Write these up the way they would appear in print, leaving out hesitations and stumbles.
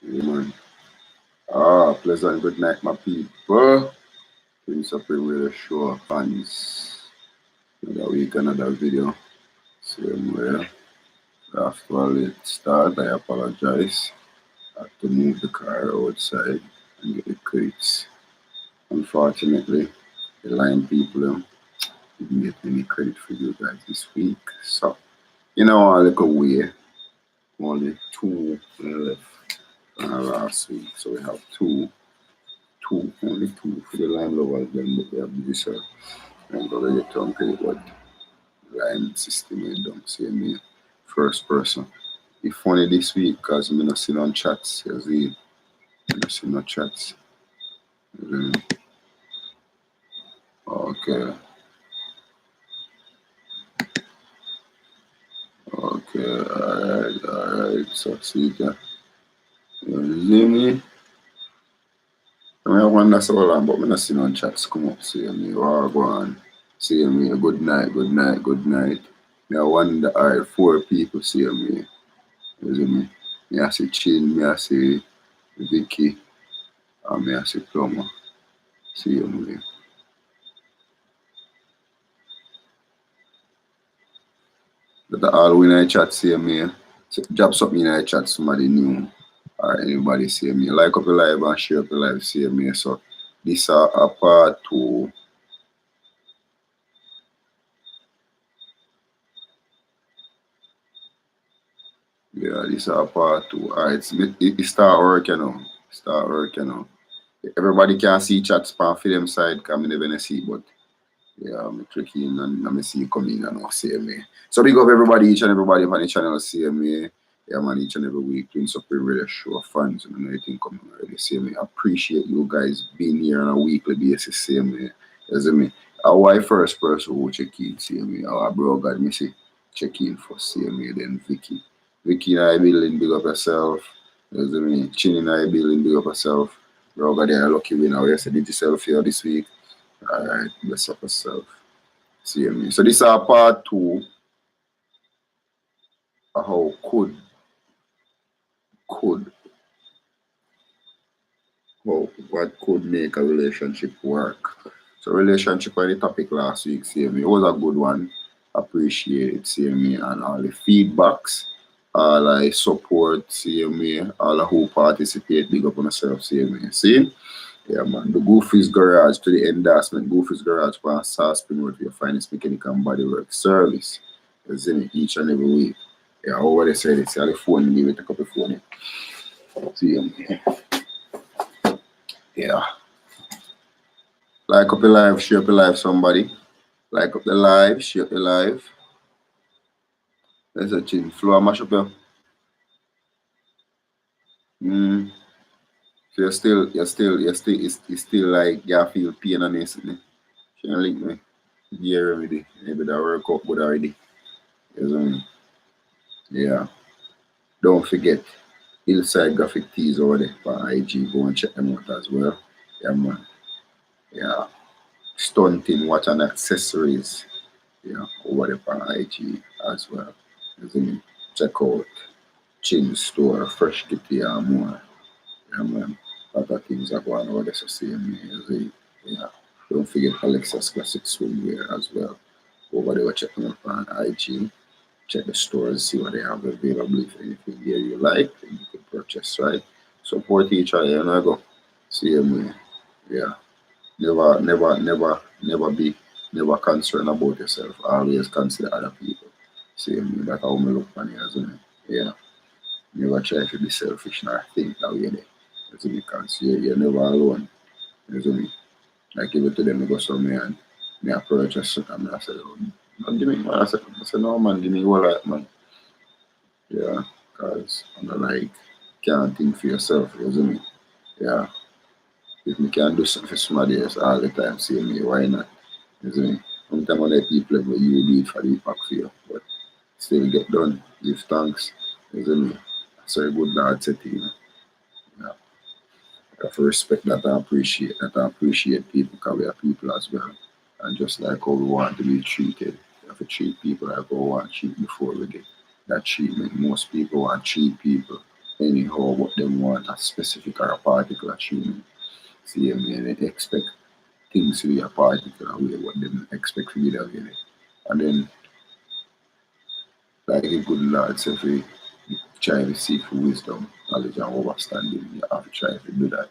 Yeah, man. Ah, pleasant good night, my people. Prince up with the show fans. Another week, another video. Same way. After a late start, I apologize. I had to move the car outside and get the crates. Unfortunately, the line people didn't get any credit for you guys this week. So, a little way. Only two left last week. So we have only two for the line lovers, then but we have this and go get to credit what line system I don't see me first person. If funny this week because I'm not seeing on chats, you see, I'm not seeing no chats. Mm, okay, okay, alright, succeed. You see me? I mean, I wonder so long, but I'm not seeing on chats come up, see me, or go on, see me, good night, good night, good night. Me, I wonder, alright, four people see me. You see me? Me I say Chin, me I say Vicky, and me I say Plumber. See you, man. But all when I chat say me, drop something in I chat somebody new or anybody say me. Like up the live and share up the live say me. So this a part two. Yeah, this a part two. Alright, it start working now. Start working now. Everybody can see chat spam for them side, come in never see, but yeah, I'm tricky and I see you come in and say me. So big up everybody, each and everybody on the channel see me. Yeah man, each and every week doing something really show fans and everything coming already see me. I appreciate you guys being here on a weekly basis, see me. You see me? Our first person who check in, see me. Our bro got me say check in for see me, then Vicky. Vicky and I building big up herself. You see me? Chin and I building big up herself. Bro got there lucky winner. We said did yourself here this week. Alright, bless up yourself. See me. So this is our part two of how could what could make a relationship work. So relationship was the topic last week, see me. It was a good one. Appreciate it, see me, and all the feedbacks, all the support, see me, all who participate, big up on yourself, see me. See? Yeah, man. The Goofy's Garage to the endorsement. Goofy's Garage for Saspin with your finest mechanical and bodywork service. It's in it each and every week. Yeah, over they said it's the phone, give it a couple phone. See him. Yeah. Like up the live, share up the live, somebody. Like up the live, share up the live. There's a chin. Floor mash up here. Mm. So it's still like you feel pain on this. Can you link me? Yeah, already. Maybe that work out good already. Yes, yeah. Don't forget Hillside Graphic Tees over there for IG. Go and check them out as well. Yeah, man. Yeah. Stunting watch and accessories. Yeah, over there for IG as well. You me? Check out Chin Store, Fresh Kitty and more. Yeah, man. A lot of things are going over there, so see me. You see? Yeah. Don't forget Alexa's Classic Swimwear as well. Over there, check them out on IG. Check the stores, see what they have available. If anything there you like, then you can purchase, right? Support each other, you know, go. See me. Yeah. Never concerned about yourself. Always consider other people. See me. That's how me look on you, isn't it? Yeah. Never try to be selfish nor think that way there. You see me? Because you're never alone. You see me? I give it to them, I go somewhere and me approach us and I said, oh, no, give me, man. I said, no, man, give me all right, man. Yeah, because I'm not like, can't think for yourself, you see me? Yeah, if me can do something for somebody else all the time, see me, why not? You see me? Sometimes when people but you do it for the impact for you, but still get done, give thanks, you see me? So a good Lord said to you, yeah. I have to respect that and appreciate people because we are people as well. And just like how we want to be treated, we have to treat people like how we want to treat before we get that treatment. Most people want to treat people. anyhow, but them want a specific or a particular tune. See me, and they expect things to be a particular way, what them expect for you to get it. And then, like a good Lord said, if you try to seek for wisdom, knowledge, and understanding, you have to try to do that.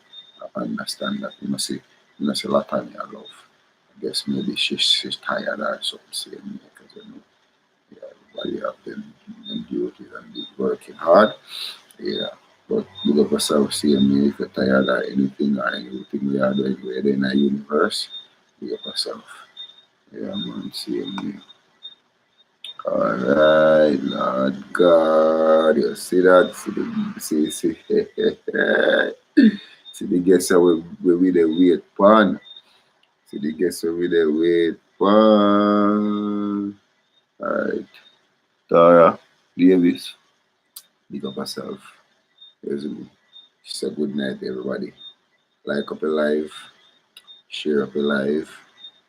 Understand that you must say Latanya love. I guess maybe she's tired or something, saying because yeah, everybody have them duties and be working hard. Yeah. But big up yourself, seeing me if you're tired or anything we are doing in the universe, big up yourself. Yeah, man, seeing me. Alright, Lord God, you see that? See, see the guess where we the wait pan. See the guess where we the wait pan. Alright, Tara, Davis, big up yourself. Here's me. Just a good night, everybody. Like up a live, share up a live.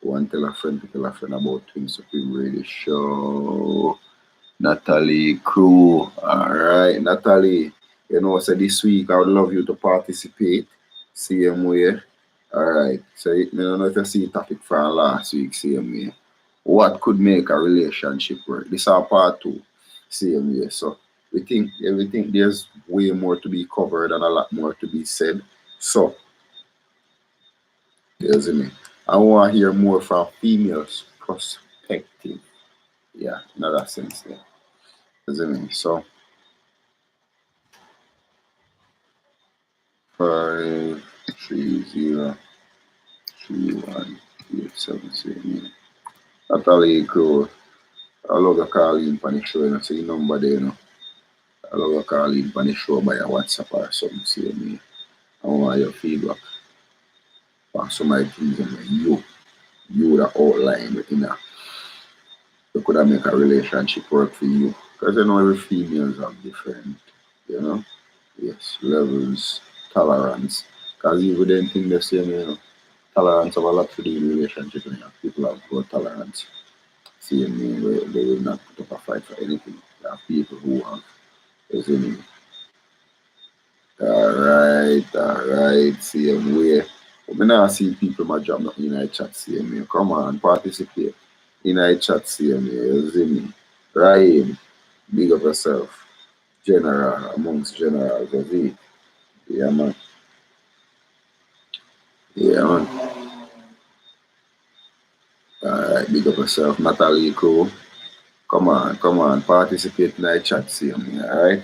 One tell a friend to tell a friend about Twin Supreme Radio Show. Natalie Crew. Alright, Natalie. You know, so this week I would love you to participate. Same way. Alright. So I don't know if you see the topic from last week, same way. What could make a relationship work? This is our part two. Same way. So we think there's way more to be covered and a lot more to be said. So, there's me. I want to hear more from females' perspective. Yeah, in that sense there. There's me. So 5303187. Natalie Crow. I love the call in for the show, you know, so your number there, you know. I love the call in for the show by a WhatsApp or something, see me. I want your feedback on some of the things that you would have outlined in a you could have make a relationship work for you. Because you know every females have different, you know, yes, levels, tolerance. Because you wouldn't think the same, you know. Tolerance have a lot to do with relationship, you know. People have good tolerance. Same me, they will not put up a fight for anything. There are people who have, you see me. Alright, same way. But me not see people my job not in a chat same way. Come on, participate. In a chat same way, you see me. Raheem, big up yourself. General, amongst generals, you see. Yeah, man. Yeah, man. Alright, big up yourself. Natalie Crow. Come on. Participate in the chat, see me, alright?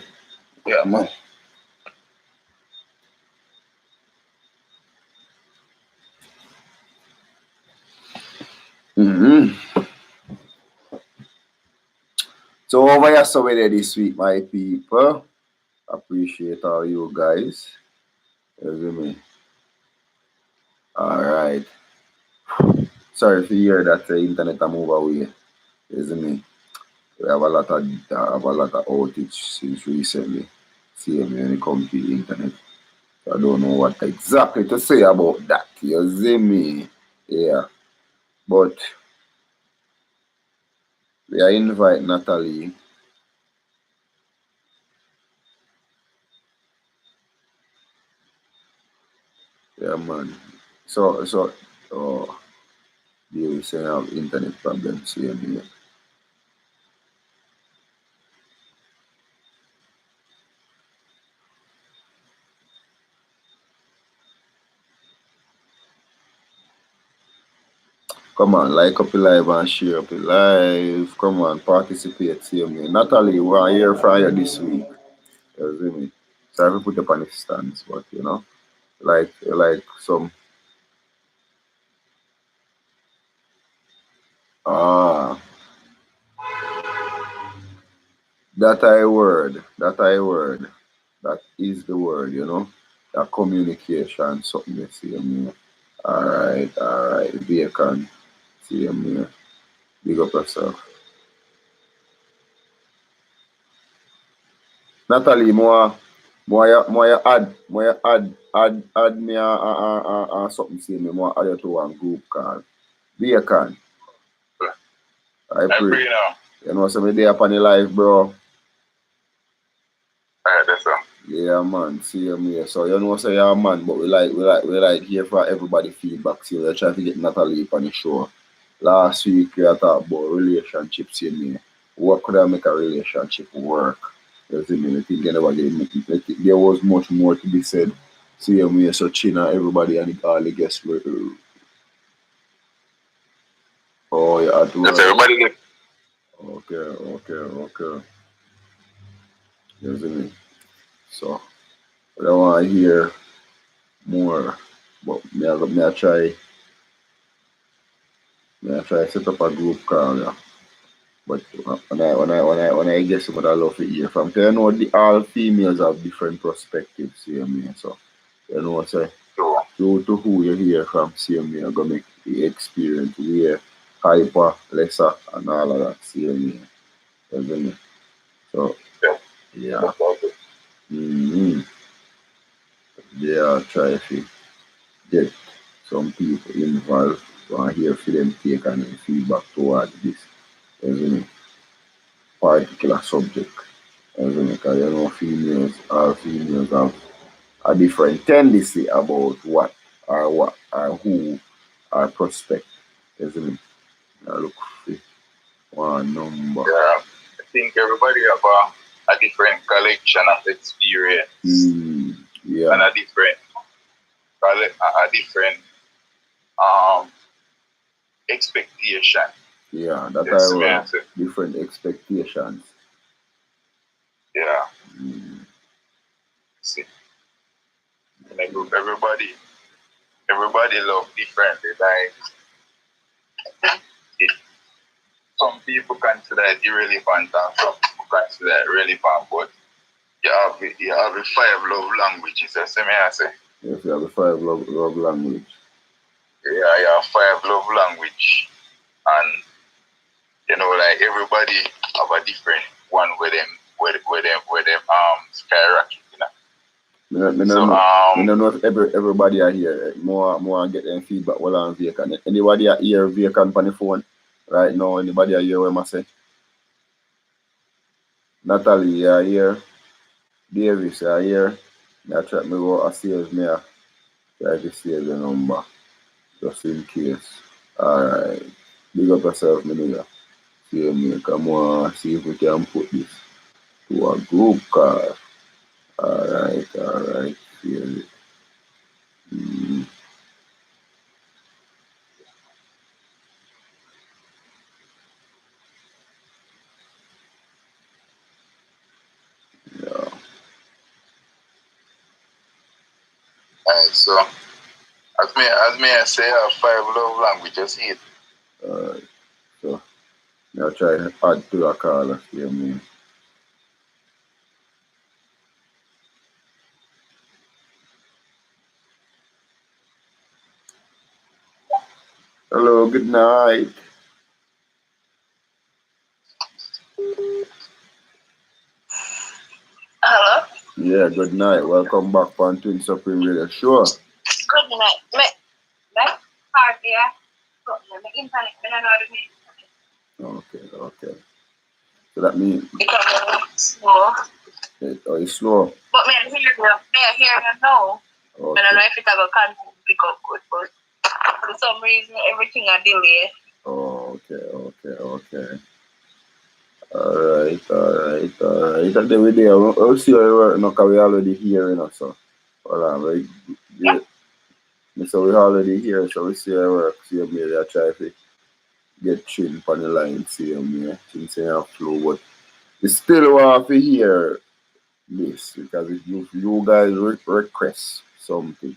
Yeah, man. Mm-hmm. So over here, so we're there this week, my people. Appreciate all you guys. You see me? Alright. Sorry if you hear that the internet a move away. You see me? We have a lot of outage since recently. See me when it comes to the internet. I don't know what exactly to say about that. You see me? Yeah. But we are invite Natalie. Yeah, man. So, oh, they say I have internet problems. See me? Come on, like up the live and share up the live. Come on, participate. See me? Natalie, we're here for you this week. You see me? So I have to put up on the stands, but you know, like some ah that I word. That is the word, you know. That communication, something you see me. Alright. Bacon. See me. Big up yourself. Natalie, add me something see me, more add you to one group call. Bacon. I pray. You know, so me there upon the live, bro. Alright, that's all. Yeah, man. Same here. So you know, say yeah, man. But we like here for everybody feedback. See, we're trying to get Natalie on the show. Last week we had talked about relationships. See me. What could I make a relationship work? You see me? I think there was much more to be said. See me. So China, everybody and all the guests were. Oh, yeah, at That's work. everybody good. Okay. You see me? So I don't want to hear more. But me I try set up a group call, yeah. But when I get some of that love to hear from, 'cause you know the all females have different perspectives, see me. So you know say So, to who you hear from, see me, I gonna make the experience way hyper, lesser, and all of that, see me. You see me? So yeah, yeah, that's all good. mm-hmm. Yeah, try to get some people involved and hear for them take and feedback towards this. You see me? Particular subject. Because you know all females have a different tendency about what or who are prospect. Isn't it? I look for one number. Yeah, I think everybody have a different collection of experience and Yeah, a different um expectation. yeah, that Yes, I me were answer. different expectations. Yeah, Mm, see, and everybody love differently. Like it, some people consider it irrelevant, and some people consider it relevant. But you have the 5 love languages. You see me answer. if you have a five love language. Yeah, you have 5 love language, and like everybody have a different one where them skyrocket. I don't know if everybody are here. More get them feedback while on vacant. Anybody are here vacant on the phone right now? Anybody are here? What am I say? Natalie, you are here. Davis, you are here. I try me go a save me. Try to save the number just in case. Alright. Big up yourself, my nigga. Save me. Come on, see if we can put this to a group call. Alright. Save it. Mm, yeah. So as me I say, I have 5 love languages here. Alright. So now try to add to the call. Save me. Hello, good night. Hello. Yeah, good night. Welcome back on Twin Supreme Radio. Sure. Good night. Me party. My internet. Me don't know how to do it. Okay. So that means Because slow. it's slow. But me I hear you. Me I hear you now. I Okay. don't know if it have a continue to pick up good, but for some reason everything a delay. Okay. Alright. And then we there. We'll see how it work now, 'cause we already here, so. Hold on, so we already here, so we see how it work. See how maybe I try to get Chin on the line, see how me, Chin say I flow, but we still want to hear this, because if you guys request something,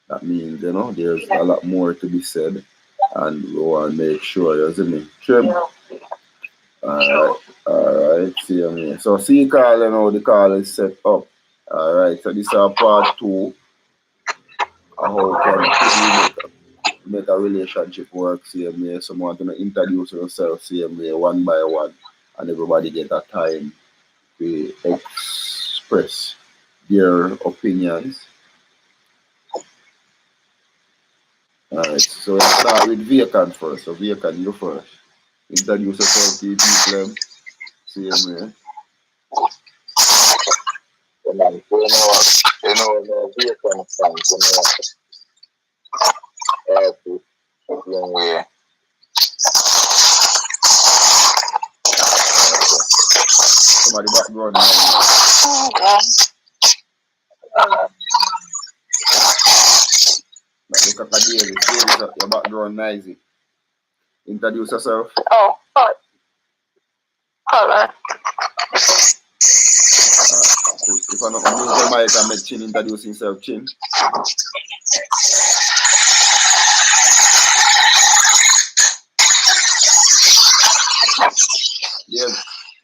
that means, there's a lot more to be said, and we want to make sure, you see me? Trim? Alright, see me. So see call, the call is set up. Alright, so this is part 2 of how can you make a relationship work, see me. Someone to introduce yourself, see me, one by one, and everybody get a time to express their opinions. Alright, so let's start with Vacant first. So Vacant, you first. Introduce yourself to the people. See me. man. No vehicle fans, long way. Somebody background now. Look at Davis. Your background noisy. Introduce yourself. Oh, hold on. If I'm not mute the mic and make Chin introduce himself, Chin.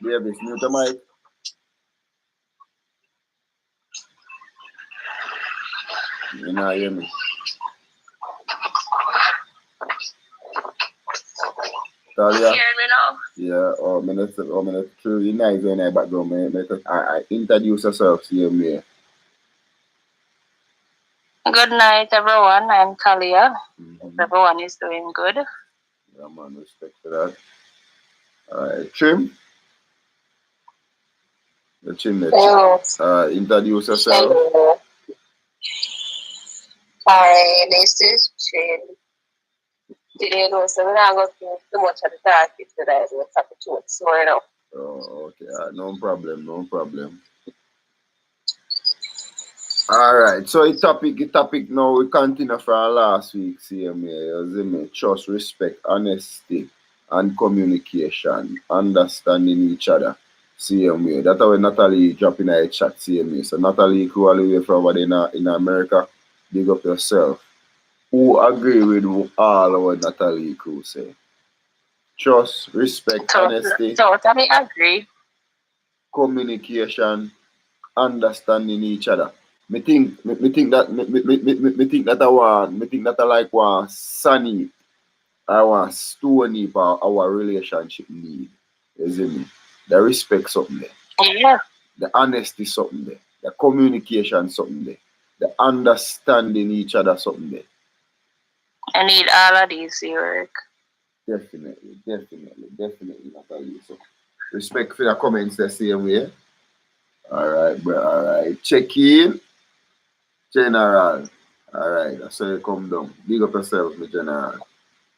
Davis, mute the mic. You know, hear me. Talia? You hear me now? Yeah, minute true. You nice when I background, man. I introduce yourself, see me. Good night, everyone. I'm Talia. Everyone is doing good. Yeah, man, respect for that. Alright, Trim. The Trim there. Hello. Introduce yourself. Hello. Hi, this is Trim. Today, no, so we're not going to too much of the topic today. We'll talk to it. So, you know. Oh, okay. No problem. Alright, so the topic now we continue from last week, CMA, trust, respect, honesty, and communication, understanding each other, CMA. That's how Natalie drop in a chat, CMA. So Natalie, who all the way from over there in America, big up yourself. Who agree with all what Natalie could say? Trust, respect, honesty. Totally agree. Communication, understanding each other. Me think that I like one sunny, I want stony for our relationship need. You see me? The respect something there. Yeah. The honesty something there. The communication something there. The understanding each other something there. I need all of these to work. Definitely, Natalie. So respect for the comments the same way. Alright, bro, alright. Check in. General. Alright, that's how you come down. Big up yourself, my general.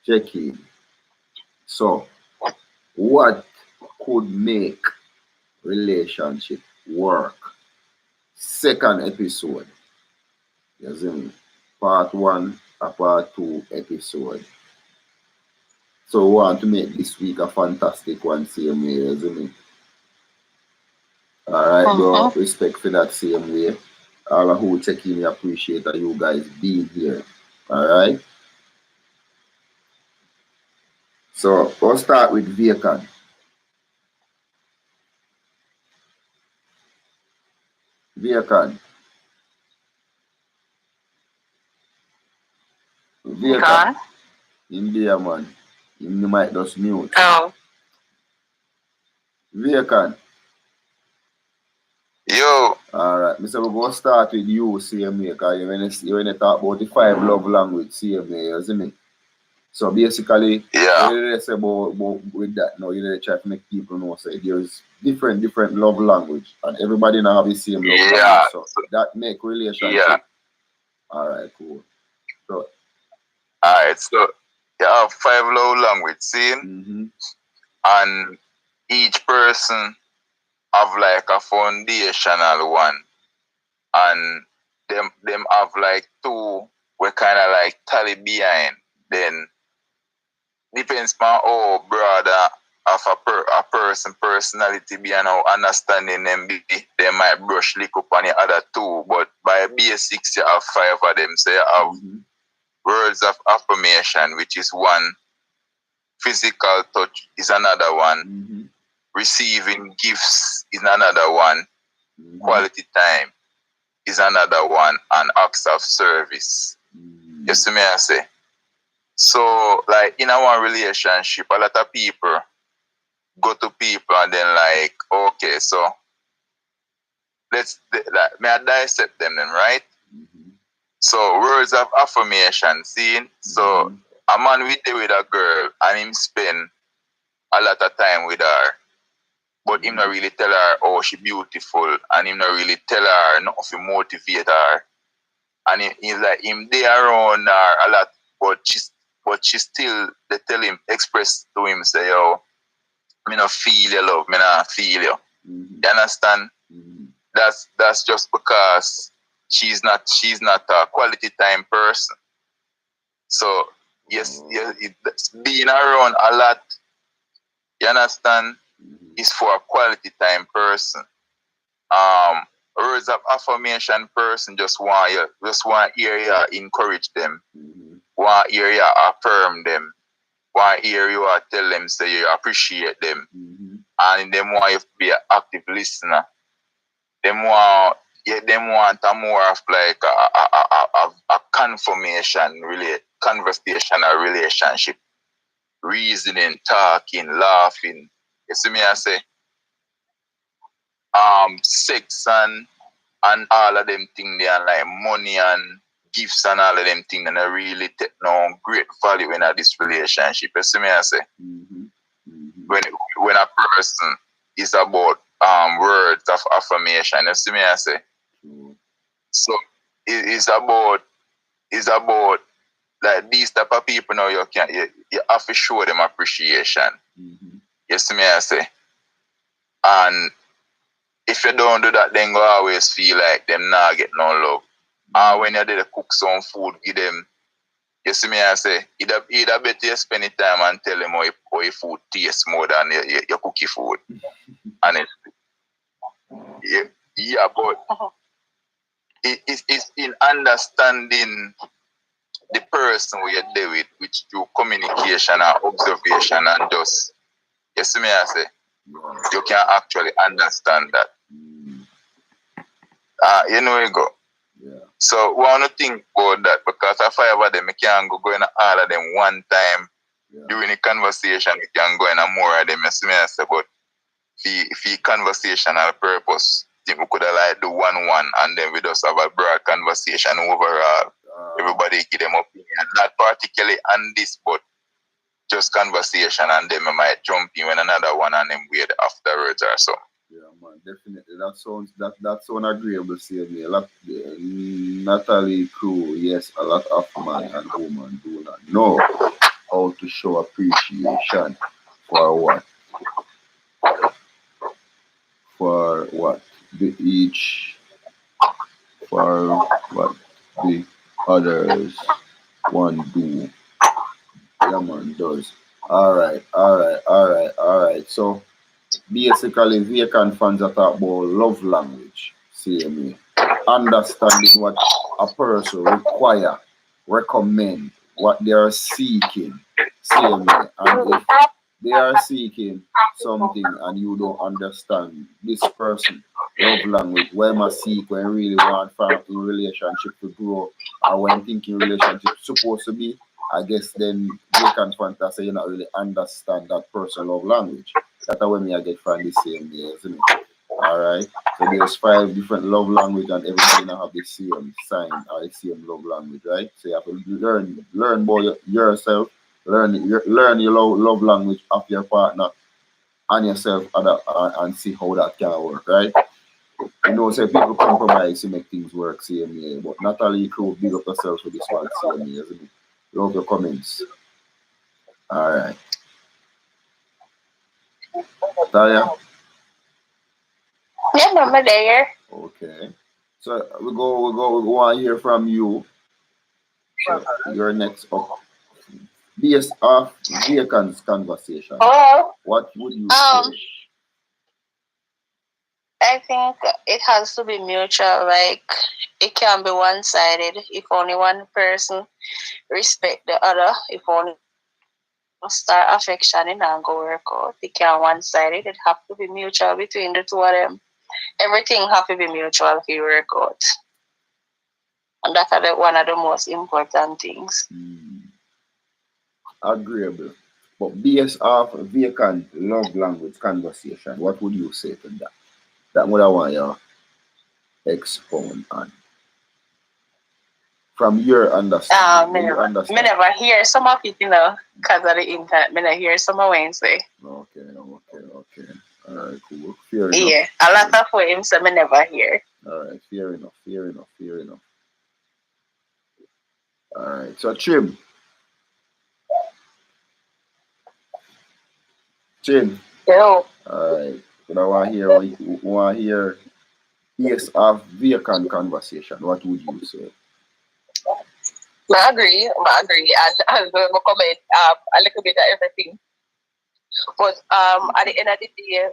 Check in. So, what could make relationship work? Second episode. You see me? Part 1 or part 2 episode. So we want to make this week a fantastic one, same way, you see me? Alright, bro. Respect for that same way. All of who check in, we appreciate that you guys being here. Alright? So we'll start with Vacant. Vacant. India, man. You might just mute. Oh. Vacant. Yo. Alright, Mr. We're going to start with you, CMA, because you when you talk about the 5 love language, CMA, you see me? So basically, yeah. you say about with that now, you try to make people know say there's different love language, and everybody now have the same love language. So that make relationship. Yeah. Alright, cool. So alright, so you have 5 love language, see? And each person have like a foundational one. And them have like 2 we kind of like tally behind. Then depends on how brother of a person personality be and how understanding them be, they might brush lick up on the other 2. But by basics you have 5 of them. So you have words of affirmation, which is one. Physical touch is another one. Receiving gifts is another one. Quality time is another one, and acts of service. You see me I say? So, like, in our relationship, a lot of people go to people and then like, okay, so may I dissect them then, right? So, words of affirmation, see? So, a man with a girl and him spend a lot of time with her. but him not really tell her oh she beautiful, and him not really tell her nothing to motivate her. And he's like him there around her a lot, but she still they tell him express to him say yo, me not feel your love, me not feel you. You understand? That's just because she's not a quality time person. So yes, being around a lot, you understand, is for a quality time person. Words of affirmation person just want hear you encourage them, want hear you affirm them, want hear you tell them say you appreciate them, and them want you to be an active listener. Them want a more of like a conversational relationship, reasoning, talking, laughing. You see me I say sex and all of them things there, like money and gifts and all of them things, and I really take no great value in this relationship. You see me I say when a person is about words of affirmation, you see me I say. So it's about like these type of people now you have to show them appreciation. You see me I say. And if you don't do that, then you always feel like them not get no love. And when you did cook some food, give them, you see me I say, either better you spend the time and tell them how your food tastes more than your cookie food. Honestly. Yeah, but it's in understanding the person we are dealing with, which through communication and observation and just, you see me I say, you can actually understand that. You know you go. Yeah. So we want to think about that, because if I ever them, we can go in all of them one time. During the conversation, we can go in more of them. You see me I say, but if the conversational purpose, I think we could have like do one and then we just have a broad conversation overall. Everybody give them opinion, not particularly on this, but just conversation, and then we might jump in with another one and then wait afterwards or so. Yeah, man, definitely. That sounds agreeable. See me a lot. Natalie Crew, yes, a lot of man and woman do not know how to show appreciation for what, for what the others one do. Yeah, man, does. All right. So basically, vacant fans are talk about love language. See me, understanding what a person recommend, what they are seeking. See me, and if they are seeking something and you don't understand this person love language, where must seek when really want from in relationship to grow, or when thinking relationship supposed to be, I guess then they can fantasy you not really understand that person love language. That's how me I get from the same day, isn't it? Alright. So there's 5 different love language and everybody now have the same sign or the same love language, right? So you have to learn about yourself, learn your love language of your partner and yourself and see how that can work, right? You know, say people compromise to make things work, same way. But Natalie Crew, big up yourself for this one, same way, isn't it? Love your comments. Alright. Taya? Yeah, Mama there. Okay. So we want to hear from you. So you're next up. Based off Vacant's conversation, Oh, what would you say? I think it has to be mutual. Like, it can be one-sided if only one person respect the other. If only start affection and not go work out. It can one-sided. It have to be mutual between the two of them. Everything have to be mutual if you work out. And that's one of the most important things. Agreeable. But based off Vacant love language conversation, what would you say to that? That what I want you to expound on. From your understanding. Me never hear some of it, because of the internet. Me never hear some of what you say. Okay. Alright, cool. Fair enough. Yeah, a lot of him, so me never hear. Alright, fair enough. Alright, so Chin. Yo. Alright. But I want to hear yes of vacant conversation. What would you say? I agree, and we comment a little bit of everything. But at the end of the day,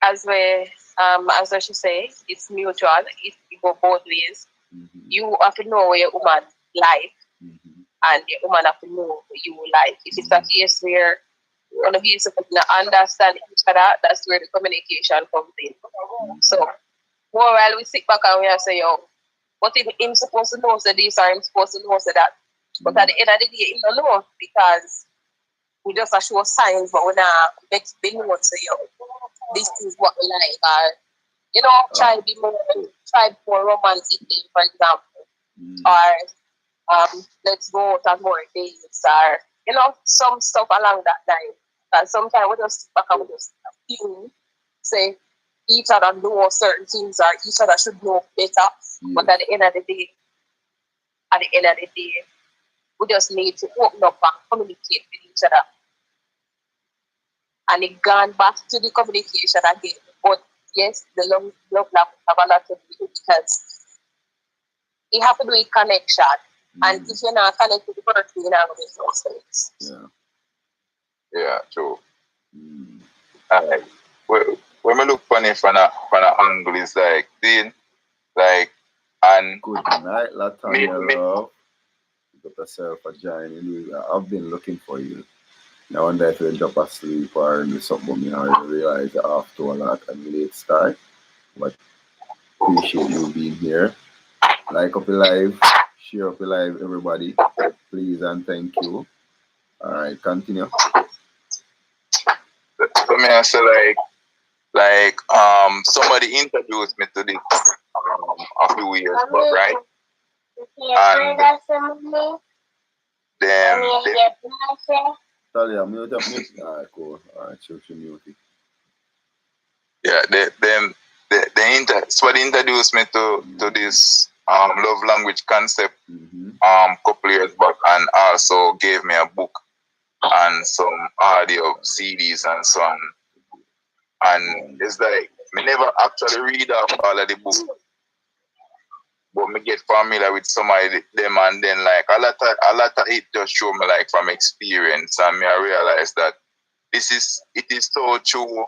as we should say, it's mutual. It go both ways. Mm-hmm. You have to know where your woman like, and your woman have to know what you like. If it's a case where you're gonna be supposed to understand each other, that's where the communication comes in. So, more while we sit back and we say, yo, what if him supposed to know say this or him supposed to know say that? But at the end of the day, he don't know because we just show signs, but we not make the know say, yo, this is what we like, or try to be more romantic, for example, or let's go out on more dates, or some stuff along that line. And sometimes we just sit back and we just feel, say each other know certain things, or each other should know better. But at the end of the day, we just need to open up and communicate with each other. And it gone back to the communication again. But yes, the love have a lot to do because you have to do with connection. And if you're not connected to the person, you're not going to make no sense. Yeah, true. When we look on it from an angle, it's like, and good night, Latanya love. You got yourself a giant. I've been looking for you. I wonder if you drop asleep or do something, I realize you're off to a lot and late start. But appreciate you being here. Like up the live, share up the live, everybody. Please and thank you. Alright, continue. So me I say like somebody introduced me to this a few years back, right? And then Talia, mute up. Alright, cool. Alright, she'll mute it. Yeah, somebody introduced me to this love language concept couple years back, and also gave me a book and some audio CDs and so on. And it's like me never actually read off all of the book, but me get familiar with some of them, and then like a lot of it just show me like from experience, and me I realize that it is so true.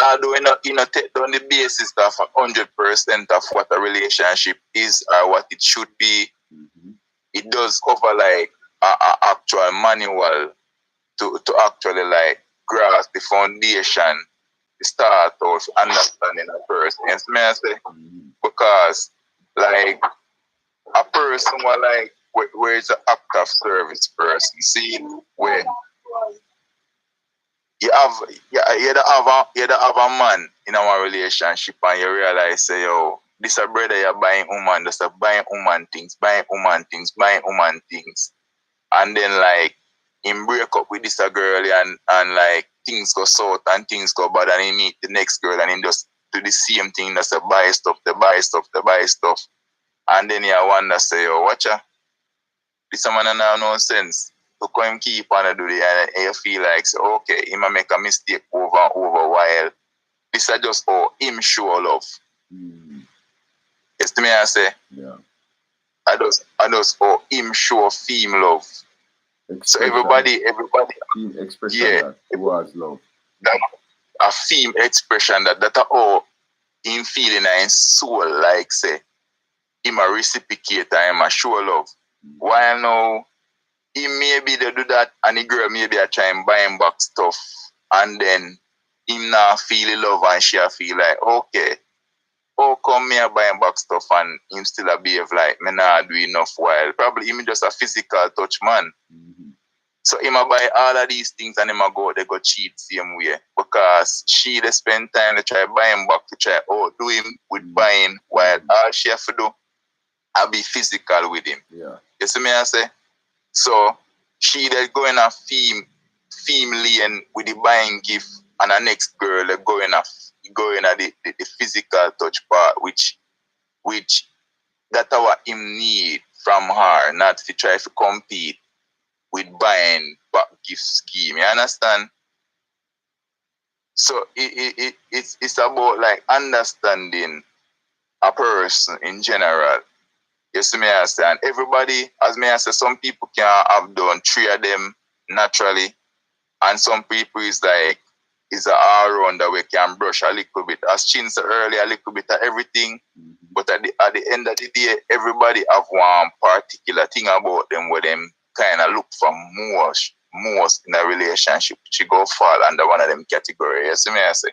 Although you know take down the basis of 100% of what a relationship is or what it should be, it does cover like a actual manual to actually like grasp the foundation, the start of understanding a person. Yes, may I say? Because like a person where is an act of service person, see where you have a man in our relationship and you realize say, yo, this a brother you're buying woman, just buying woman things. And then like him break up with this a girl and like things go south and things go bad and he meet the next girl and he just do the same thing, that's a buy stuff. And then you wonder say, yo, watcha, this a man have no sense. To come keep on do it and you feel like say, okay, he might make a mistake over and over while this is just how him show love. Yes, to me I say, I just how him show fame love. So everybody feme expression that was love. That a feme expression that how him feeling in his soul like say him a reciprocate and him a show love. While now he maybe they do that and the girl maybe I try and buy him back stuff and then him not feel love and she feel like, okay, how come me I buy him back stuff and him still a behave like me not do enough while probably him just a physical touch man. So him a buy all of these things and him a go they go cheat same way because she they spend time to try buy him back to try do him with buying while all she have to do I be physical with him. Yeah. You see me I say? So she they going a fame female and with the buying gift and the next girl going at the physical touch part, which that our him need from her, not to try to compete with buying back gift scheme. You understand? So it's about like understanding a person in general. You see me I say, and everybody, as me I say, some people can have done 3 of them naturally, and some people is like is a all round that we can brush a little bit. As Chin said earlier, a little bit of everything. But at the end of the day, everybody have one particular thing about them where them kind of look for most in a relationship, which go fall under one of them categories. You see me I say?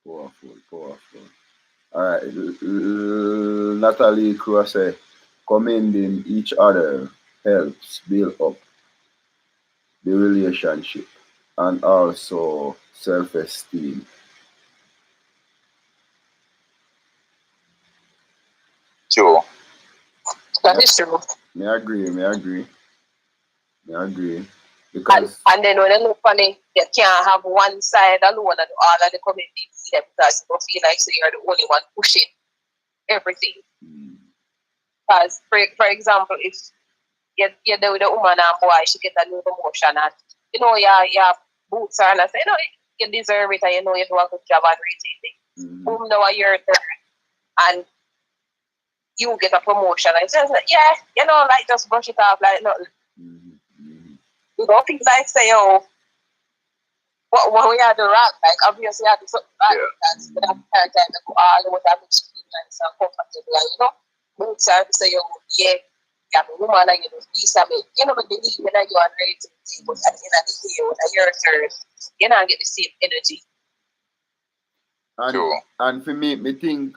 Powerful. All right, Natalie Cross say, commending each other helps build up the relationship and also self-esteem. True. That is true. Me agree. Because and then when you look on it, you can't have one side alone and all of the community because you feel like you're the only one pushing everything. Because, for example, if you're there with a woman and boy, she get a new promotion and, your boots are and I say, you deserve it and you do a good job and everything. Boom, now you're there and you get a promotion and say, like just brush it off like nothing. You don't think like say, what we are the rock, like obviously I do something right because we have time to go all what I make you feel nice and comfortable, boots are to say, you have a woman and you do this and but believe when you are ready to see, but at the end of the day, when you're third, you don't get the same energy. And for me think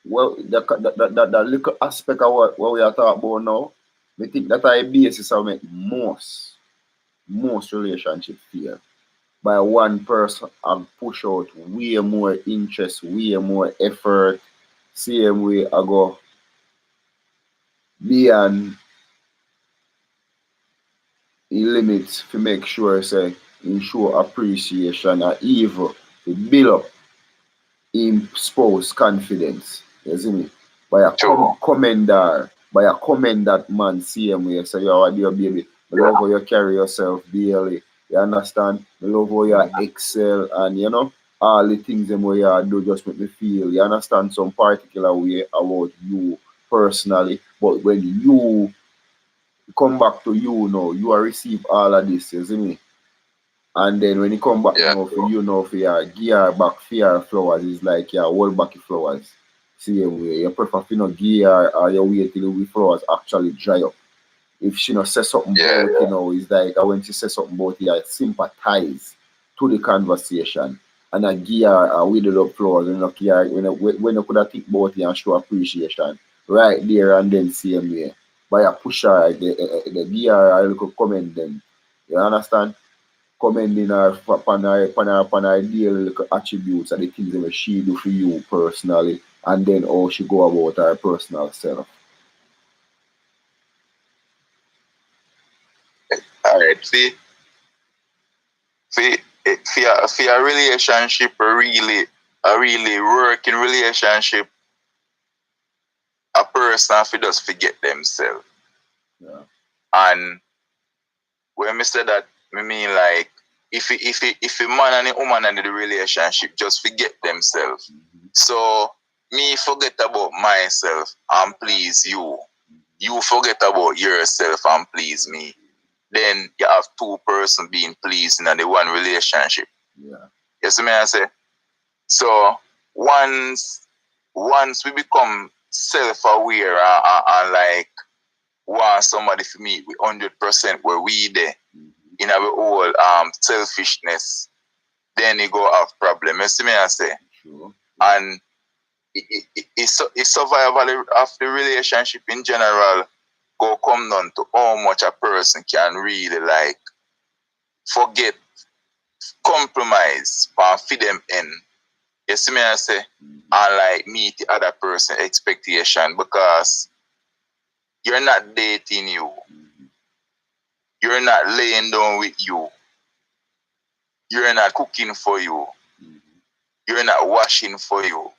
well that little aspect of what we are talking about now, I think that I basis of make most relationships fail. By one person and push out way more interest, way more effort, same way I go beyond the limits to make sure say show appreciation and even to build up in spouse confidence. You see me? By a commend that man same way. So you are dear baby. I love how you carry yourself daily. You understand? I love how you excel and all the things them where you do just make me feel. You understand some particular way about you personally. But when you come back to you now, you are receive all of this, you see me? And then when you come back for your gear back for your flowers, it's like your whole back flowers. Same way. You prefer to gear or you wait till the flowers actually dry up. If she says something about it's like when she says something about I sympathize to the conversation and I gear with the flowers and when you could have think about it and show appreciation right there and then same way. By a pusher the gear I could comment them. You understand? Commending her upon her daily attributes and the things that she do for you personally and then how she go about her personal self. Alright, see a relationship, a really working relationship, a person if just forget themselves. Yeah. And when I say that, I mean like if a man and a woman in the relationship just forget themselves. So me forget about myself and please you. You forget about yourself and please me. Then you have 2 persons being pleased in the one relationship. Yeah. You see me I say? So once we become self-aware and like want somebody for me with 100% where we there in our whole selfishness, then you go have problem. You see me I say? Sure. And it's survival of the relationship in general go come down to how much a person can really like forget, compromise, and feed them in. You see me I say? And like meet the other person expectation because you're not dating you. You're not laying down with you. You're not cooking for you. You're not washing for you.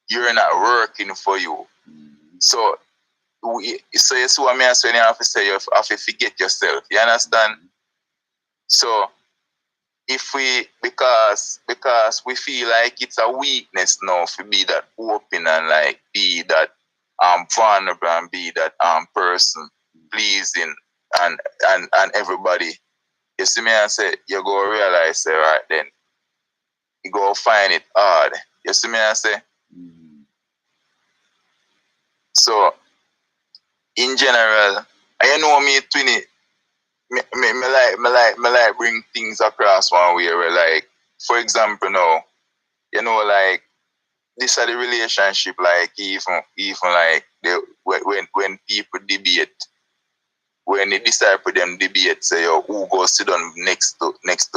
You're not working for you. So you see what I say, you have to say, you have to forget yourself. You understand? So if we, because we feel like it's a weakness now to be that open and like be that vulnerable and be that person pleasing and everybody, you see me and say, you go realize, say, right then, you go find it hard. You see me and say? So in general, you know me, Twinny, me like bring things across one way where, like, for example now, you know, like, this are the relationship, like, even like, when people debate, when the disciple them debate, say, yo, who goes sit down next to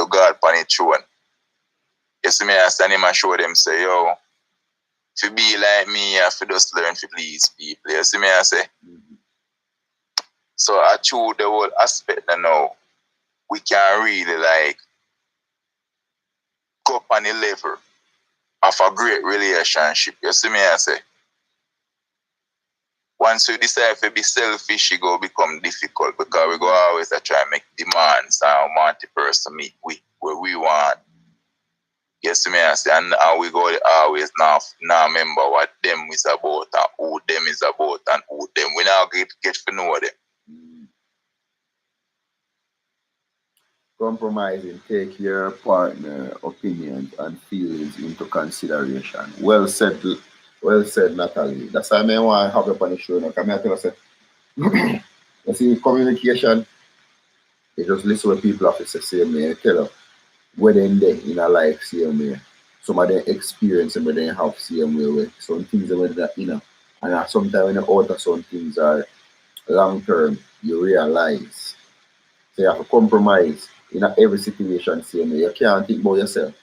God on the throne? You see me, I stand him and show them, say, yo, to be like me, I have to just learn to please people. You see me, I say? So I choose the whole aspect that now we can really, like, go up on the level of a great relationship. You see me, I say? Once we decide to be selfish, it go become difficult because we go always try and make demands and want the person meet where we want. You see me, I say? And we go always now remember what them is about and who them is about and who them. We now get to know them. Compromising, take your partner opinions and feelings into consideration. Well said, Natalie. That's why I want to have you on the show now. Come here, tell us, you see, communication, you just listen what people have to say, same way. You tell them where they in a life, same way. Some of them experience and where they have same way. Some things are where they're in. And sometimes when you're out of some things are long term, you realize. So you have to compromise in every situation same way. You can't think about yourself.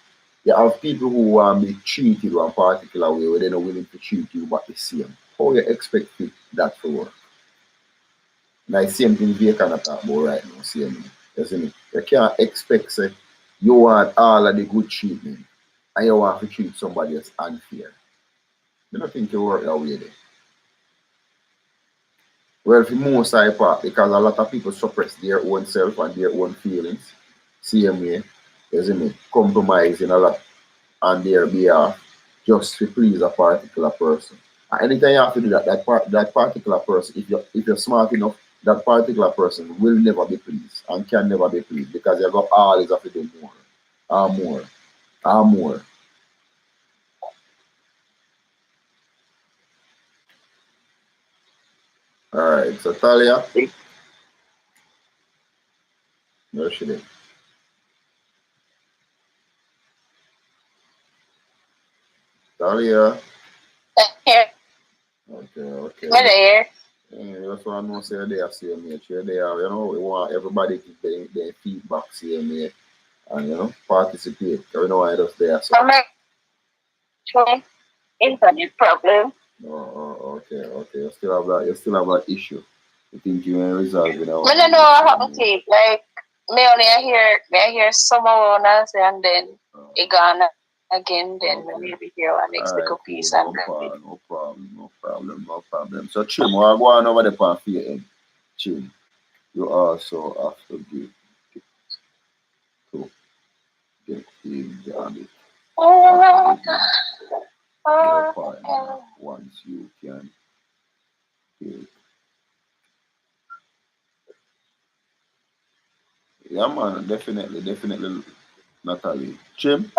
You have people who want to be treated one particular way where they're not willing to treat you but the same. How you expect that to work? Like same thing we can talk about right now, same way. You see me? You can't expect say you want all of the good treatment and you want to treat somebody else unfair. I don't think you work that way there. Well, for most I part, because a lot of people suppress their own self and their own feelings, same way, you see me, compromising a lot on their behalf just to please a particular person. And anytime you have to do that particular person, if you're smart enough, that particular person will never be pleased and can never be pleased because you got always have to do more, and more, and more. All right, so Talia, where should it? Talia. Here. Okay. We're there. Yeah, that's what I know. Say they are same age. They are, we want everybody to get their feedback same age and participate. You know why that's there. So. Internet problem. Okay. You still have that issue. You think you ain't resolve it now? I don't know what happened to it. Like me only I hear some owners and then it gone again. Then maybe hear one next little piece and no problem. So Chim, we're going over the part for your end. Chim, you also have to get in the habit. Your partner once you can take. Yeah, man, definitely, Natalie. Chim?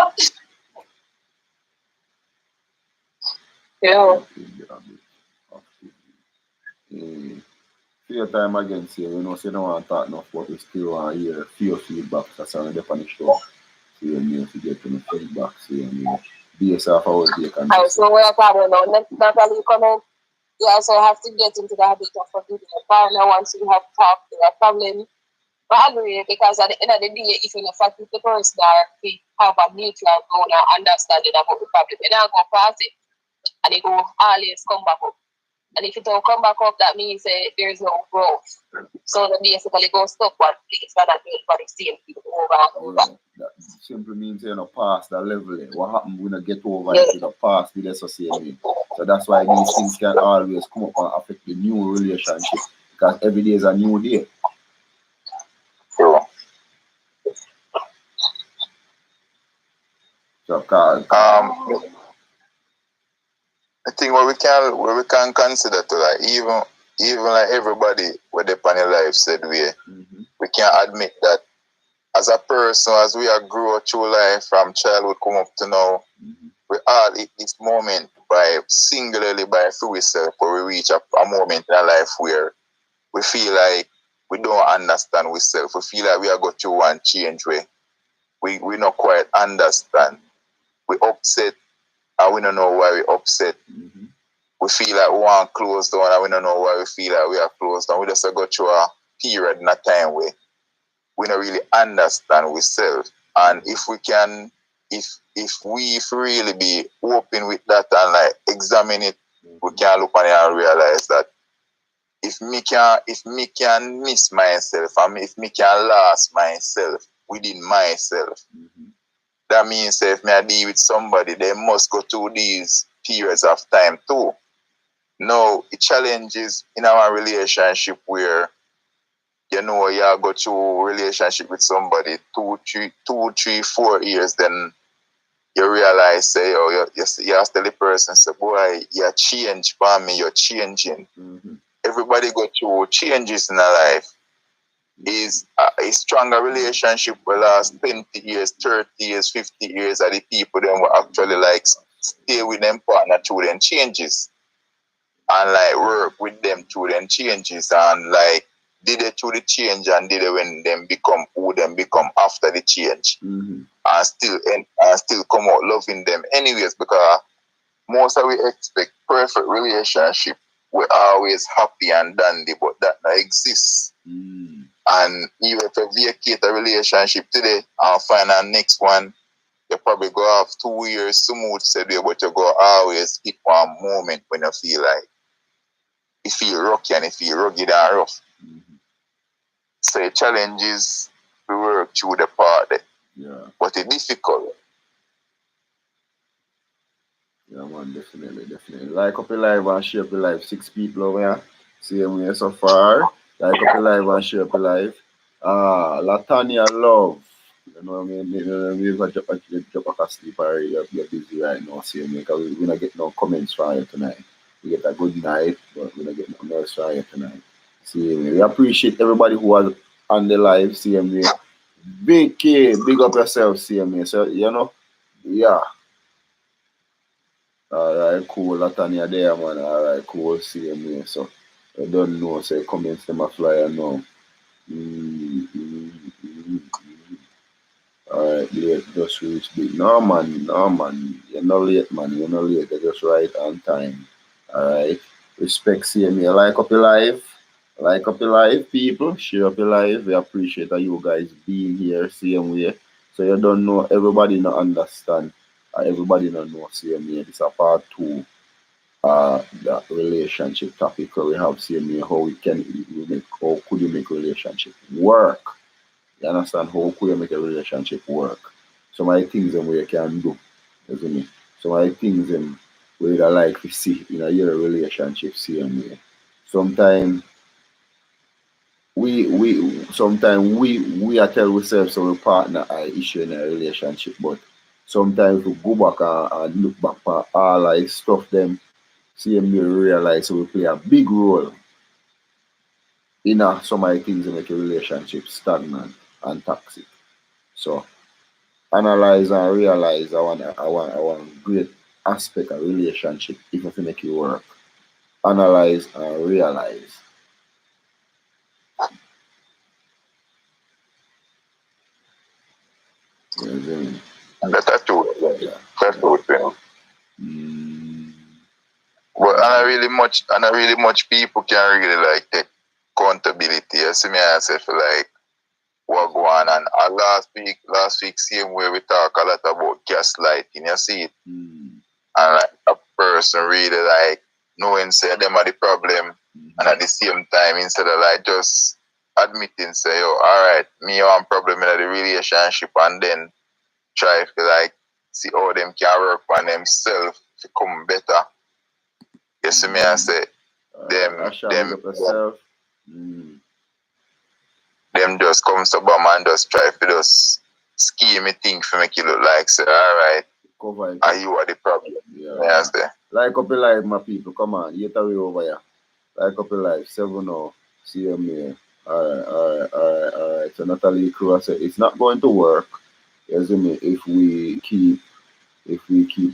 Yeah. Few time again, say, say you don't want to talk enough, but we still want to hear few feedback. That's why I'm on the show. So you need to get the feedback. So you need based off how they can. So we're talking about Natalie comment. You also have to get into the habit of forgiving your partner once you have talked to a problem. But I agree, because at the end of the day, if you forgive the person that we have a mutual goal and understanding about the problem, you don't go past it and it will always come back up. And if it don't come back up, that means there's no growth. So they basically go stuck one place rather than for the same people over and over. That simply means you know pass that level. What happened when you get over it with the past with the same. So that's why these things can always come up and affect the new relationship. Because every day is a new day. So I think what we can consider to like even like everybody with the on your life said we can admit that as a person, as we are grow through life from childhood come up to now, we all at this moment singularly by through ourselves where we reach a moment in our life where we feel like we don't understand ourselves. We feel like we are going through one change where we not quite understand. We upset and we don't know why we upset. We feel like we want to close down and we don't know why we feel like we are closed down. We just go through a period in a time where we don't really understand ourselves. And if we can, if we really be open with that and like examine it, we can look on it and realize that if me can miss myself and if me can lose myself within myself, that means if me I deal with somebody, they must go through these periods of time too. No, it challenges in our relationship where you know you go through a relationship with somebody 2, 3, 4 years, then you realize say you ask the person say boy you change for me, you're changing. Everybody go through changes in their life. Is a stronger relationship will last 20 years, 30 years, 50 years are the people then will actually like stay with them partner through them changes and like work with them through them changes and like did it through the change and did it when them become who them become after the change and still come out loving them anyways, because most of we expect perfect relationship we're always happy and dandy, but that not exists. And even if you vacate a relationship today and find our next one, you probably go have 2 years smooth today, but you go always hit one moment when you feel like you feel rocky and you feel rugged and rough. So the challenge is to work through the part there. But it's difficult. Yeah, man, definitely. Like up your live and share up your live. 6 people over here. Same way so far. Like up your live and share up your live. Latanya Love. You know what I mean? You know, we've got to sleep already. You're busy right now. Same way. Because we're not getting no comments from you tonight. We get a good night, but we're not getting no else from you tonight. Same way. We appreciate everybody who was on the live. Same way. Big up yourself. Same way. So, you know, yeah. Alright, cool. Latanya there, man. Alright, cool. See you, man. So, I don't know. Say, comments them a flyer now. Alright, late. Just reach big. No, man. You're not late, man. You're not late. You're just right on time. Alright. Respect, see me. Like up your life. Like up your life, people. Share up your life. We appreciate that you guys being here. Same way. So, you don't know. Everybody not understand. Everybody don't know. Same way. This is a part 2. The relationship topic where we have seen how could you make relationship work? You understand? How could you make a relationship work? Some of the things that you can do, isn't it? Some of the things that we like to see in your relationship same way. Sometimes we are tell ourselves our partner are issue in a relationship, but sometimes we go back and look back at all like stuff them. See me realize we play a big role in some of the things that make a relationship stagnant and toxic. So analyze and realize I want great aspect of relationship if I make it work. Analyze and realize. That's true. Yeah. That's true. But not really much people can really like take accountability. You see me I say for like what go on and last week same way we talk a lot about gaslighting, you see it? And like a person really like knowing say them are the problem, and at the same time instead of like just admitting say, yo, alright, me have a problem in the relationship, and then try to like see how them can work on themselves to come better. You see me, I say them just come to bum and just try to just scheme a thing for make it look like say, alright, and you are the problem. Yeah. Like up in life, my people, come on, get away over here. Like up in life, 7-0, CMA. Alright. So Natalie Crew, I said it's not going to work, you see me, if we keep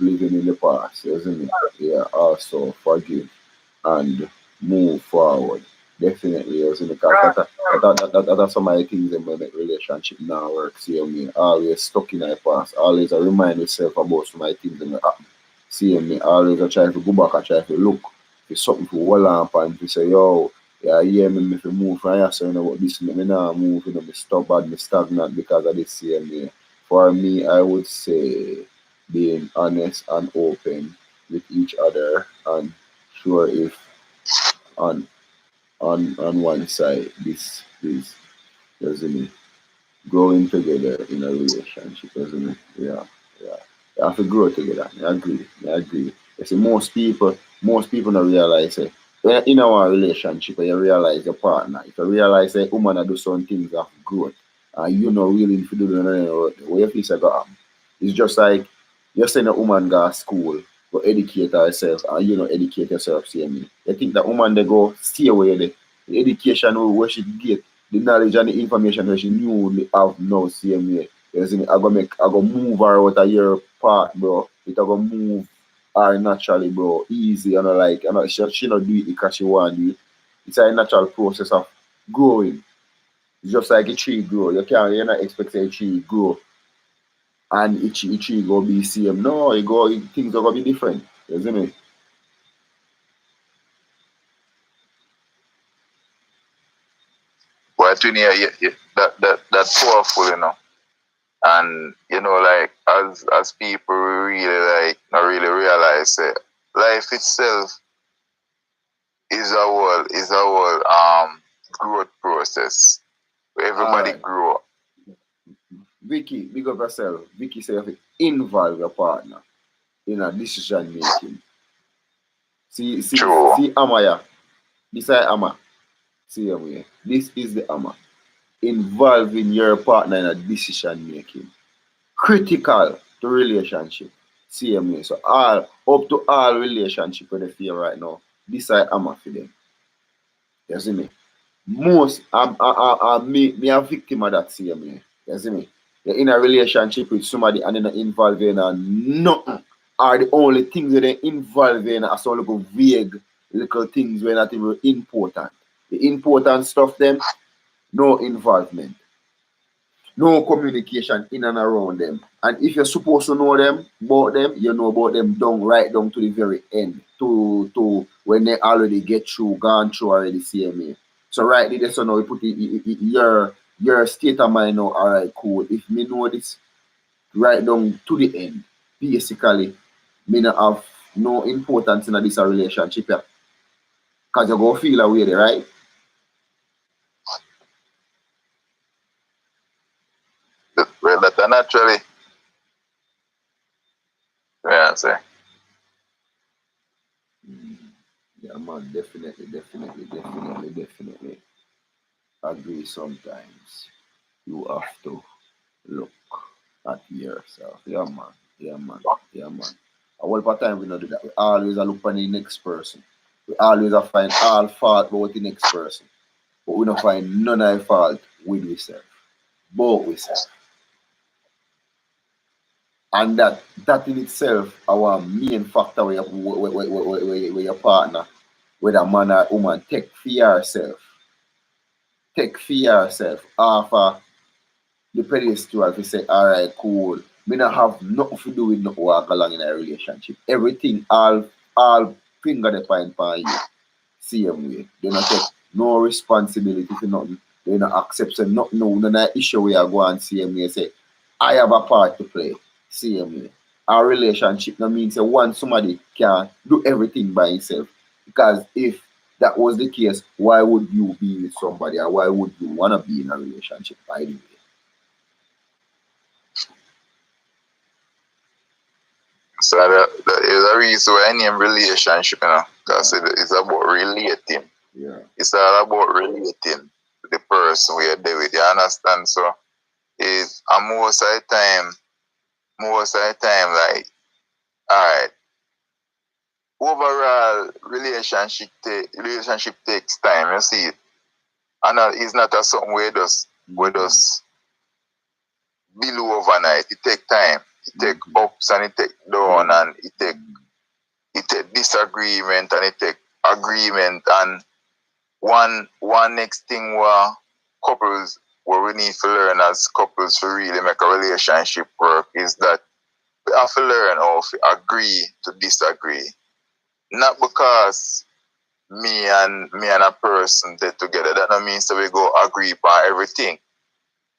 living in the past, you see me. Yeah, also forgive and move forward. Definitely, you see me, because that's some of the things that make relationship now work. See me, always stuck in the past, always I remind myself about some of the things that happen. See me, always I try to go back and try to look for something to hold on and to say, yo, yeah, me if you move from here, so you know what this me now move, you know, me stubborn, me stagnant because of this CMA. For me, I would say being honest and open with each other, and sure if on one side this is, doesn't it, growing together in a relationship, doesn't it? Yeah. You have to grow together. I agree. You see, most people don't realize it. When in our relationship, you realize your partner. If you realize a woman that do some things of growth, and you know willing to do the way you feel say go on. It's just like you're saying a woman go to school, go educate herself, and you know educate yourself, see me. You think that woman they go stay away the education where she get, the knowledge and the information that she knew have now, see me. You see me, I go move her out of your part, bro. It I go move her naturally, bro. Easy, you know, like she not do it because she want to do it. It's a natural process of growing. It's just like a tree grow. You're not expecting a tree grow and a tree go be same. No, things are gonna be different. You see me? But that's powerful, you know. And you know, like as people really like not really realize it, life itself is a whole growth process where everybody grow. Vicky, big up yourself. Vicky said you have to involve your partner in a decision making. See Amaya. This is Amma. See Amma. This is the Amma. Involving your partner in a decision making. Critical to relationship. See me. So up to all relationship when they feel right now, this I am for them. You see me? Most me a victim of that, see me. You see me? You're in a relationship with somebody and they're not involved in nothing. Are the only things that they're involved in are some little vague little things where not even important. The important stuff them, no involvement. No communication in and around them. And if you're supposed to know them, about them, you know about them right down to the very end. To when they already gone through already CMA. So right there, so now we put your state of mind now, alright, cool. If me know this right down to the end, basically, me not have no importance in this relationship, yeah. Because you're gonna feel away there, right? Well, that naturally, yeah, say. Yeah, man, definitely. Agree sometimes. You have to look at yourself. Yeah, man. A whole part of time we don't do that. We always look for the next person. We always find all fault about the next person. But we don't find none of the fault with ourselves. Both ourselves. And that in itself, our main factor where your partner, whether man or woman, take for yourself. Take for yourself after the pedestal to say, alright, cool. Me not have nothing to do with no walk along in a relationship. Everything, all finger the point for you. Same way. They not take no responsibility for nothing. They not accept nothing, no issue where you go and same way say, I have a part to play. Same way. Our relationship no means that one somebody can do everything by himself. Because if that was the case, why would you be with somebody, or why would you want to be in a relationship by the way? So that is a reason why I name relationship, because it's about relating. Yeah. It's all about relating to the person we are there with. You understand? So most of the time, like, alright, overall relationship takes time. You see it, and it's not a something where just below overnight. It take time. It take ups and it take down, and it take disagreement and it take agreement. And one next thing where couples, what we need to learn as couples to really make a relationship work is that we have to learn how to agree to disagree. Not because me and a person get together, that don't mean so we go agree upon everything.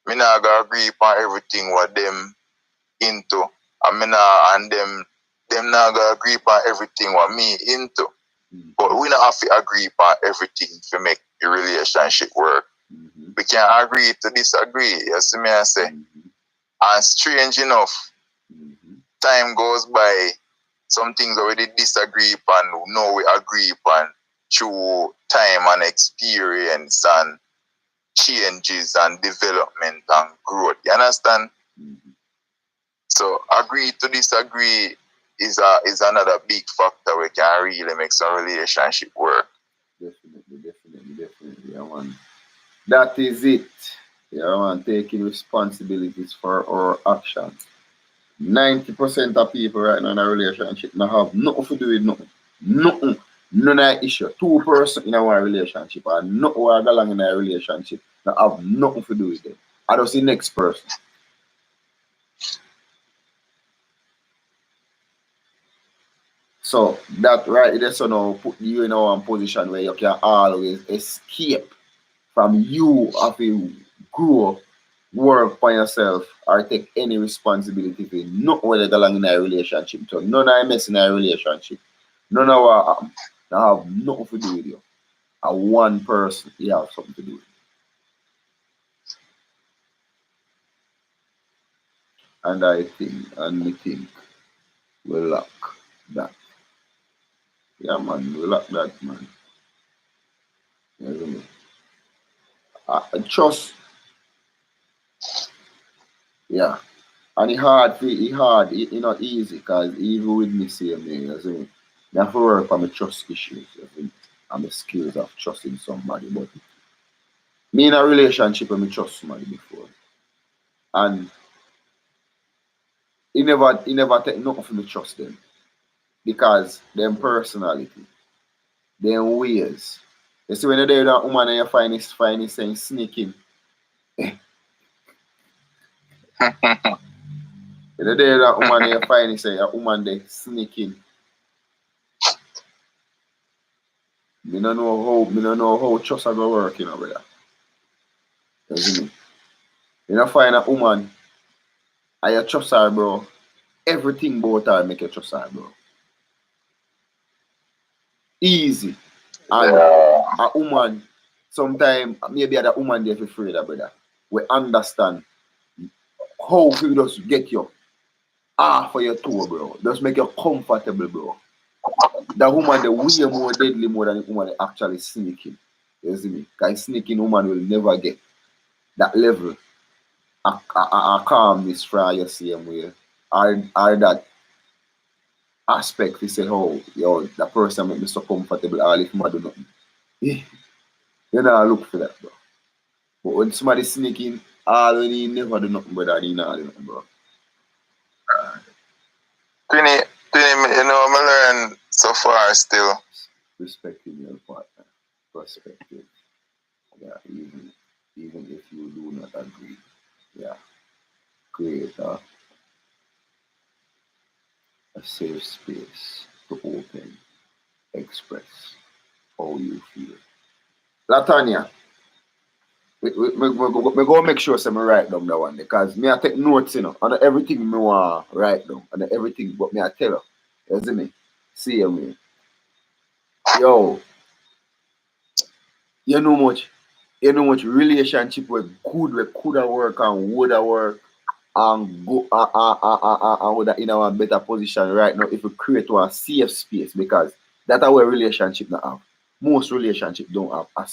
Me not go agree upon everything what them into, and me not, and them not go agree upon everything what me into. But we don't have to agree upon everything to make the relationship work. We can agree to disagree. You see me I say? And strange enough, time goes by, some things already disagree upon, now we agree upon through time and experience and changes and development and growth. You understand? So agree to disagree is another big factor we can really make some relationship work. Definitely. Yeah, man. That is it. Yeah, man. Taking responsibilities for our actions. 90% of people right now in a relationship now have nothing to do with nothing. Nothing. None of issue. 2% in a one relationship and not who are along in a relationship that have nothing to do with it. I don't see next person. So that right there, so now put you in one position where you can always escape from you having grow, work for yourself, or take any responsibility for not whether they along in a relationship. So none of mess in a relationship. None of what happen. They have nothing to do with you. A one person you have something to do with. And I think we lack that. Yeah, man, we lack that, man. You know what I mean? Trust. Yeah. And it's not easy, because even with me saying me, you see, I have to work on my trust issues, you see, and the skills of trusting somebody. But me in a relationship with me trust somebody before. And he never take nothing for me trust them. Because them personality, them ways. You see when you're there with that woman and you find this saying sneaking. The day that woman you find it say a woman they sneaking. Me don't know how trust are gonna work, brother. You see me? You don't find a woman and you trust her, bro. Everything about her make you trust her, bro. Easy. And a woman, sometimes maybe the woman there for free, brother. We understand how we just get you for your tour, bro. Just make you comfortable, bro. The woman, the way more deadly more than the woman actually sneaking. You see me? Because sneaking woman will never get that level of calmness from your same way. Or that aspect to say, oh, yo, that person make me so comfortable, all if I do nothing. You know, look for that, bro. But when somebody sneaking, all when he never do nothing, brother, he not do nothing, bro. Queenie, I learn so far still. Respecting your partner, perspective. Yeah, even if you do not agree. Yeah. Create a safe space to open, express how you feel. Latanya, me go make sure I write down that one, because me I take notes, on everything me want write down, on everything, but me I tell her, you see me? See me. Yo, you know much relationship were good, we could have work and would have work and go and would have in our better position right now if we create one safe space because that's our relationship now have. Most relationship don't have a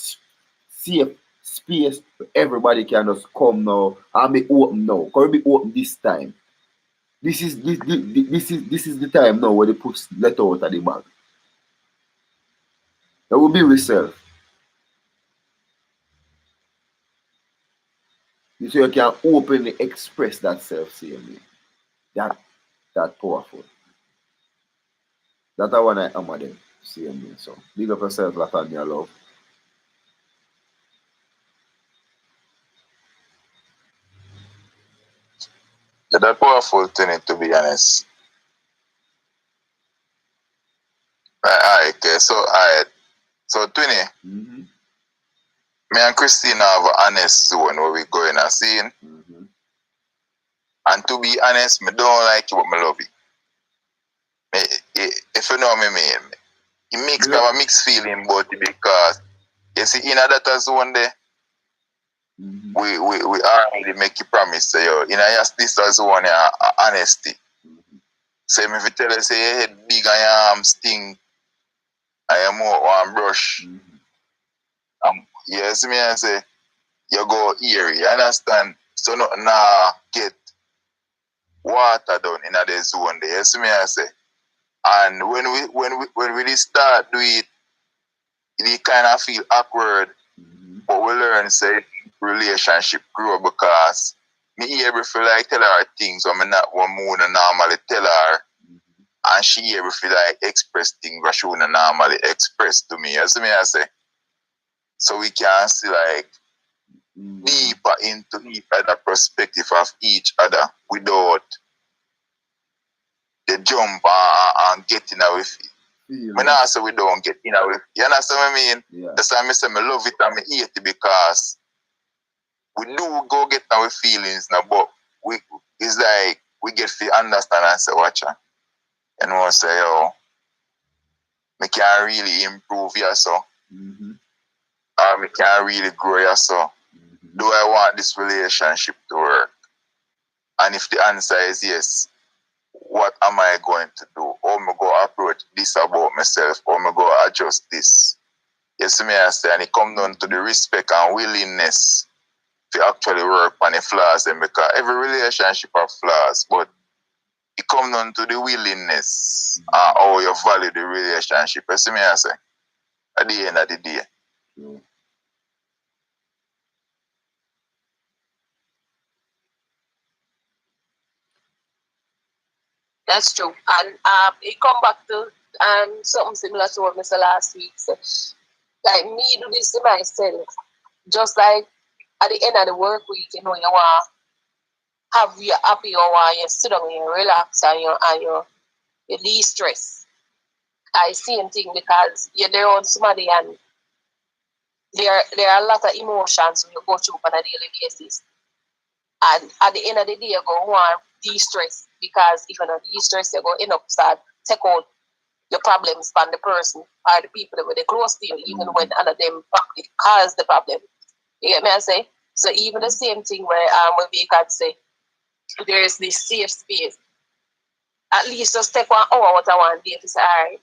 safe space where everybody can just come now and be open now. Can we be open this time? This is the time now where they put let out of the bag. That will be with self. So you can openly express that self same. That powerful. That's one I am them. Same me. So big up yourself, Latanya love. Yeah, that powerful thing, to be honest. Alright, okay, so alright. So Twinny, me and Christina have an honest zone where we go in a scene. And to be honest, me don't like it, but me love it. If you know what I mean, it makes me have a mixed feeling about it because you see in that zone there, we already make a promise to you. In this zone honesty. So if you tell us say your head big and your arms sting and you more one brush. You see me and say you go eerie, you understand? So no get water down in the zone there. You see me and say. And when we start do it, it kind of feel awkward. But we learn say relationship grow because me able to like tell her things when me not one more than normally tell her, and she able to like express things that she wouldn't normally express to me. You see me I say, so we can see like deeper into each other perspective of each other without the jump and getting away. I not say we don't get in away. You understand what I mean? Yeah. That's why I say I love it and I hate it because we do go get our feelings now, but it's like we get to understand and say, watch out. And we say, oh, we can really improve here, so. Or we can really grow here, so. Do I want this relationship to work? And if the answer is yes, what am I going to do? How am I going to approach this about myself? How am I going to adjust this? You see me I say, and it comes down to the respect and willingness to actually work on the flaws and because every relationship has flaws, but it comes down to the willingness and how you value the relationship. You see me I say, at the end of the day. That's true. And it come back to something similar to what Mr. last week said. Like me do this to myself. Just like at the end of the work week, you want to have you happy or want you sit down and you relax and you de-stress. I same thing because you're there on somebody and there are a lot of emotions you go through on a daily basis. And at the end of the day, you go want de-stress because if you're not de-stress, you're going to end up start take out your problems from the person or the people that were close to you, even when none of them probably cause the problem. You get me I say? So even the same thing where when we can say there is this safe space, at least just take 1 hour what I want to say, all right,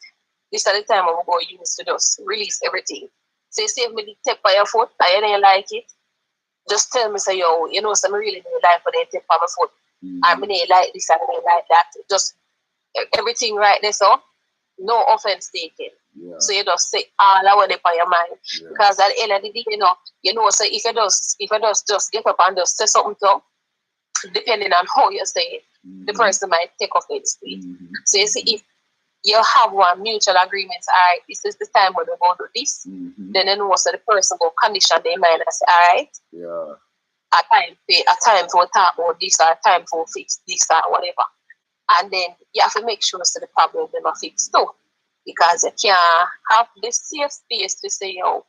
this is the time I'm going to use to just release everything. So you save me the tip by your foot, I didn't like it. Just tell me, say, yo, some really don't like for the tip on my foot. I mean, like this, I mean, like that. Just everything right there, so no offense taken. Yeah. So you just say all I want on your mind. Yeah. Because at the end of the day, so if you just get up and just say something to, depending on how you say it, the person might take offense to it. So you see, if you have one mutual agreement, all right, this is the time when we're going to do this, then you know so the person will condition their mind and say, all right, Yeah. a time for talk about this or a time for fix this or whatever. And then you have to make sure so the problem them are fixed too. Because you can't have this safe space to say, yo, all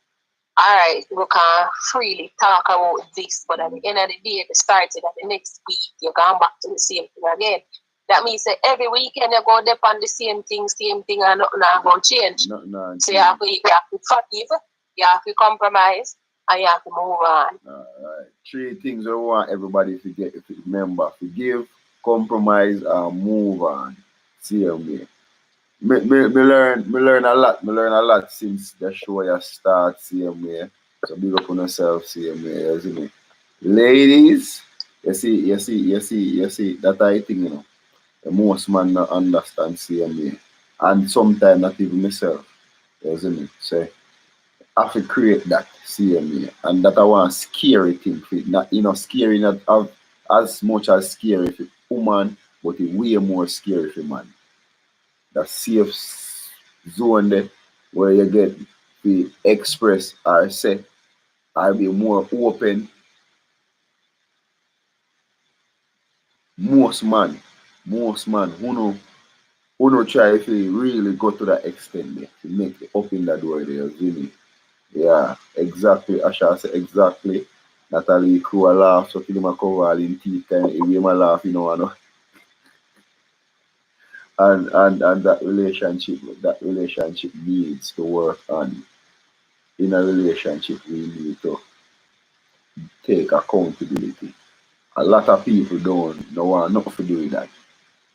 right, we can freely talk about this, but at the end of the day, it started at the next week, you're going back to the same thing again. That means that every weekend you go dep on the same thing, and nothing not going to change. So you have to forgive, you have to compromise, and you have to move on. All right. 3 things I want everybody to get. Remember, forgive, compromise, and move on. See me. Me learn a lot. Me learn a lot since the show you start. See me. So big up on yourself. See me. You see me. Ladies, you see that I think, you know. Most man not understand CMA. And sometimes not even myself. You see me? So I have to create that CMA. And that I want scary thing for it. Not, you know, scary not as much as scary for woman, but it way more scary for man. That safe zone there where you get to express or say or be more open. Most man who no try to really go to that extent there to make it up in that door there, really. Yeah, exactly. I shall say exactly. Natalie Crew a laugh, so till him a cover all in teeth kind of way my laugh, you know, and that relationship needs to work on. In a relationship we need to take accountability. A lot of people don't want nothing to do with that.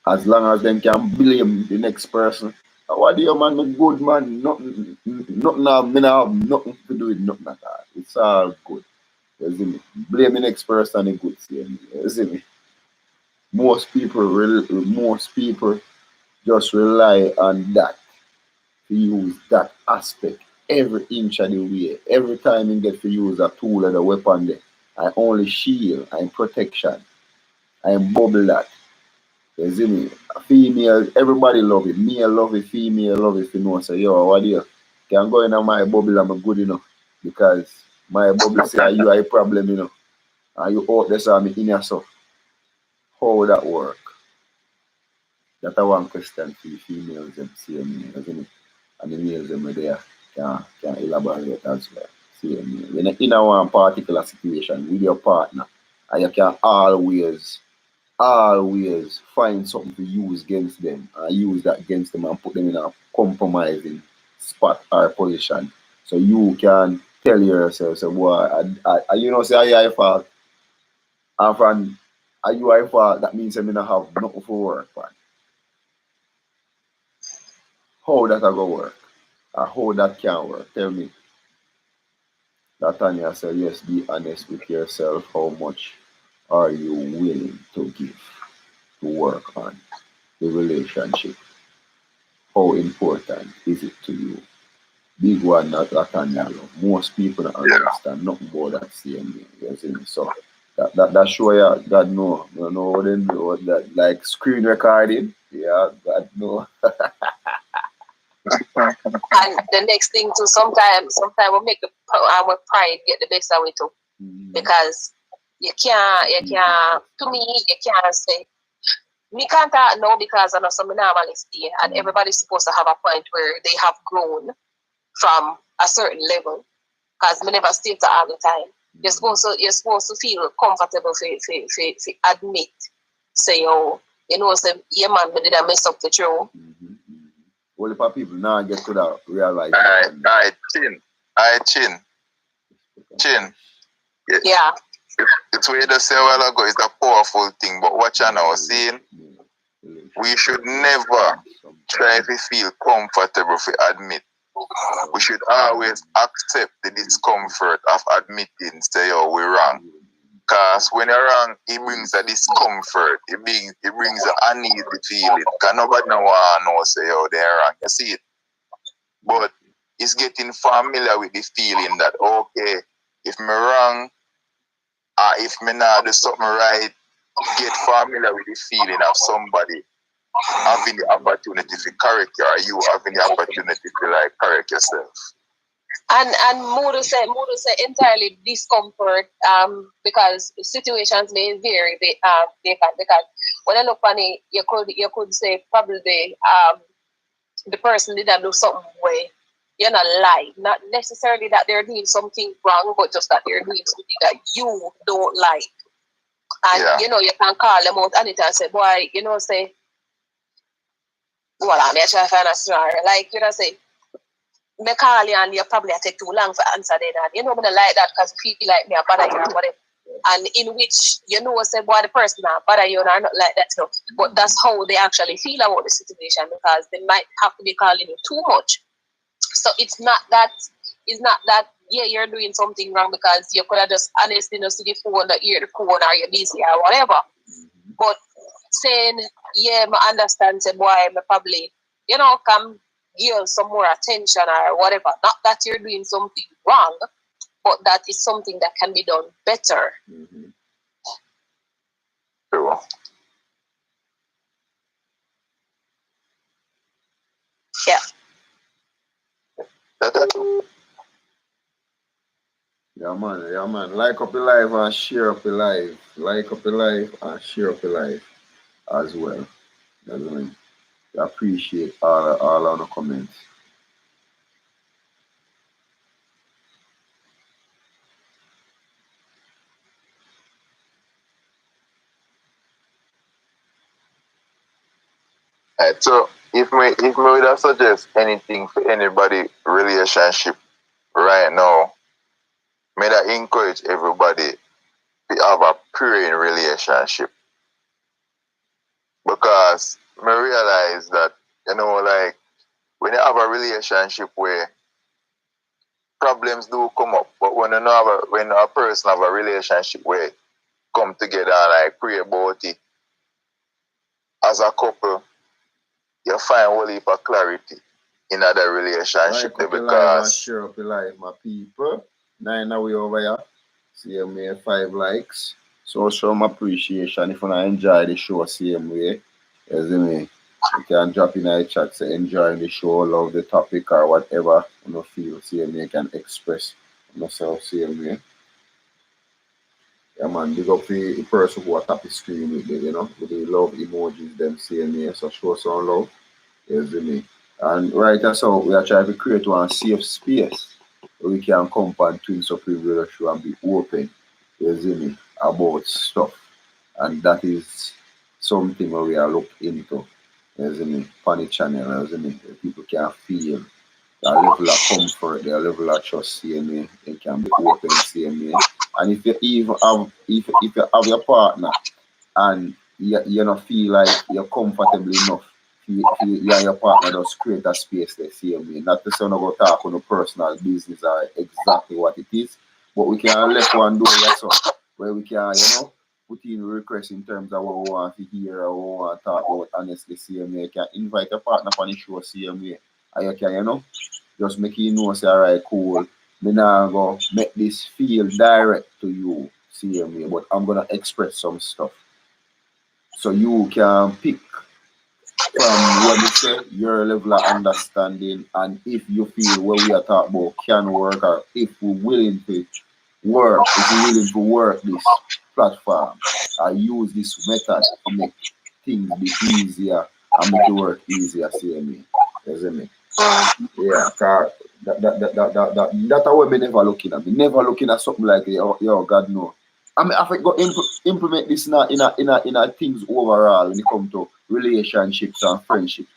As long as they can blame the next person. What do you man, me good man, nothing me not have nothing to do with nothing at all. It's all good. You see me? Blame the next person in good thing. You see me? Most people just rely on that to use that aspect every inch of the way. Every time you get to use a tool or a weapon there, I only shield, I'm protection, I'm bubble that. You see me? Female, everybody love it. Male love it, female love it. You know, so yo, what do you? Can go in my bubble, I'm good enough. Because my bubble say you are a problem, you know. And you out there, so I'm in here, so how would that work? That's one question for the females, them see me, isn't it? And the males, them are there, can elaborate as well. See me. When you're in a one particular situation with your partner, and you can always find something to use against them and use that against them and put them in a compromising spot or position. So you can tell yourself, say, boy, you know, say, I fault. And from, are you I fault, that means I'm going to have nothing for work, man. How that I go work? Or how that can work? Tell me. Latanya said, yes, be honest with yourself. How much are you willing to give to work on the relationship? How important is it to you? Big one that Latanya love. Most people don't understand nothing about that same thing. You see me? So that show you God know. You know what they do that like screen recording. Yeah, God know. And the next thing too, sometimes we make our pride get the best of it too. Because you can't to me, you can't say we can't talk now because I know some normally stay and everybody's supposed to have a point where they have grown from a certain level. Because we never stay to all the time. You're supposed to feel comfortable to admit, say, oh, you know, say, yeah man, we did I mess up the truth. Well, if people now get to that realize. Chin. Yeah. It's way to say a while ago, it's a powerful thing, but what you now saying, we should never try to feel comfortable to admit. We should always accept the discomfort of admitting, say, oh, we're wrong. Because when you're wrong, it brings a discomfort. It brings an uneasy feeling. Because nobody now want to know, say, oh, they're wrong. You see it? But it's getting familiar with the feeling that, okay, if I'm wrong, or if me not do something right, get familiar with the feeling of somebody having the opportunity to correct you, or you having the opportunity to like correct yourself. And Moodle said entirely discomfort because situations may vary different. Because when I look on it, you could say probably the person didn't do something where you're not lie. Not necessarily that they're doing something wrong, but just that they're doing something that you don't like. And you know, you can call them out on it and say, boy, you know, say well, I'm trying to find a scenario. Like, you know, say, me call you and you probably take too long for answer then. And you know, me not like that because feel like me a bother you or whatever. And in which, you know, say, boy, the person not bother you or not like that. No. But that's how they actually feel about the situation because they might have to be calling you too much. So it's not that, yeah, you're doing something wrong because you could have just honestly not see the phone, not hear the phone, or you're busy or whatever. But saying, yeah, I understand, say, boy, I probably, you know, come give some more attention or whatever. Not that you're doing something wrong, but that is something that can be done better. True. Yeah. Yeah, man. Like up the live and share up the live. Like up the live and share up the live as well. That's what I mean. I appreciate all of the comments. Right, so if me would have suggest anything for anybody relationship right now, may I encourage everybody to have a praying relationship. Because I realize that, you know, like when you have a relationship where problems do come up, but when a person have a relationship where come together and like pray about it as a couple, you find a whole heap of clarity in other relationship Like up the live and share up the live, my people. 9 away over here. Same way, 5 likes. So show my appreciation. If you enjoy the show same way, as me, you can drop in the chat say enjoying the show, love the topic or whatever you feel same way you can express yourself same way. Yeah man, big up the person who tap the screen with the, with the love emojis them same way. So show some love. You see me? And right as so we are trying to create one safe space where we can come and twin supreme radio show and be open, you see me, about stuff. And that is something where we are looked into. You see me? Funny channel, you see me? Where people can feel that level of comfort, their level of trust, see me, they can be open, see me. And if you even have if you have your partner and you don't feel like you're comfortable enough, you and your partner just create a space the same way. Not to say no go talk on the personal business or exactly what it is, but we can left one door so where we can, put in requests in terms of what we want to hear or what we want to talk about honestly same way. You can invite your partner on the show same way. And you can, just make you know say alright, cool. Me now go make this feel direct to you same way, but I'm gonna express some stuff. So you can pick from what you say, your level of understanding, and if you feel what we are talking about can work, or if we're willing to work, if we're willing to work this platform, or use this method to make things be easier and make it work easier, see me. You see me? Yeah, cause that's how we never looking at. Me never looking at something like yo God no. I mean, I think go implement this in a things overall when it comes to relationships and friendships.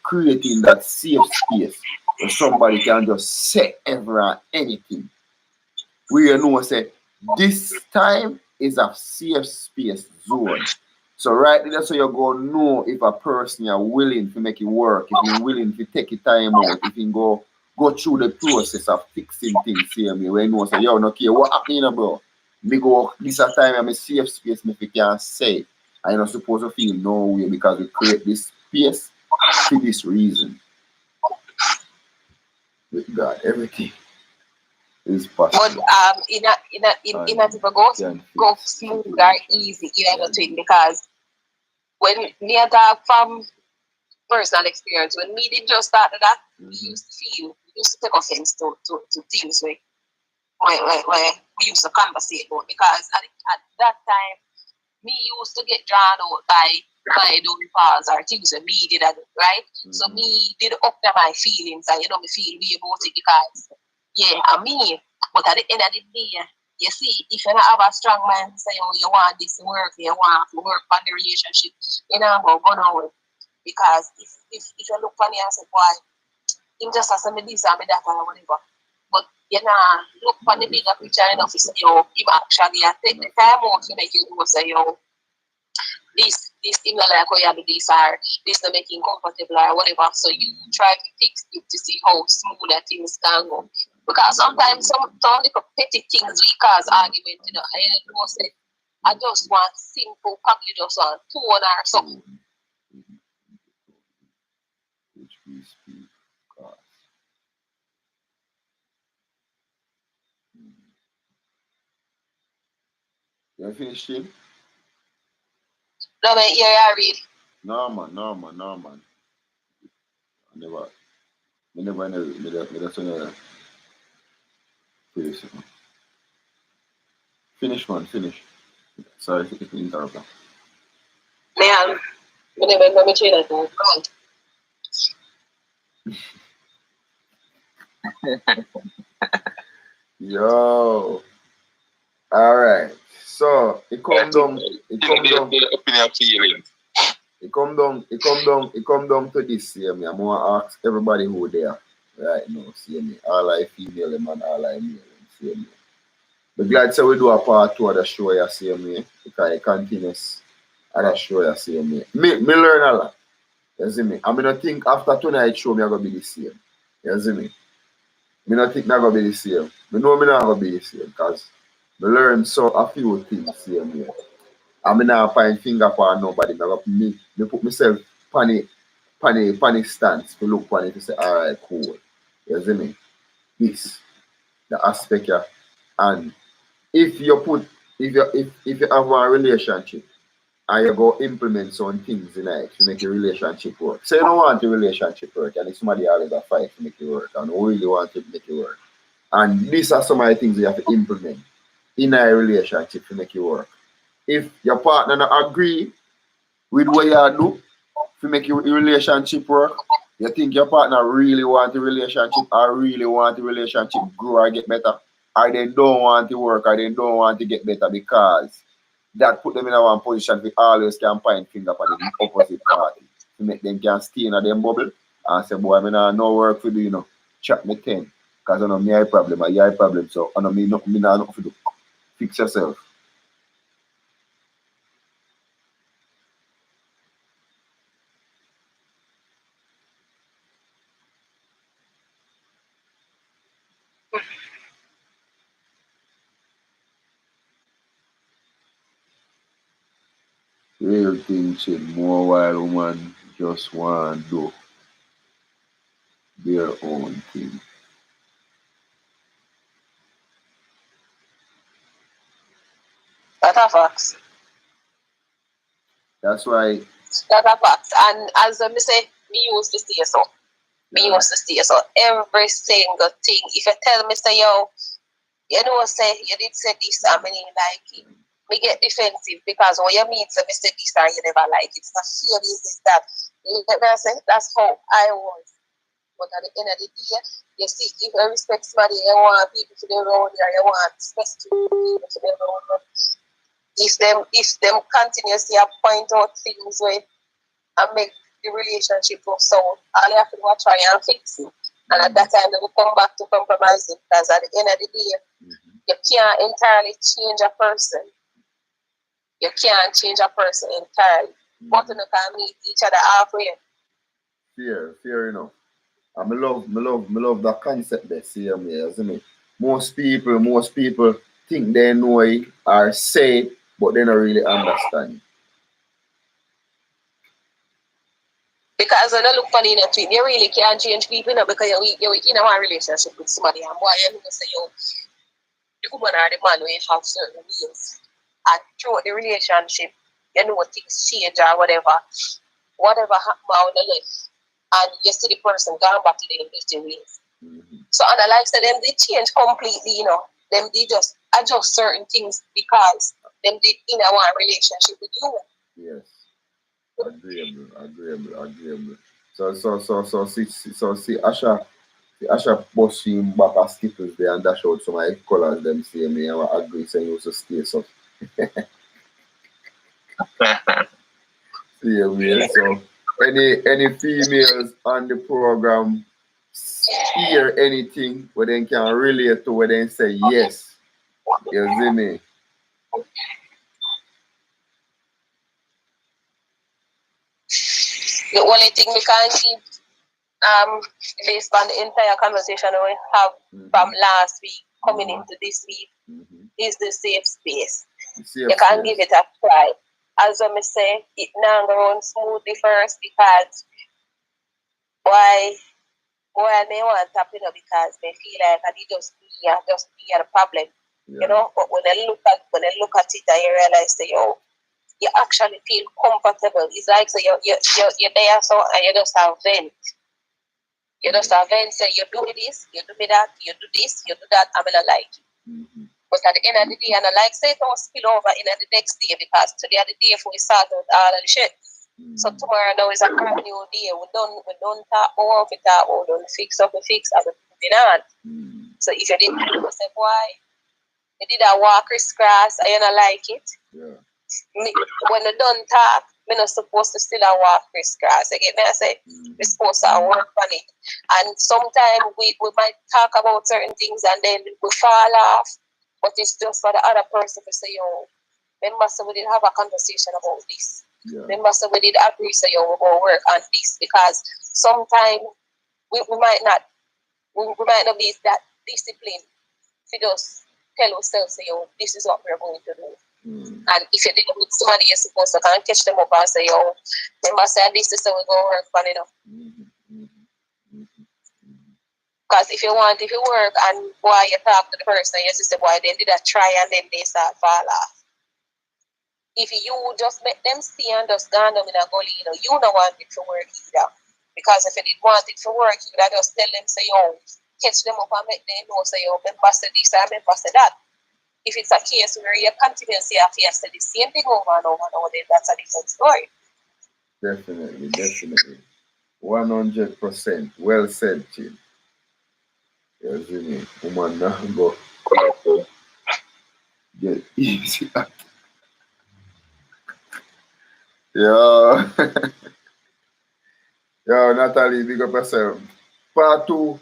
Creating that safe space where somebody can just say ever and anything. We know say this time is a safe space zone. So right there, so you're going to know if a person are willing to make it work, if you're willing to take your time out, if you go through the process of fixing things, see me, when you know, say, yo, no care, what happening, bro? Me go, this a time I'm a safe space, me can say. I'm not supposed to feel no way because we create this space for this reason. With God, everything is possible. But in a to go smooth or easy in everything because when me talk from personal experience, when me did just start that, we used to take offense to things where we used to conversate about because at that time me used to get drawn out by doing pause or things that me did right. So me did up to my feelings and me feel way about it because I mean, but at the end of the day, you see, if you don't have a strong mind, say, oh, you want this to work, you want to work on the relationship, go on with. because if you look funny and say, boy, him just has some this and that or whatever. But you know, look for the bigger picture enough to say, yo, him actually take the time out to make you know say, yo, this thing like how you do this or this not making comfortable or whatever. So you try to fix it to see how smooth that things can go. Because sometimes some little petty things we cause argument, you know. I know say I just want simple, probably just want tone or something. Which we speak. You finished it? No, man, here I read. No, man. I never finish, man, finish. Sorry for the interruption. Man, let me try that now. Yo. Alright. So it come down to this here. Me. I'm gonna ask everybody who there right now, see me. All I female them and all I male them, see me. But glad so we do a part 2 of the show, you see me, because it continues at the show, you see me. Me learn a lot. You see me? I mean, I think after tonight's show, me are gonna be the same. You see me? Me not think not gonna be the same. Me know me not gonna be the same because me learn so a few things same here. I mean not find finger for nobody. Me put myself panic stance to look for it to say, alright, cool. You see me? This the aspect here. And if you have a relationship and you go implement some things in it to make your relationship work. Say you don't want the relationship work and if somebody always a fight to make it work and really want to make it work. And these are some of the things you have to implement in a relationship to make it work. If your partner not agree with what you do to make your relationship work, you think your partner really want the relationship or really want the relationship grow or get better, or they don't want to work or they don't want to get better because that put them in a one position we always can point finger for the opposite party to make them can stay in a them bubble and say, boy, I mean, no work for do, you know, chat me 10 because I know me have a problem, I have a problem, so I know me not nothing to do. Fix yourself. Real thing shit, more while woman just want to do their own thing. That's a fact. That's why. That's a fact. And as I say, me used to stay so. Every single thing. If you tell me, say, yo, you know, say, you did say this, I mean, like it. Me get defensive because when you meet some mistake this and you never like it. It's not sure this that. You get me? I say that's how I was. But at the end of the day, you see, if you respect somebody, you want people to be around you, you want specific people to be around you. If them continuously point out things where and make the relationship work so all you have to do is try and fix it. And at that time they will come back to compromising because at the end of the day, you can't entirely change a person. You can't change a person entirely. But you can meet each other halfway. Fair enough. And I love that concept there, see me, isn't it? Most people think they know it or say it, but they don't really understand. Because when you look funny in a tweet, you really can't change people, you know, because you're in a relationship with somebody and why you say you the woman or the man will have certain needs. And throughout the relationship, you know things change or whatever happened on the life. And you see the person going back to the existing ways. So and I like say them they change completely, you know. Them they just adjust certain things because them did in a one relationship with you. Yes. Agreeable. So see Asha busting back a skippers there and dash out some of the colors them say me and I agree saying you to stay so. See me so any females on the program hear anything where they can relate to, where they say yes. You see me? The only thing we can give, based on the entire conversation we have from last week coming into this week, is the safe space. You can give it a try. As I say, it now run smoothly first because why they want to tap in because they feel like I just be a problem. Yeah. You know, but when they look at it and you realize that you actually feel comfortable. It's like so you're there so and you just have vent. You just have vent, say you do this, you do me that, you do this, you do that, I'm gonna like it. But at the end of the day, and I like say don't spill over in the next day because today are the day before we start out all of the shit. So tomorrow now is a brand new day. We don't talk more, we don't fix up, we fix and we're moving on. So if you didn't say boy, you did a walk crisscross and you don't like it. Yeah. When you don't talk, we're not supposed to still walk crisscross. Again, I say we're supposed to work on it. And sometimes we might talk about certain things and then we fall off, but it's just for the other person to say, remember so we did have a conversation about this. Yeah. Remember so we did agree so we're gonna work on this because sometimes we might not be that disciplined to just tell ourselves say, this is what we're going to do. And if you deal with somebody, you're supposed to kind of catch them up and say, remember say this is how we go work on it. Because if you work and boy you talk to the person, you say boy they did a try and then they start fall off. If you just make them stay and just gone down in a gully, you don't want it to work either. Because if you did want it to work, you would just tell them say catch them up and make them know say remember say this and remember say that. If it's a case where you continuously have to say the same thing over and over and over, then that's a different story. Definitely. 100%. Well said, Tim. You see me? Woman now go get easy. Yo, Natalie, big up yourself. Part 2.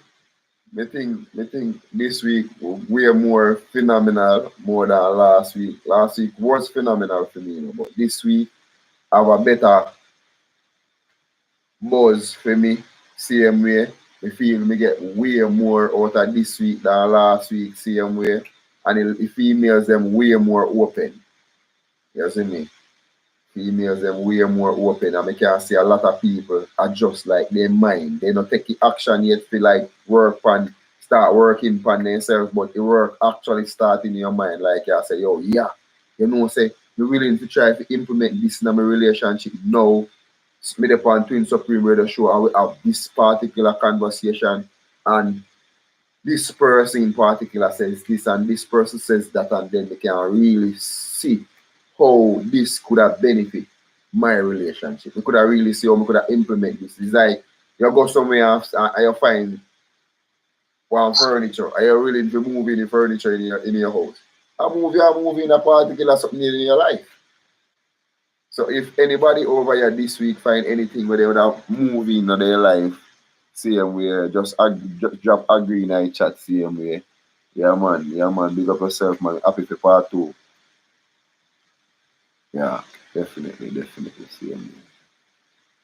I think this week way more phenomenal more than last week. Last week was phenomenal for me, but this week I have a better buzz for me. Same way. I feel me get way more out of this week than last week, same way. And the females them way more open. You see me? Females them way more open and I can see a lot of people adjust like their mind. They don't take the action yet to like start working on themselves, but the work actually start in your mind. Like I say, say, I'm willing to try to implement this in my relationship now. Me upon Twin Supreme Radio Show and we have this particular conversation and this person in particular says this and this person says that and then they can really see how this could have benefit my relationship. We could have really see how we could have implement this. It's like you go somewhere else and you find one furniture. Are you willing to move in the furniture in your house? I'm moving a particular something in your life. So if anybody over here this week find anything where they would have moved in their life, same way, just drop agree in the chat, same way. Yeah man, big up yourself, man. Happy for part 2. Yeah, definitely, same way.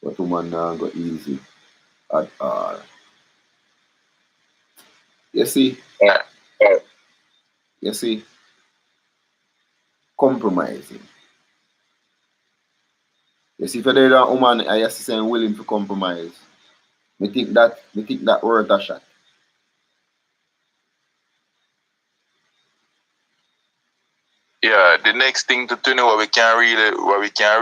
But woman now go easy at all. You see? You see? Compromising. You see, if you're a woman, I just say I'm willing to compromise. I think that worth a shot. Yeah, the next thing to know what we can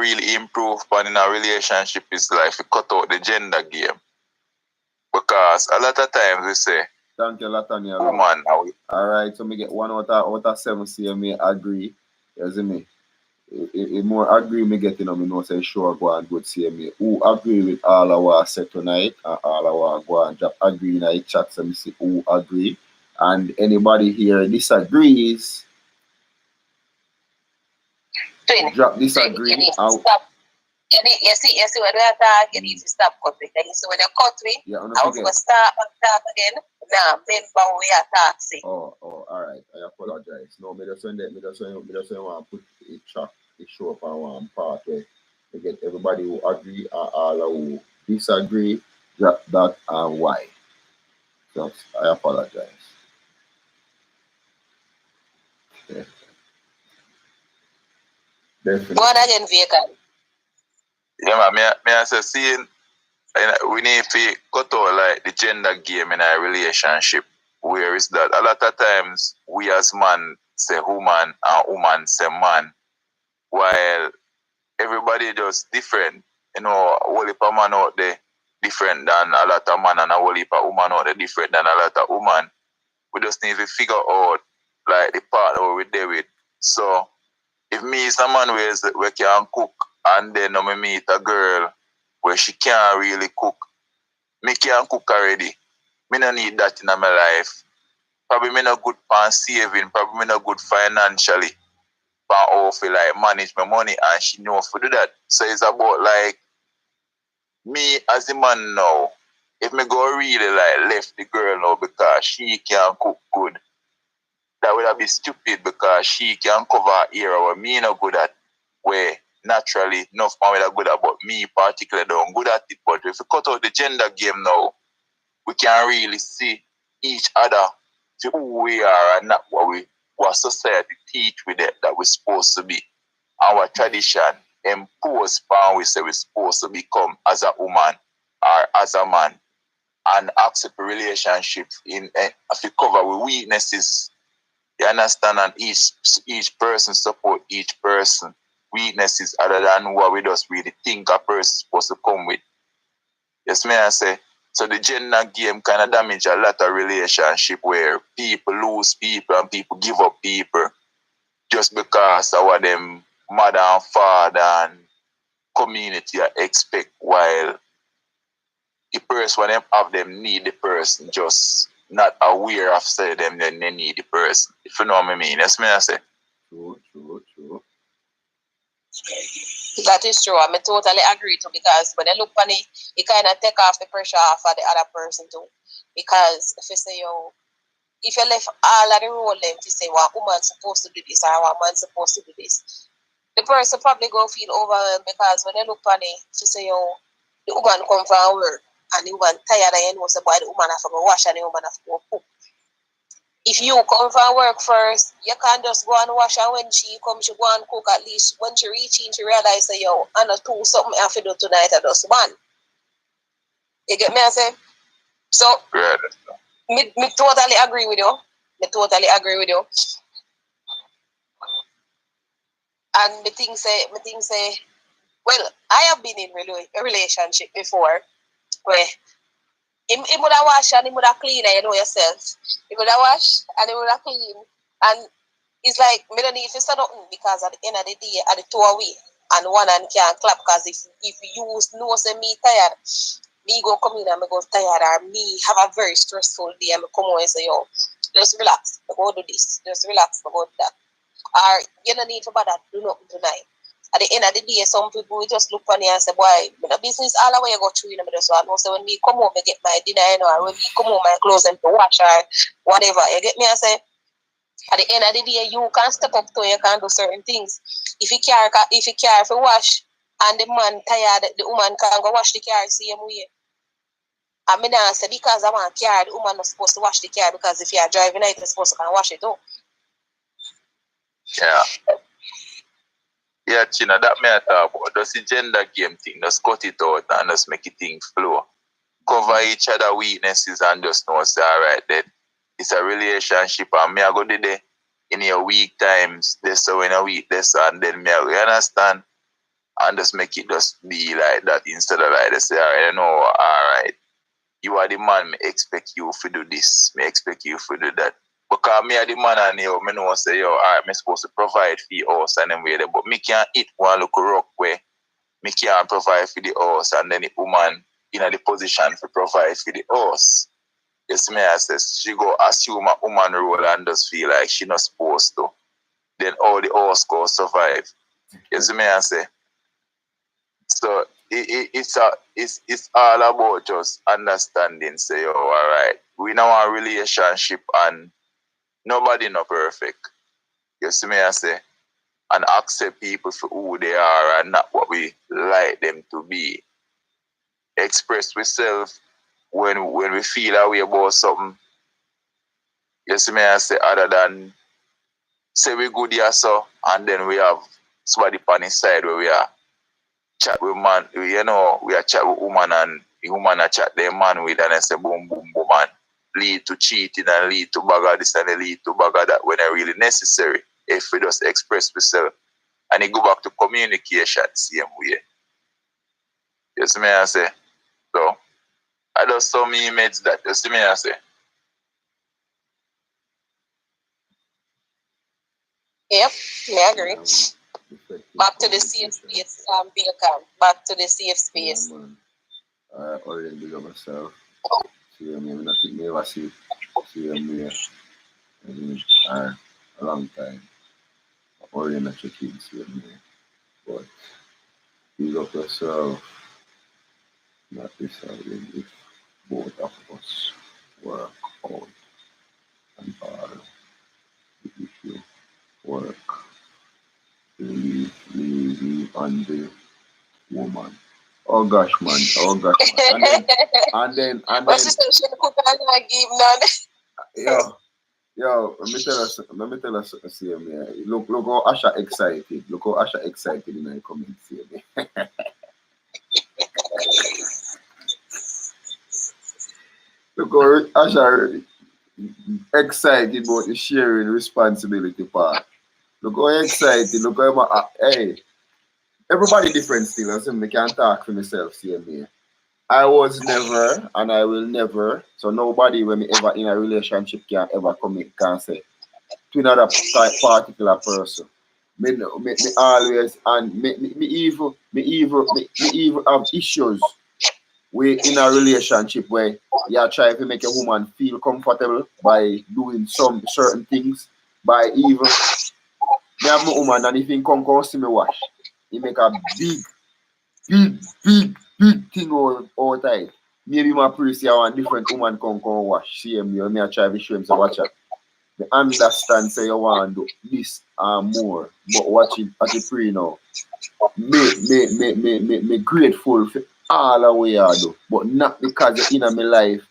really improve upon in our relationship is like to cut out the gender game. Because a lot of times we say, thank you, Latanya. Woman, alright, so me get 1 out of 7 see me agree. You see me? If more agree me get, me know say sure go and good see me. Who agree with all our set tonight and all our go and drop agree in the chat so me see who agree. And anybody here disagrees, drop disagree out. You see when we attack, you need to stop cutting. So when you cut me, I was going to start again. Now, remember we attack. Oh, all right. I apologize. No, me just want to put a show up on one part where we get everybody who agree and all who disagree, that and why. So I apologize. Yeah. Definitely. Go on again, vehicle. Yeah, man, I say, seeing, we need to cut out like the gender game in a relationship. Where is that? A lot of times, we as man say woman and woman say man, while everybody just different. You know, a whole heap of man out there different than a lot of man, and a whole heap of woman out there different than a lot of woman. We just need to figure out like the part where we deal with. So if me is a man where can cook, and then I meet a girl where she can't really cook, me can cook already. Me no need that in my life. Probably me no good for saving, probably me no good financially. For how to like manage my money, and she know to do that. So it's about like me as a man now. If me go really like left the girl now because she can cook good, that would be stupid because she can cover area where me not good at, where naturally enough man will good at, but me particularly don't good at it. But if we cut out the gender game now, we can really see each other to who we are and not what society teach with it that we're supposed to be. Our tradition imposed upon we say we're supposed to become as a woman or as a man, and accept relationships in if you cover with weaknesses. You understand? And each person support each person weaknesses other than what we just really think a person is supposed to come with. Yes, may I say? So the gender game kind of damage a lot of relationship where people lose people and people give up people just because of what them mother and father and community expect, while the person when them have them need the person just not aware of say them then they need the person. If you know what I mean. That's me I say. True. That is true. I totally agree too, because when I look on it, you kind of take off the pressure off of the other person too. Because if you say, if you left all of the role left to say, well, woman's supposed to do this or one man's supposed to do this, the person probably go feel overwhelmed, because when they look on it, if you say, the woman come from work and the woman tired and you know, so boy, the woman have to go wash and the woman have to go cook. If you come from work first, you can't just go and wash, and when she comes, she go and cook. At least when she reach in, she realize say, I know two something I have to do tonight, I just one. You get me I say? So me totally agree with you. And me think say, well, I have been in a relationship before where he would have wash and he would have clean, and you know yourself. He would have wash and he would have clean. And it's like, me don't need to say nothing, because at the end of the day, at the two away, and one hand can't clap, because if you know say me tired, me go come in and me go tired, or me have a very stressful day and me come out and say, just relax, go do this, just relax, go do that. Or you don't need to bother, do nothing tonight. At the end of the day, some people will just look on you and say, boy, the business all the way you go through, so I know, so when we come home, I get my dinner, or when we come home, my clothes and to wash, or whatever, you get me, I say, at the end of the day, you can step up to, you can do certain things. If you care for wash, and the man tired, the woman can go wash the car same way. I mean, I say, because I want car, the woman not supposed to wash the car, because if you are driving it, you're supposed to can wash it too. Yeah, China, that may I talk about. Just the gender game thing, just cut it out and just make it things flow. Cover each other weaknesses and just know, say, all right, then it's a relationship, and me I go there in your weak times, this so in a week, this, and then me I go, you understand? And just make it just be like that instead of like, they say, all right, all right, you are the man, me expect you to do this, me expect you to do that. Because me are the man and me know say, all right, me supposed to provide for the house and them way there, but me can't eat one look rock where me can't provide for the house, and then the woman in the position to provide for the house. Yes, me I says she go assume a woman role and just feel like she not supposed to. Then all the house go survive. Yes, me I say. So it's all about just understanding, say, oh, all right, we know our relationship and nobody no perfect. You see me, I say, and accept people for who they are and not what we like them to be. Express ourselves when we feel a way about something. You see me, I say, other than say we good here, so, and then we have somebody on the side where we are chat with man, you know, we are chat with woman and the woman are chat their man with, and I say boom, boom, boom, and lead to cheating and lead to bagger this and lead to bagger that when it's really necessary. If we just express ourselves and it go back to communication same way. You see me, I say. So I just saw me image that. You see me, I say. Yep, I agree. Back to the safe space, Bacon. Back to the safe space. I already big up myself. See me, I'm not never see me a long time. I already not checking see me. But big up yourself. Not deciding if both of us work out and all the issue work. Leave on the woman. Oh gosh, man. And then. What's the station cook and give none? Yo, let me tell us see me. Look how Asha excited. Look how Asha excited in the comments see me. Look how Asha excited about the sharing responsibility part. Look how excited. Look how hey. Everybody different still. I say I can't talk for myself, see me. I was never and I will never. So nobody when me ever in a relationship can ever can say to another particular person. Me always and me even have issues with in a relationship where you try to make a woman feel comfortable by doing some certain things. By even me have my woman and if he come see me wash, he make a big thing all time. Maybe my priest here one different woman come wash. See me I try to show him so watch it. Me understand say you want to do this and more. But watching at the pre now. Me grateful for all the way I do. But not because you're in my life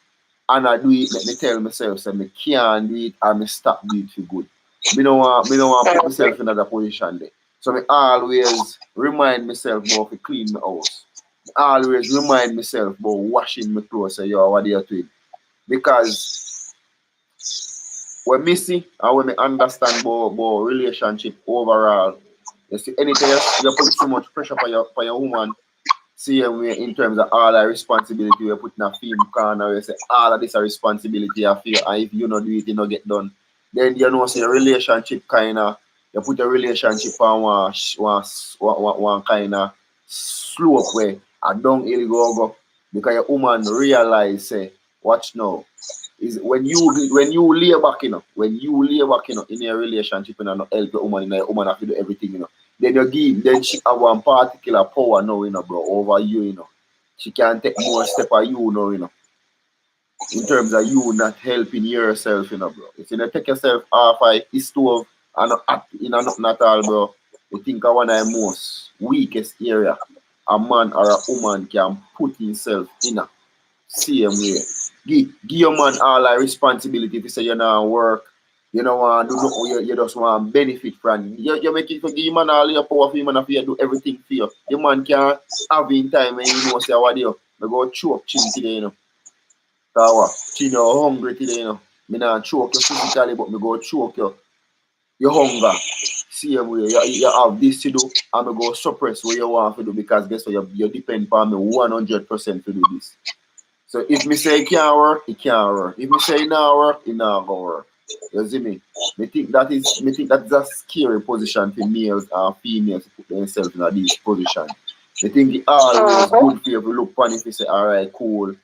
and I do it, let me tell myself so me can't do it and me stop do it for good. Me don't want put myself in another position there. So I always remind myself about to clean my house. I always remind myself about washing my clothes. Say, yo, what do you doing? Because when me see and when I understand about relationship overall, you see anything else, you put so much pressure for your woman. See in terms of all the responsibility you're putting a film corner, you say all of this a responsibility I feel, and if you not do it, you not get done. Then you know say a relationship kinda you put a relationship on one kinda slope where a downhill go because your woman realize say watch now is when you lay back in a relationship and not help your woman, your woman have to do everything, then she have one particular power now, bro, over you, She can take more step of you now, in terms of you not helping yourself, bro. If you take yourself off a stove and not act in nothing at all, bro, you think of one of the most weakest area a man or a woman can put himself in a same way. Give your man all the responsibility if you say you're not work, you don't want to do nothing, you just want to benefit from it. You make it for give your man all your power for him and if you do everything for you. Your man can't have in time when you know say what do you go choke chin today, Chin you're hungry today, Me not choke you physically, but me go choke your hunger. Same way, you have this to do, and me go suppress what you want to do because guess what, you depend on me 100% to do this. So if me say it can't work, it can't work. If me say it not work, it not gonna work. You see me? Me think that is a scary position for males and females to put themselves in this position. Me think it always good for you to look on if you say, alright, cool.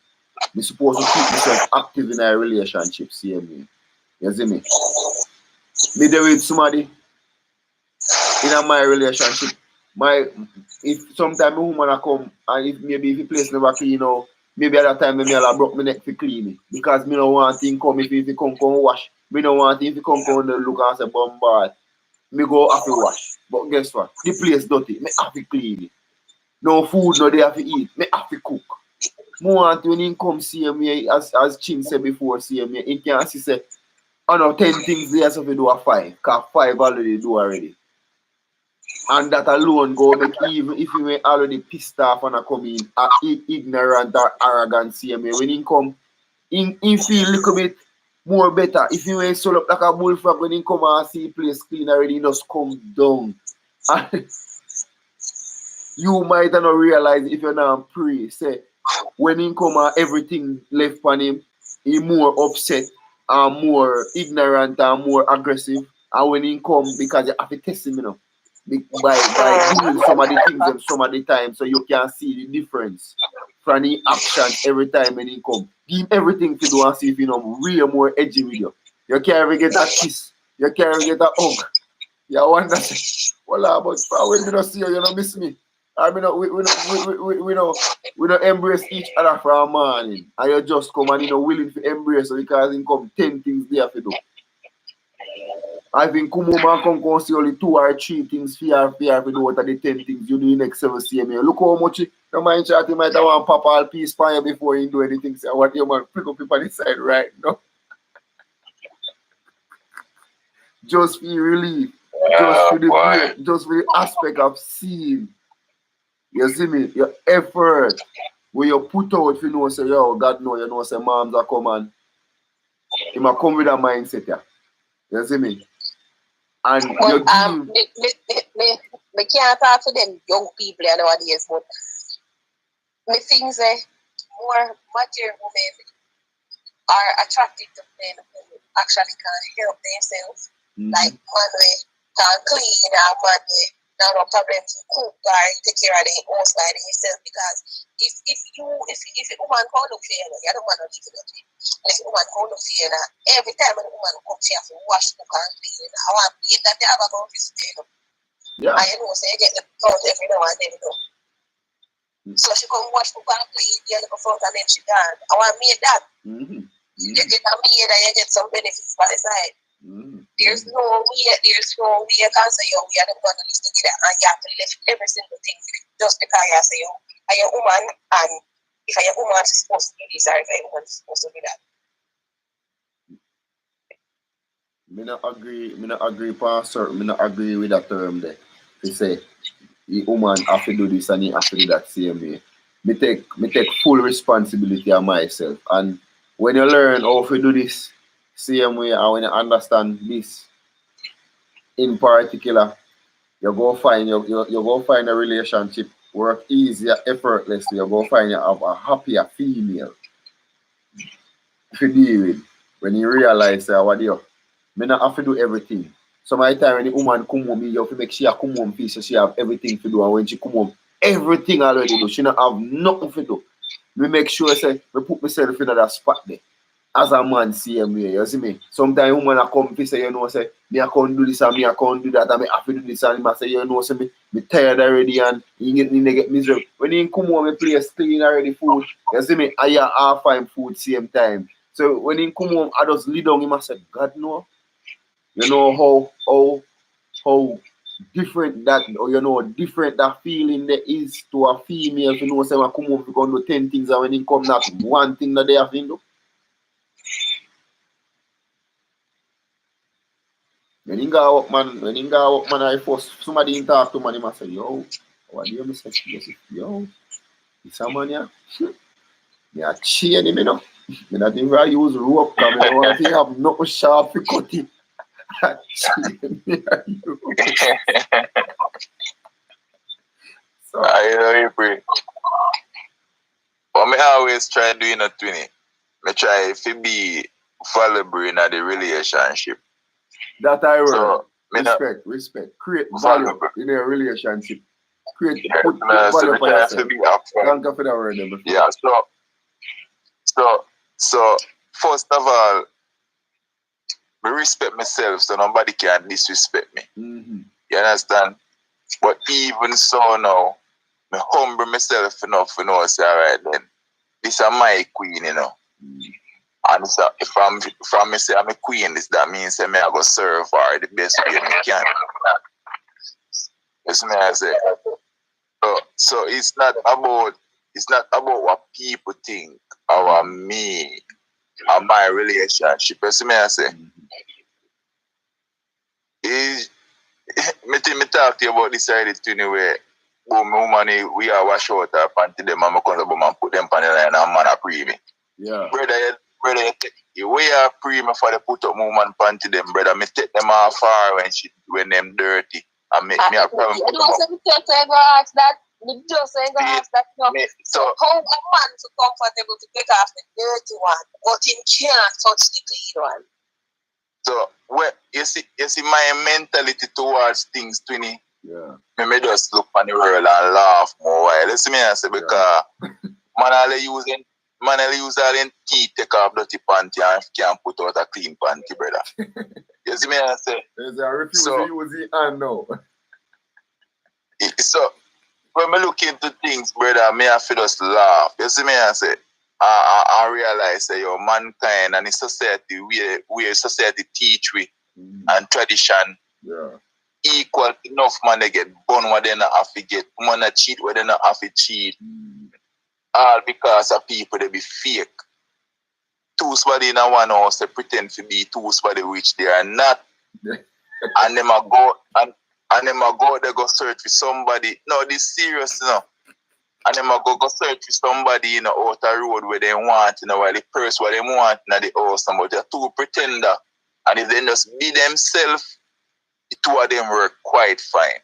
Me supposed to keep myself active in a relationship, see me. You see me? Me there with somebody in my relationship, if sometimes a woman a come and if the place never clean, you know, maybe at that time me all broke my neck to clean it. Because me no want him come if he come wash. Me no want him if he come look and say bombard. Me go have to wash. But guess what? The place dirty. Me have to clean it. No food no they have to eat. Me have to cook. Me want when he come see me as Chin said before see me, he can see say, oh no, 10 things there so we do a 5. Because 5 already do already. And that alone go make even if you were already pissed off and come in ignorant or arrogant see me. When he come, he feel a little bit more better. If you were sold up like a bullfrog when he come and see place clean already, he just come down. And you might not realize if you're not pray. Say when he come and everything left on him, he more upset and more ignorant and more aggressive. And when he come, because you have to test him, you know. By doing some of the things and some of the time so you can see the difference from the actions every time when he come. Give him everything to do and see if you know real more edgy with you. You can't ever get a kiss. You can't ever get a hug. You wonder, well, but when we don't see you, you don't miss me. I mean, we don't embrace each other for a morning. And you just come and you know willing to embrace so because he come 10 things there to do. I think come home and come see only 2 or 3 things fear to do what are the 10 things you do in next 7 CMA. Look how much the mind chat you might have want pop all piece fire before you do anything. So what you want pick up people on the side right now. Just feel relief. Just for the aspect of seeing. You see me? Your effort where you put out if you know say yo God know you know say moms are coming. You might come with a mindset yeah. You see me? And but we can't talk to them young people nowadays, but me think say more mature women are attracted to men who actually can help themselves. Like man we can clean and man we no problem to cook or take care of their own side themselves because if a woman can't look for you, you don't want to leave it. If a woman can't look for you, every time a woman comes, she has to wash, cook and clean. I want to that they have a go visit you. Yeah. And you know, so you get the thought every now and then, you know. So she come wash, cook and clean, you look front and then she gone. I want to make that. You get a maid and you get some benefits by the side. There's no way you can say yo, we are the one to listen to that and you have to lift every single thing just because you say yo, are you a woman and if you're a woman is supposed to do this or if you're a woman is supposed to do that. Me not agree Pastor. Me not agree with that term there. They say the woman have to do this and he have to do that same way. Me take full responsibility on myself. And when you learn how to do this same way and when you understand this in particular, you go find a relationship work easier, effortlessly. You go find you have a happier female to deal with when you realize what you me not have to do everything. So my time when the woman come home, you have to make sure she come home peace so she have everything to do. And when she come home, everything already do. She not have nothing to do. Me make sure say me put myself in that spot there. As a man same way, you see me? Sometimes woman a come to say, you know, say, me I can't do this and me I can't do that and me have to do this and I say, you know, say me tired already and you get miserable. When you come home, me place clean already food, you see me, I half find food same time. So when he come home, I just lay down him and say, God no. You know how different that, or you know, different that feeling there is to a female. You know, say, I come home, we can do 10 things, and when he come, not one thing that they have to do. When he go up, man, I force somebody in talk to man, he must say, yo, what do you say? Yo, it's a man, yeah. Me a chain him, you know. Me not even use rope, because I don't want to have no sharp to cut it. So, I know you pray. But me always try doing a twinning. Me try to be valuable in the relationship. That I will. So, respect. Create value in a relationship. Put value for yourself. Thank you for that word. Yeah, so first of all, I respect myself so nobody can disrespect me. You understand? But even so now, me humble myself enough to know, say, all right then, this is my queen, you know. And so if I'm say I'm a queen, this that means say me I go serve her the best way me can. Yes, me I say. So it's not about what people think or me or my relationship. Yes, me I say. Is me talk to you about this side thing where boom woman we are wash out her panty them and come and put them on the line and man a pre me. Yeah. Brother, you way are pre me for the put up woman panty them, brother. Me take them off far when them dirty and make me a problem. You know, so just say go ask that. You just say go ask that. No. So how a man so comfortable to take off the dirty one, but him can't touch the clean one? So well, you see my mentality towards things, Twinny. Yeah. Me just look on the world and laugh more while. Listen me I say because man only use all them teeth take off dirty panty and can't put out a clean panty, brother. You see me I say? There's a refuse to use it and no. So when me look into things, brother, me have to just laugh. You see me I say? I realize that your mankind and the society where society teach we and tradition equal enough man they get born what they not have to get, man a cheat what they not have to cheat. All because of people they be fake. Two somebody in a one house they pretend to be two somebody which they are not. And them a go they go search for somebody. No, this serious you know. And them a go search for somebody in the outer road where they want, you know, while the person what they want in the house, but they're two pretender. And if they just be themselves, the two of them work quite fine.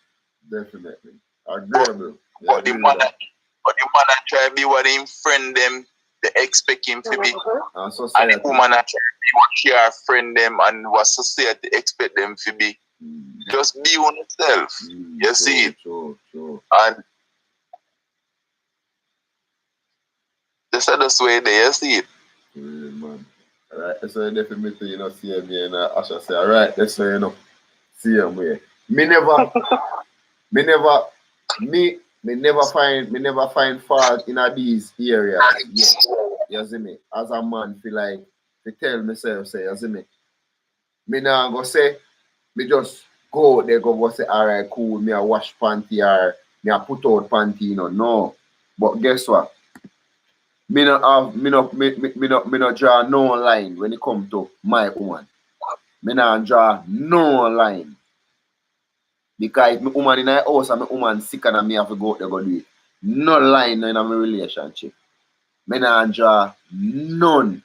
Definitely. Agreeable. But the man try to be what him friend them, they expect him to be. And the woman try to be what she her friend them and what society expect them to be. Just be on yourself. You see it? True. And that's the way they see it. Yeah, man. Alright, so definitely you know see me and Asha say, alright, that's so you know. See him here. Me never find fault in these areas. You see me? As a man feel like to tell myself say, you see me? Me now go say, me just go out there go say, alright, cool, me a wash panty or me a put out panty, you know. No. But guess what? Me no draw no line when it come to my woman. Me not draw no line. Because if my woman in my house and my woman sick and me have to go out there go do it. No line in my relationship. Me not draw none.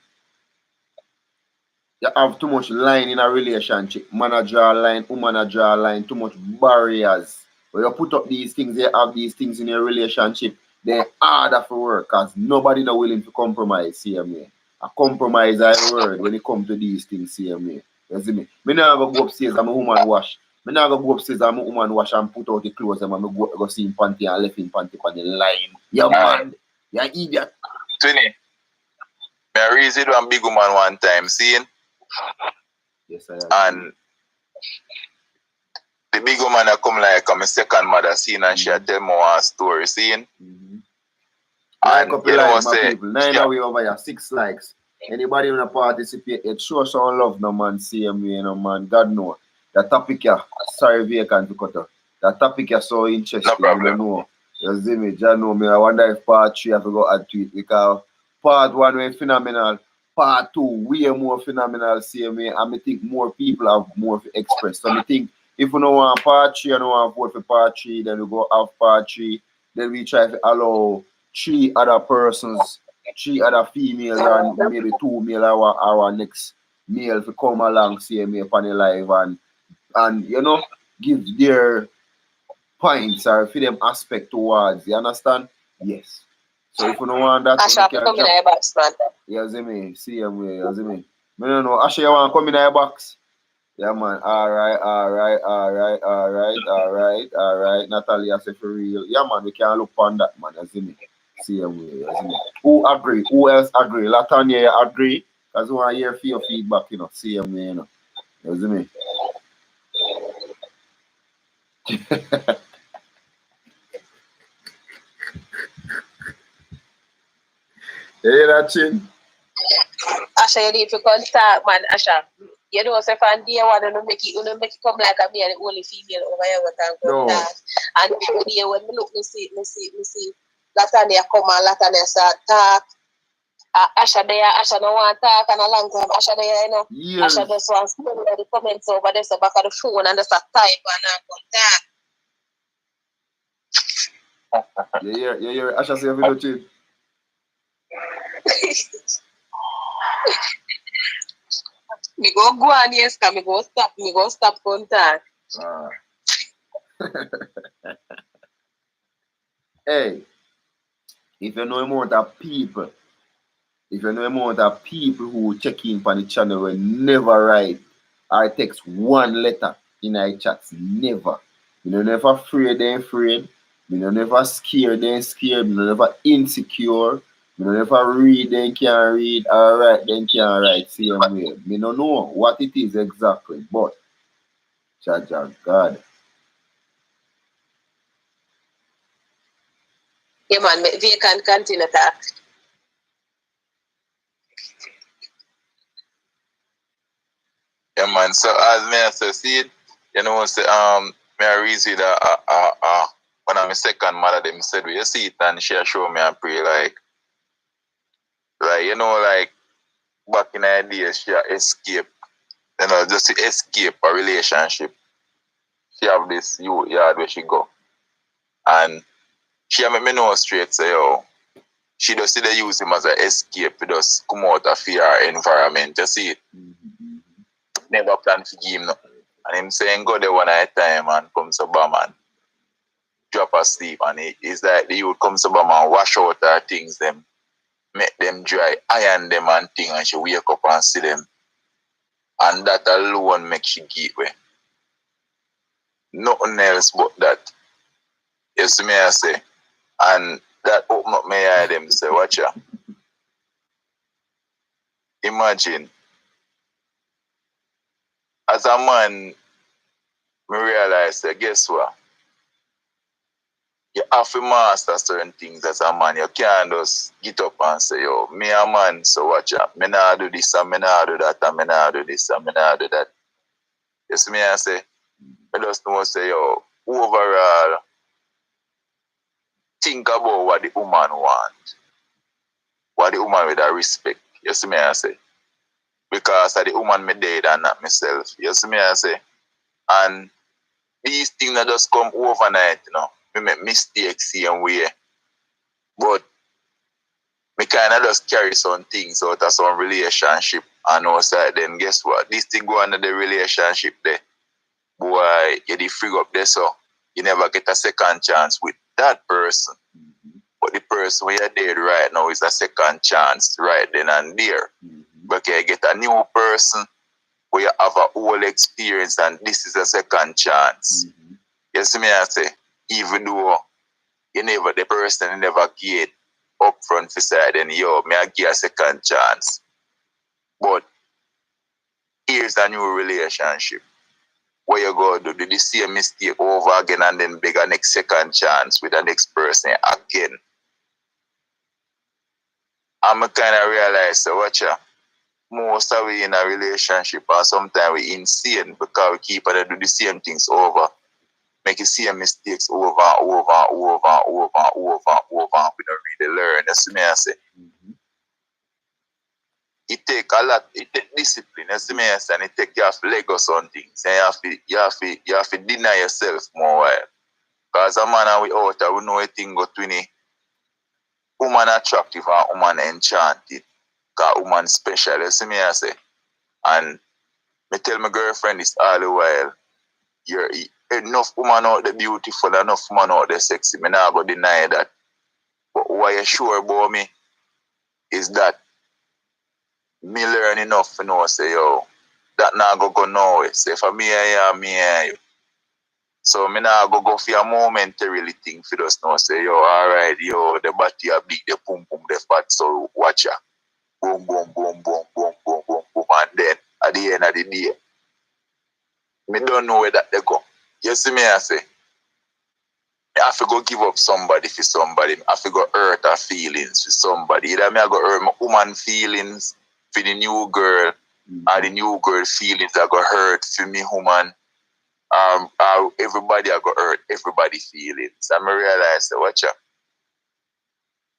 You have too much line in a relationship. Man a draw line, woman a draw line, too much barriers. When you put up these things, you have these things in your relationship, they're harder for work because nobody not willing to compromise, see me. A compromise is a word when it comes to these things, see me. You see me? Me not go upstairs and my woman wash. Me not go upstairs and my woman wash and put out the clothes and I go see him panty and left him panty on the line. Yeah, man. You idiot. Twinny, I raised it one big woman one time, seeing? Yes, I am. And the big woman I come like I'm a second mother, seeing, and she tell me one story, seeing? And you know, say, people. 9 away over here, 6 likes. Anybody want to participate, it show some love, no man, see me, you know, man. God know. That topic, sorry, vacant to cut off. That topic is so interesting, no problem. You know. You see me, John know me. I wonder if part 3 I have to go add to it because part 1 was phenomenal. Part 2 way more phenomenal, see me. And I think more people have more to express. So I think if we don't want part 3 and don't want to vote for part 3, then we go have part 3. Then we try to allow 3 other persons, 3 other females, and maybe 2 male our next male to come along, see me upon the live and you know, give their points or for them aspect towards. You understand? Yes. So if you don't want that, Asha, come in your box, man. You see me? See him way, you see me? I don't know. Asha, you want to come in your box? Yeah, man. All right. Natalia say for real. Yeah, man. We can look on that, man. You see me? See him way, you see me? Who agree? Who else agree? Latanya, you agree? Because we want to hear your feedback, you know. See him way, you know. You see me? You hear that, Chin? Asha, you need to contact, man, Asha. You know, so from day one, you make it come like a me and the only female over here with and contact. And day when me look, me see, Latanya come and Latanya start talk. Asha there, Asha no want talk and a long time. Asha there, you know. Yes. Asha just wants to know the comments over there, so back of the phone and just a type and contact. You hear Asha say video, Chin? Me go on, yes, me go stop contact. Hey, if you know amount of people, who check in on the channel and never write or text one letter in our chats, never. You know, never afraid, they afraid. You know, never scared, they scared. You know, never insecure. You know, never read, they can't read. Or write, they can't write. Same way. Me don't know what it is exactly, but Jaja God. Yeah, man, we can continue talk. Yeah, man. So as me as I see it, you know, say me a reason that when I'm a second mother, them said we see it and she show me and pray like you know, like back in the days she escape, you know, just to escape a relationship. She have this youth yard where she go. And she make me know straight say, yo, she does see they use him as an escape to just come out of fear environment. You see it? Never plan to give him nothing. And him saying go there one at a time and comes to Bam and drop asleep. And it's like the youth comes to Bam and wash out her things, them, make them dry, iron them and thing, and she wake up and see them. And that alone makes she give way. Nothing else but that. You see me I say. And that open up my eye them say, watch ya. Imagine, as a man, me realize that guess what? You have to master certain things as a man. You can't just get up and say, yo, me a man, so watch out. Me nah do this and me nah do that and me nah do this and me nah do that. You see me I say? I just know say, yo, overall, think about what the woman want. What the woman with her respect. You see me I say? Because of the woman me dead and not myself. You see me I say? And these things that just come overnight, you know. We make mistakes same way. But me kind of just carry some things out of some relationship and outside then guess what? This thing go under the relationship there. Boy, you the frig up there so you never get a second chance with that person. But the person where you're dead right now is a second chance right then and there. But you get a new person where you have a whole experience and this is a second chance. You see me I say, even though the person never get up front for side and yo, may I give a second chance. But here's a new relationship where you go do the same mistake over again and then beg a next second chance with the next person again. I'm kind of realize, so watch ya, most of we in a relationship and sometimes we insane because we keep on do the same things over. Make the same mistakes over and over and over and over and over and over and we don't really learn. You see me I say? It take a lot, it take discipline, you see me I say, and it take you have to let go some things. And you have to deny yourself more while. Because a man and we out there, we know a thing go to woman attractive and woman enchanted. Because woman special, you see me I say? And me tell my girlfriend this all the while. You're enough woman out there beautiful, enough woman out there sexy. Me not go deny that. But what you sure about me is that me learn enough to know say yo, that not go nowhere. Say for me I am me and you. So me not go for a momentarily thing for just know say yo, alright, yo, the body a big, the pum pum, the fat, so watch ya. Boom, boom, boom, boom, boom, boom, boom, boom, and then at the end of the day, me don't know where that they go. You see me I say? I have to go give up somebody for somebody. I have to go hurt her feelings for somebody. Either me I go hurt my woman feelings for the new girl, or the new girl feelings I go hurt for me woman. Everybody I go hurt everybody feelings. I realize that watch out.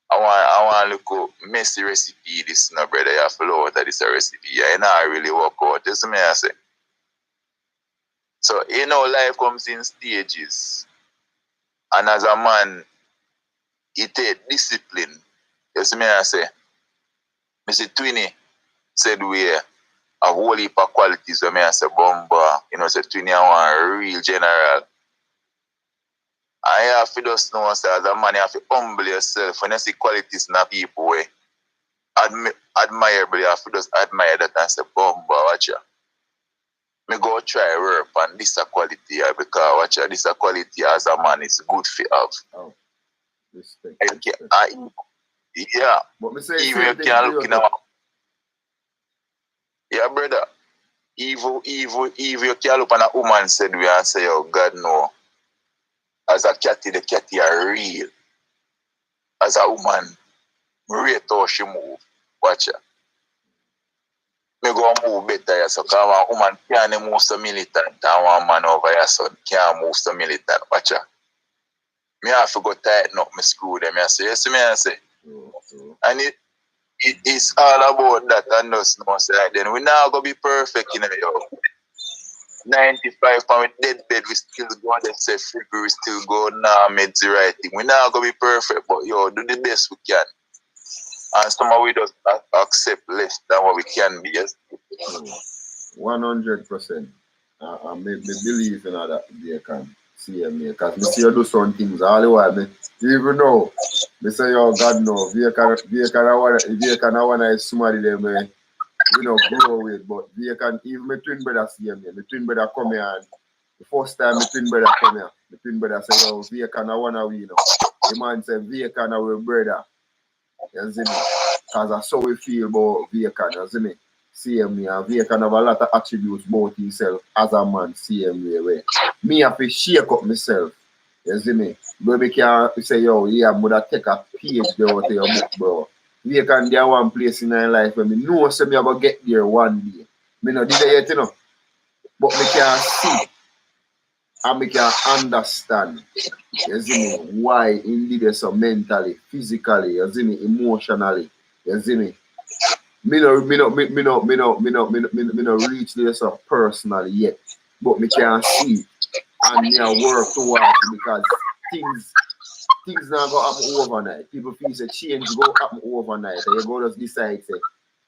I want to look at messy recipe this no brother. You have to know that it's a recipe. I know really work out. This is me I say. So life comes in stages. And as a man, it take discipline. You see me I say. Mr. Twinny said we have a whole heap of qualities where I say Bomba. Say Twinny I want a real general. I have to just know as a man, you have to humble yourself. When you see qualities in people way admirable, you have to just admire that and say, Bomba, watch ya. Me go try work on this quality because watch ya, this quality as a man is good for have. Oh, respect. Yeah. But me say even you can look in our... Yeah, brother. Evil, you can look on a woman said we and say, oh God no. As a catty, the catty are real. As a woman, I rate how she move. Watch her. Me go move better, so because a woman can't move so militant, and one man over here so can't move so militant. Watch her. Me have to go tighten up my screw them. I say, you see me, I say. And it is all about that and just know say then we now gonna be perfect, yo. 95 pound dead bed, we still go and say figure, we still go now make the right thing. We not gonna be perfect, but yo, do the best we can. And some of we just accept less than what we can be. Yes? 100%. I believe in that they can see me. Because me see you do some things all the while. Even though me say, yo, God no, we can want somebody them grow with, but they can even my twin brother see me. My twin brother come here and the first time my twin brother come here, my twin brother say, yo, we can wanna we The man say, we can our brother. You see me? Because that's how we feel about Vacant, you see me? Same me, and Vacant have a lot of attributes about himself as a man, same way. Me have to shake up myself, you see me? But we can say, yo, yeah, I'm going to take a page there out of your book, bro. Vacant, there one place in my life where me know so me are going to get there one day. Me not did it yet, but me can see and me can understand, you see me, why indeed so mentally, physically, you see me, emotionally, you see me. Me no reach this so personally yet, but me can see and me work towards it because things not go happen overnight. People feel say change go happen overnight, and you go just decide say,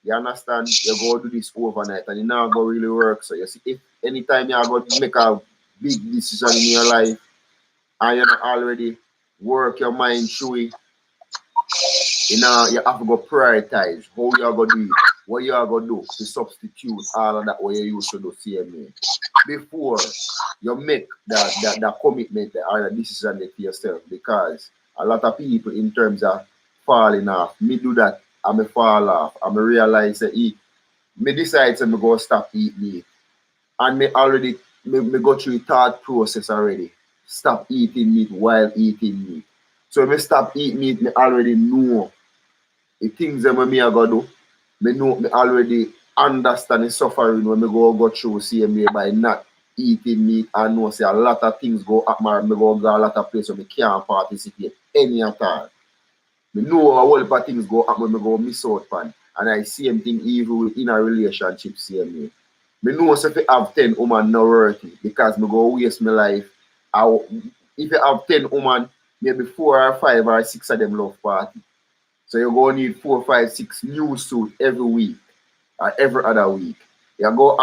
you understand, you go do this overnight, and it not go really work. So you see, if anytime you go make a big decision in your life, and you already work your mind through it, you have to go prioritize how you are going to do it, what you are going to do to substitute all of that what you used to do, CMA. Before you make that commitment or the decision to yourself, because a lot of people in terms of falling off, me do that, I may fall off, I may realize that me decide to go stop eating meat. And me already, me go through the thought process already. Stop eating meat while eating meat. So when I stop eating meat, me already know the things that me I go do. Me know me already understand the suffering when me go through CMA by not eating meat. I know say a lot of things go up my me go a lot of places where me can't participate any at all. Me know a whole lot of things go up when me go miss out on. And I see same thing even in a relationship CMA. Me know if you have 10 women not worth it because me go waste my life. If you have 10 women, maybe 4 or 5 or 6 of them love party. So you're going to need 4, 5, 6 new suits every week or every other week. You go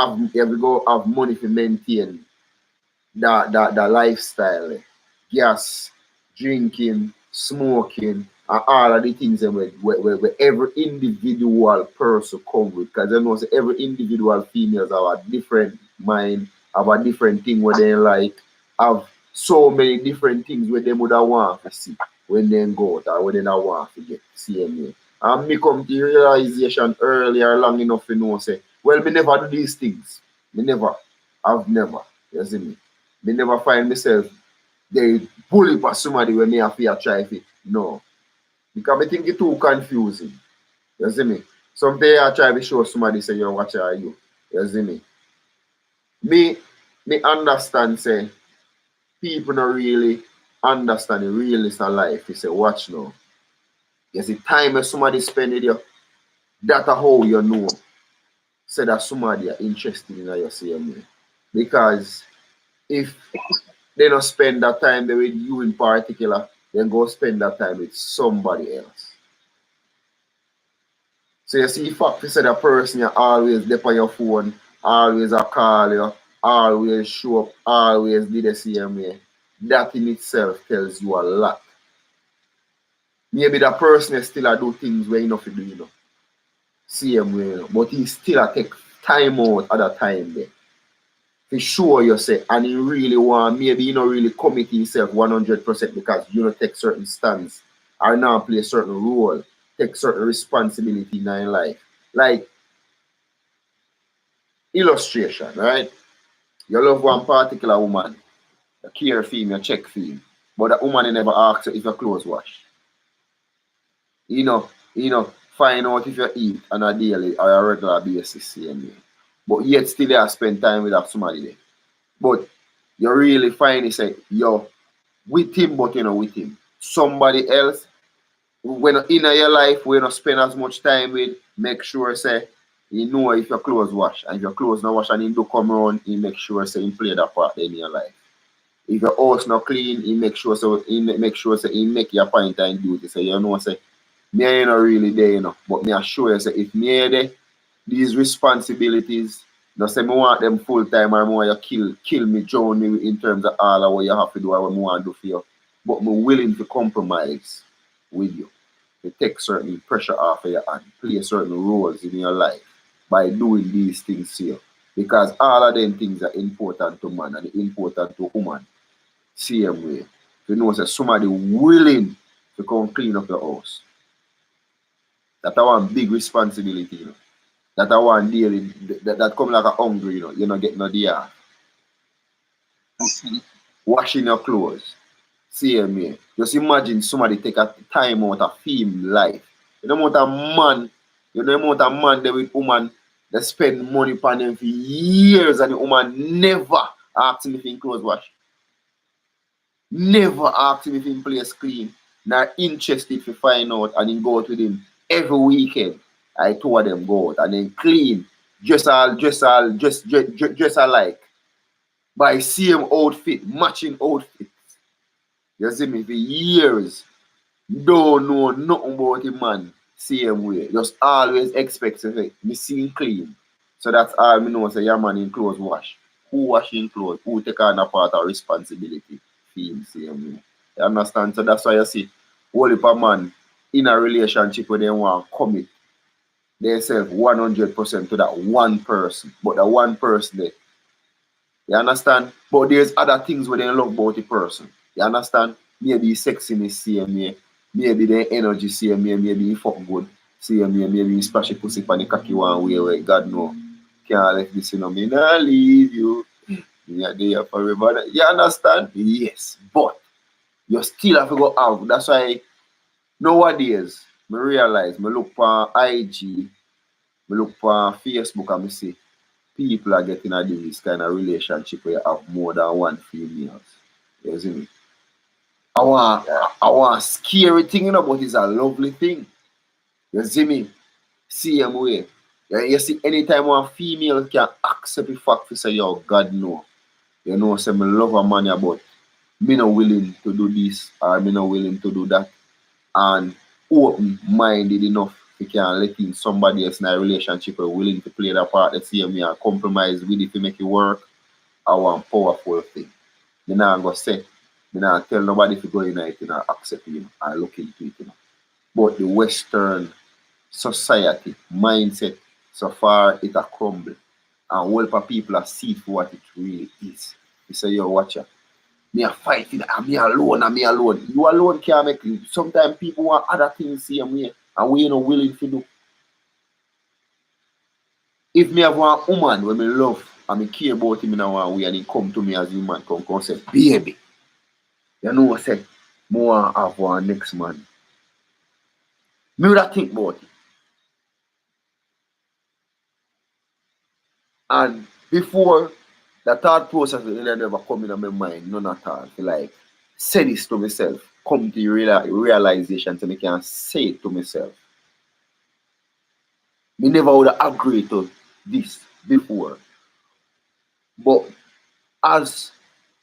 have money to maintain the lifestyle. Gas, drinking, smoking, and all of the things where every individual person come with. Because you know, every individual females have a different mind, have a different thing where they like, have so many different things where they would want to see when they go out or when they don't want to get CMA. And me come to the realization earlier long enough to know, say, well, me never do these things. Me never. I've never. You see me? Me never find myself they bully for somebody when me have to try it. No. Because I think it's too confusing. You see me? Sometimes I try to show somebody say, yo, watch are you? You see me? Me understand say people don't really understand the realness of life. You say, watch now. You see, time when somebody spend with you, that's how you know. Say that somebody are interested in your same way. Because if they don't spend that time with you in particular, then go spend that time with somebody else. So you see, fact you say that person you always dip on your phone, always a call you, always show up, always do the same way. That in itself tells you a lot. Maybe that person is still a do things where you know to do, you know. Same way, you know. But he still a take time out at that time there. For sure you say, and he really want, maybe you don't really commit himself 100% because you don't take certain stance or not play a certain role, take certain responsibility in your life. Like illustration, right? You love one particular woman, you care for him, you check for him, but that woman never asks you if your clothes wash. You know, find out if you eat on a daily or a regular basis, same way. But yet still you spend time with that somebody there. But you really find it say, yo, with him, but you know, with him. Somebody else, when in your life, when you spend as much time with, make sure say, you know if your clothes wash. And if your clothes not wash and you do come around, you make sure say you play that part in your life. If your house not clean, you make sure so you make your point and duty. So you know say, me ain't not really there, you know. But me assure you say if me ain't there, these responsibilities, not say me want them full time or more you kill me, drown me in terms of all of what you have to do or what I want to do for you. But me willing to compromise with you. To take certain pressure off of you and play certain roles in your life by doing these things here. Because all of them things are important to man and important to woman. Same way. You know, say somebody willing to come clean up your house. That one big responsibility, you know. That one daily that come like a hungry, you know. You don't get no day. Washing your clothes. Same way. Just imagine somebody take a time out of film life. You know what a man, there with woman that spend money upon them for years and the woman never ask him if he clothes wash. Never ask him if he place clean. Not interested to find out and then go out with him every weekend. I told them go out and then clean. Just alike. By same outfit, matching outfit. You see me for years. Don't know nothing about him, man. Same way. Just always expect to say, me see him clean. So that's all me know say your man in clothes wash. Who wash in clothes? Who take on a part of responsibility for him same way. You understand? So that's why you see all if a man in a relationship where they want to commit themselves 100% to that one person. But that one person there. You understand? But there's other things where they love about the person. You understand? Maybe sexiness same way. Maybe the energy same way. Maybe he fuck good same way. Maybe he splash a pussy on the cocky one way where God know. Can't let this, you know, me not leave you. You're there forever. You understand? Yes. But you still have to go out. That's why nowadays, I realize, I look for IG, I look for Facebook and I see people are getting into this kind of relationship where you have more than one females. You see me? I want a scary thing, you know, but it's a lovely thing. You see me? Same way. You see, anytime one female can accept the fact to say, yo, God no. You know, say, I love a man, but me not willing to do this or me not willing to do that. And open-minded enough you can let in somebody else in a relationship who willing to play that part the same way and compromise with it to make it work. I want powerful thing. Me not go say, me not tell nobody to go in it and accept it and look into it. You know. But the Western society mindset, so far it a crumble. And all the people are see for what it really is. You say, yo, watch out. Me a fight for that, and me alone. You alone can't make it. Sometimes people want other things same way, and we not willing to do. If me have one woman when me love and me care about him in a one way and he come to me as human come say, baby, You know what I say? More have one next man. Me would think about it. And before the thought process will never come in my mind, none at all. Like, say this to myself. Come to realization so I can say it to myself. Me never would have agreed to this before. But as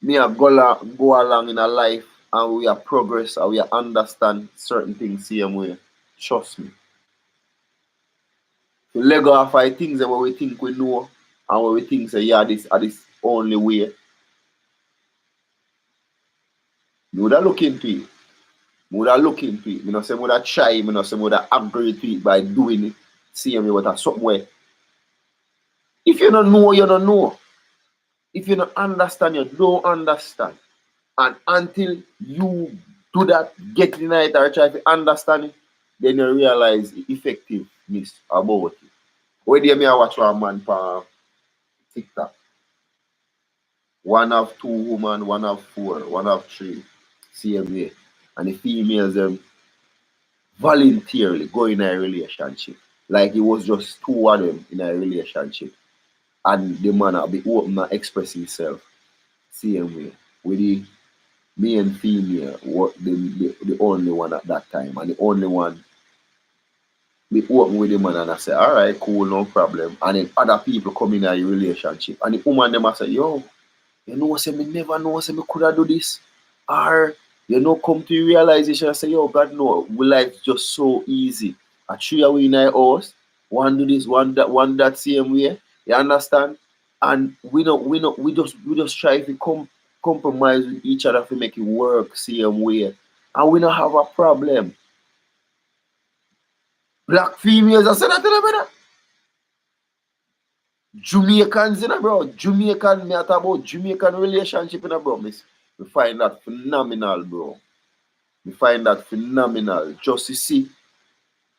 me a go along in a life and we are progress and we are understand certain things same way, trust me. To let go of our things that we think we know and what we think say, yeah, this are this only way. Me would have look into it. Me would have look into it. Me not say me would have try, me not say me would have agree to it by doing it. See me what a something way. If you don't know, you don't know. If you don't understand, you don't understand. And until you do that, get in it or try to understand it, then you realize the effectiveness about it. When you may watch one man for TikTok, one have 2 women, one have 4, one have 3, same way. And the females them voluntarily go in a relationship. Like it was just 2 of them in a relationship. And the man will be open and express himself same way. With the me and female were the only one at that time. And the only one be open with the man and I say, alright, cool, no problem. And then other people come in a relationship. And the woman them I say, yo, you know say me never know say me could have do this. Or you know come to the realization and say, yo, God no, we life just so easy. A 3 away in our house, one do this, one that same way. You understand? And we just try to compromise with each other to make it work same way. And we don't have a problem. Black females, I said that to them, brother. Jamaicans, you know, bro. Jamaican, me talk about Jamaican relationship, you know, bro. We find that phenomenal, bro. We find that phenomenal. Just to see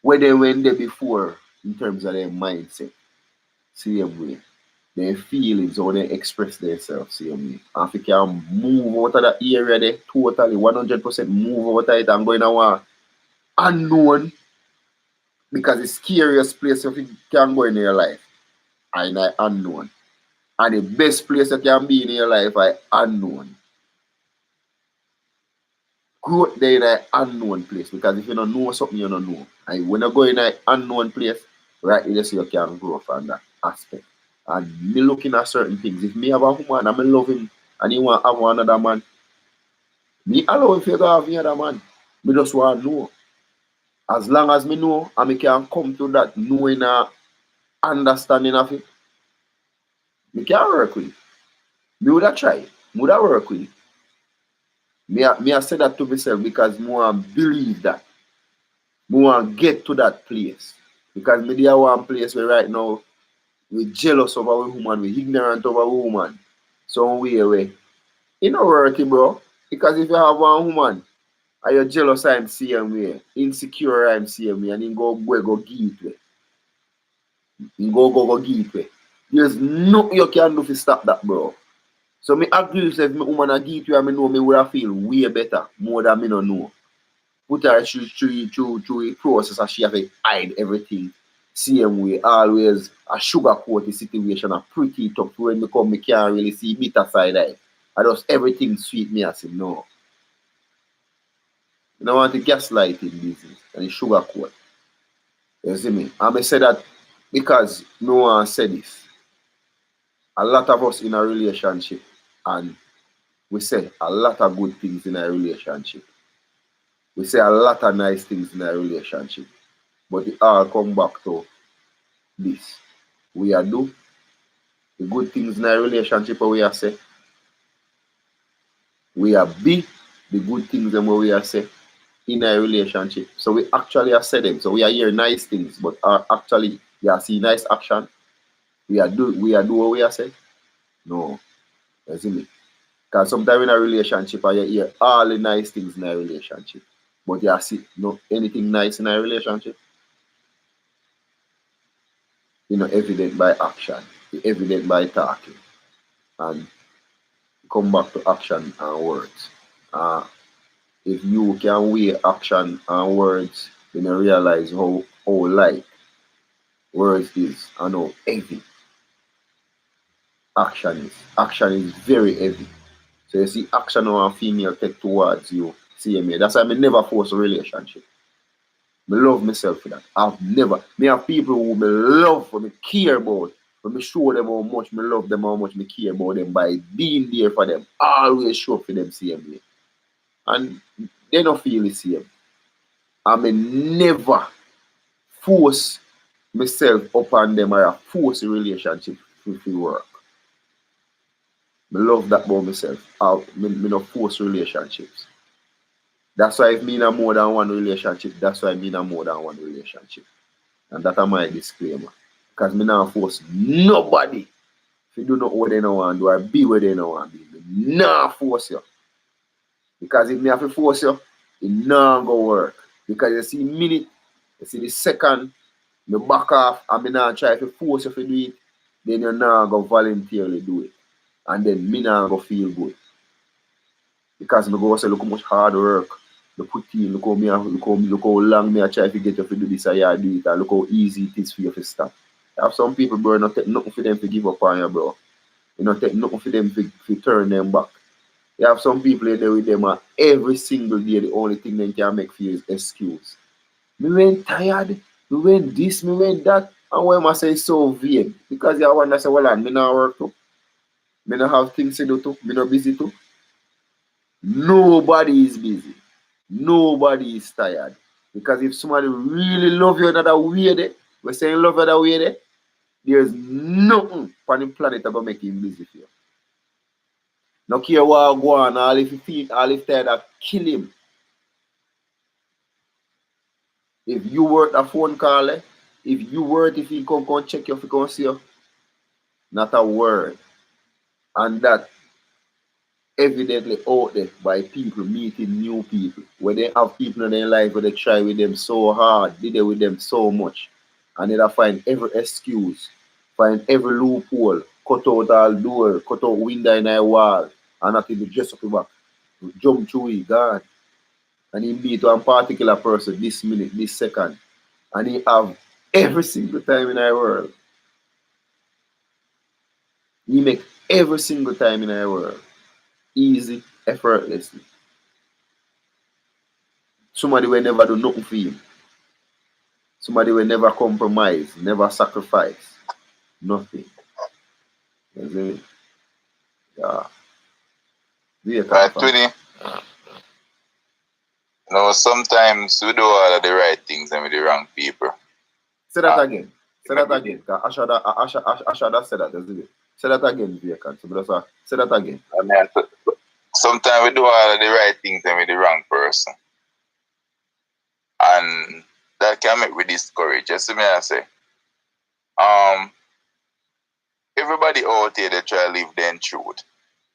where they went there before in terms of their mindset. Same way. Their feelings, how they express themselves, same way. And if you can move out of that area there, totally 100% move out of it and go in a unknown, because it's scariest place if you can go in your life. And I unknown. And the best place you can be in your life I unknown. Grow there in an unknown place, because if you don't know something, you don't know. And when you go in an unknown place, right, you see you can grow from that aspect. And me looking at certain things. If me have a woman and I love him and he want to have another man, me allow him to have another man. Me just want to know. As long as me know and me can come to that knowing and understanding of it, me can work with it. Me would have tried. Me would have worked with it. Me I say that to myself because me want to believe that. Me want to get to that place. Because me there one place where right now we jealous of our woman, we ignorant of our woman. So we away. It not working, bro. Because if you have one woman and you're jealous I'm same way, insecure I'm same way, and you go give it way. You go give it way. There's nothing you can do to stop that, bro. So me agree with me woman a give it way and me know me would have feel way better, more than me don't know. Put her through the process and she have to hide everything. Same way, always a sugarcoat the situation, a pretty tough when me come, me can't really see bitter side eye. I just everything sweet me, I say no. You don't want to gaslight in business and sugarcoat. You see me? And I say that because no one said this. A lot of us in a relationship and we say a lot of good things in a relationship. We say a lot of nice things in a relationship. But it all come back to this. We are do the good things in a relationship we are say. We are be the good things and we are say in a relationship. So we actually are say them. So we are hear nice things, but are actually we are see nice action. We are do what we are say. No. You see me? Because sometimes in a relationship you hear all the nice things in a relationship. But you see no anything nice in a relationship. You know, evident by action, evident by talking, and come back to action and words. if you can weigh action and words, then you realize how light words is and how heavy action is. Action is very heavy. So you see action how a female take towards you, see me. That's why I never force a relationship. I love myself for that. I've never. Me have people who me love, for me care about, for me show them how much me love them, how much me care about them by being there for them. Always show up for them same way. And they don't feel the same. I may never force myself upon them or force a relationship to work. I love that about myself. I not force relationships. That's why if me in more than one relationship, that's why me in more than one relationship. And that's my disclaimer. Because me not force nobody if you do not what they don't want to do or be where they don't want to be. Me not force you. Because if me have to force you, it not go work. Because you see minute, you see the second, me back off and me not try to force you to do it, then you not go voluntarily do it. And then me not go feel good. Because me go say look how much hard work me put in, look how long me I try to get you to do this and you do it, and look how easy it is for you to stop. You have some people, bro, not take nothing for them to give up on you, bro. You not take nothing for them to turn them back. You have some people there with them and every single day the only thing they can make for you is excuse. Me went tired, me went this, me went that, and when I say it's so vague, because you wonder say, well, me not work too. Me not have things to do too, me not busy too. Nobody is busy. Nobody is tired. Because if somebody really love you another way there, we're saying love you that way there, there's nothing on the planet that going to make him busy for you. No care what go on, all if you feel, all if tired, that kill him. If you work a phone call, if you work, if he come check you, if he come see you, not a word. And that evidently out there by people meeting new people. When they have people in their life where they try with them so hard, did it with them so much. And they find every excuse, find every loophole, cut out all door, cut out window in a wall, and not even dress up your back. Jump through it, God. And he meet one particular person this minute, this second. And he have every single time in our world. He make every single time in our world. Easy, effortlessly. Somebody will never do nothing for him. Somebody will never compromise, never sacrifice. Nothing. You see? Yeah. Right, Twinny. You know, sometimes we do all of the right things and with the wrong people. Say that again. Say that again. Asha said that, isn't it? Say that again, Vacant. Say that again. I mean, sometimes we do all of the right things and with the wrong person. And that can make we discourage. Just me I say. Everybody out here they try to live their truth.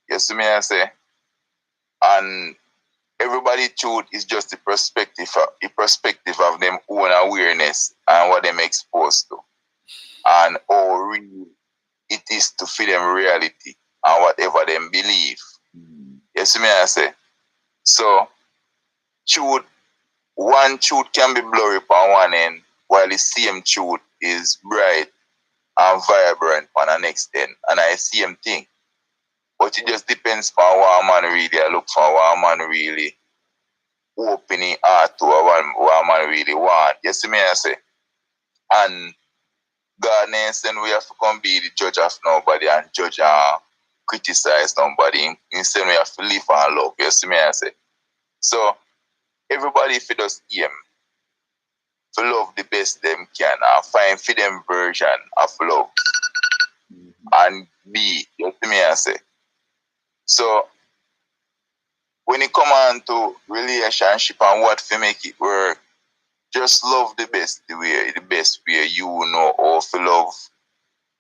You see me I say? And everybody truth is just the perspective of them own awareness and what them exposed to. And how real it is to feed them reality and whatever them believe. You see me I say? So truth, one truth can be blurry on one end, while the same truth is bright and vibrant on the next end. And I same thing. But it just depends on what a man really look for, what a man really opening heart to, what a man really want. You see me I say? And God instead we have to come be the judge of nobody and judge and criticize nobody. Instead we have to live and love. You see me I say? So everybody if it does aim to love the best them can and find for them version of love and be, you see me I say. So when it come on to relationship and what to make it work, just love the best way you know how to love.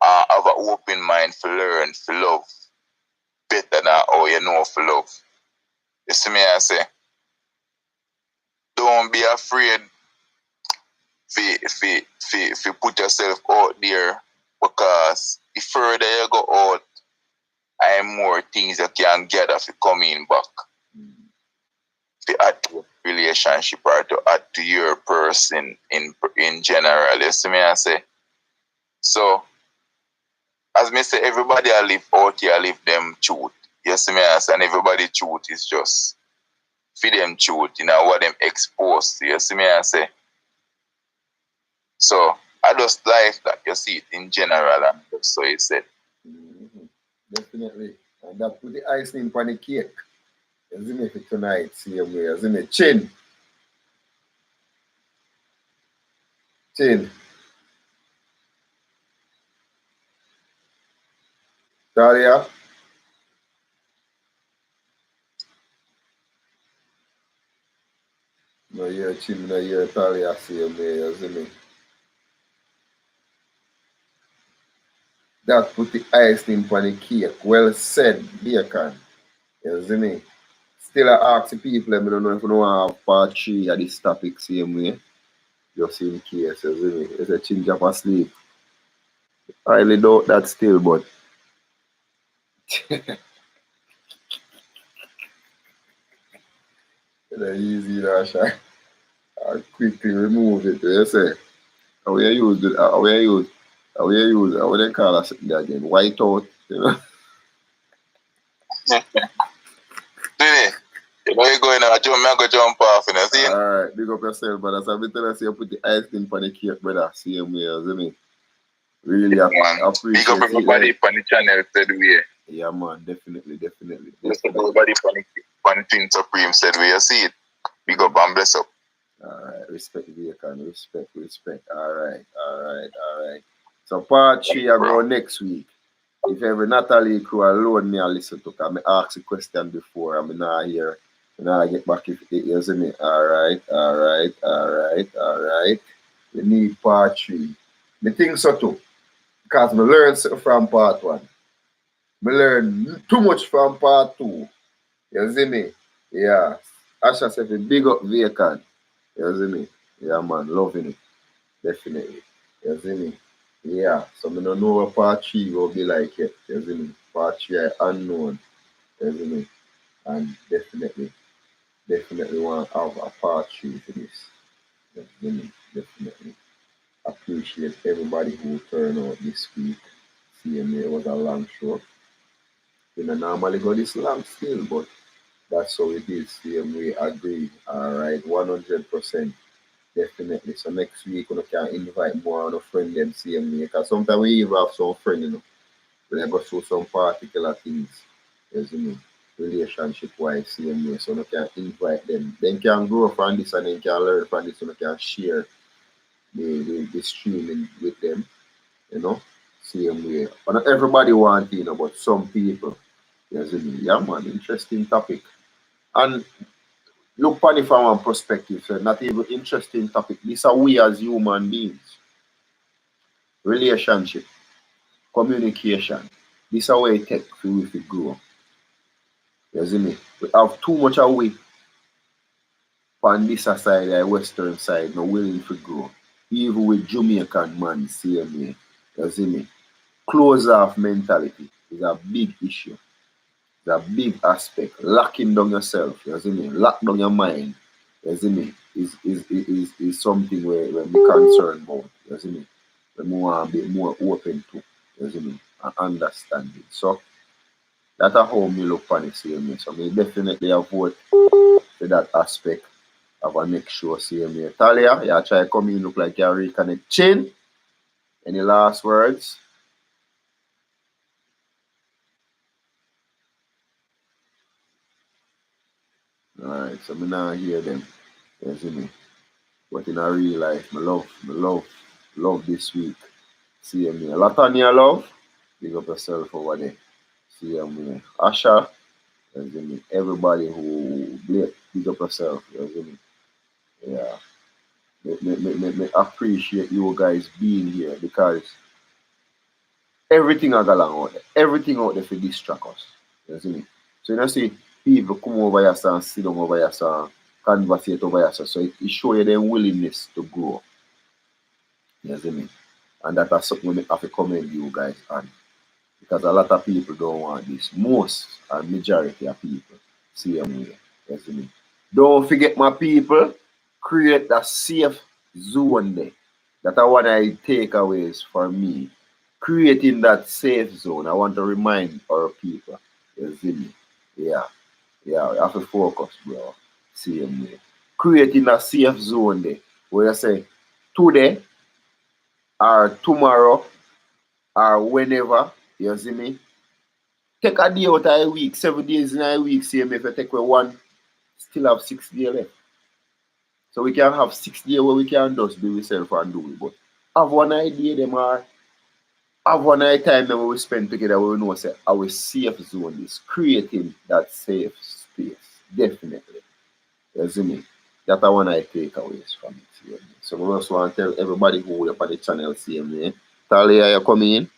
Have an open mind to learn, to love better than how you know to love. You see me I say? Don't be afraid to put yourself out there, because the further you go out, and more things you can gather for coming back. to add to relationship or to add to your person in general. You see me I say? So as me say, everybody I live out here, live them truth. You see me I say? And everybody truth is just feed them truth, you know, what them exposed to. You see me I say? So I just like that you see it in general, and so you said. Definitely. And that put the icing on the cake. Isn't it for tonight? Same way, isn't it? Chin. Talia. No, you're Chin, no, you're Talia, same way, isn't it? That put the icing on the cake. Well said, Bacon. Isn't it? Still, I ask the people, I don't know if you want to have part 3 of this topic, same way. Just in case, isn't it? It's a change up asleep. I really doubt that still, but it's easy, Rasha. I quickly remove it. You say, how we use it? How they call us again? White out, you know? See, you know you're going out, I go jump off, you know, see? Alright, big up yourself, brother. So I'm telling you, put the ice cream on the cake, brother. Same way, isn't it? Really appreciate big up everybody on the channel said we. Yeah, man, definitely. Everybody on the Twin Supreme said we, you see it. Big up and bless up. Alright, respect the Bacon, respect. Alright. So part 3 I go next week. If ever Natalie crew alone me I listen to, because I asked a question before, I'm not here. And I get back if it is me. Alright. We need part 3. I think so too. Because I learned something from part 1. I learned too much from part 2. You see me? Yeah. Asha said, big up Bacon. You see me? Yeah, man, loving it. Definitely. You see me? Yeah. So I don't know what part 3 will be like yet. You see me? Part 3 I unknown. You see me? And definitely want to have a part 3 for this. You see me? Definitely. Appreciate everybody who turned out this week. See me, it was a long show. We don't normally go this long still, but that's how it is. See me, agree. Alright, 100%. Definitely. So next week we can invite more on a friend them same way. Because sometimes we even have some friend, you know. When I go through some particular things, you see me, relationship wise same way. So we can invite them. They can grow from this and they can learn from this and we can share the streaming with them, you know. Same way. But not everybody want, you know, but some people. You see me. Yeah man, interesting topic. And look upon it from one perspective, so not even interesting topic. This are we as human beings. Relationship, communication. This is way it take for we to grow. You see me? We have too much away on this side, the western side, not willing to grow. Even with Jamaican man, same way. You see me? Close off mentality is a big issue. It's a big aspect. Locking down yourself, you see me? Lock down your mind, you see me? Is something where we concerned about, you see me? We want to be more open to, you see me? And understanding. So that's how me look upon it, see me. So me definitely avoid for that aspect of a next show, see me. Talia, you try to come in, look like you reconnect. Chin, any last words? Alright, so me now hear them. You see me? But in a real life, me love this week. See me. Latanya love, big up yourself over there. See me. Asha, you see me. Everybody who big up yourself, you see me. Yeah. Me appreciate you guys being here because everything I got along out there. Everything out there for distract us. You see me? So you know see people come over here and sit down over here and conversate over here. So it shows you their willingness to grow. You see me? And that is something we have to commend you guys on. Because a lot of people don't want this. Most and majority of people see them way. You see me? Don't forget, my people, create that safe zone there. That's what I takeaways for me. Creating that safe zone. I want to remind our people. You see me? Yeah. Yeah, you have to focus, bro. Same way. Creating a safe zone there. Where you say, today or tomorrow or whenever, you see me? Take a day out of a week, 7 days in a week, same if you take away one, still have 6 days left. So we can have 6 days where we can just do ourselves and do it. But have one idea them are have one time that we spend together where we know say our safe zone is creating that safe space. Definitely. You see me? That's one I take away from it. See me? So we also want to tell everybody who will up on the channel see me. Talia, you coming in?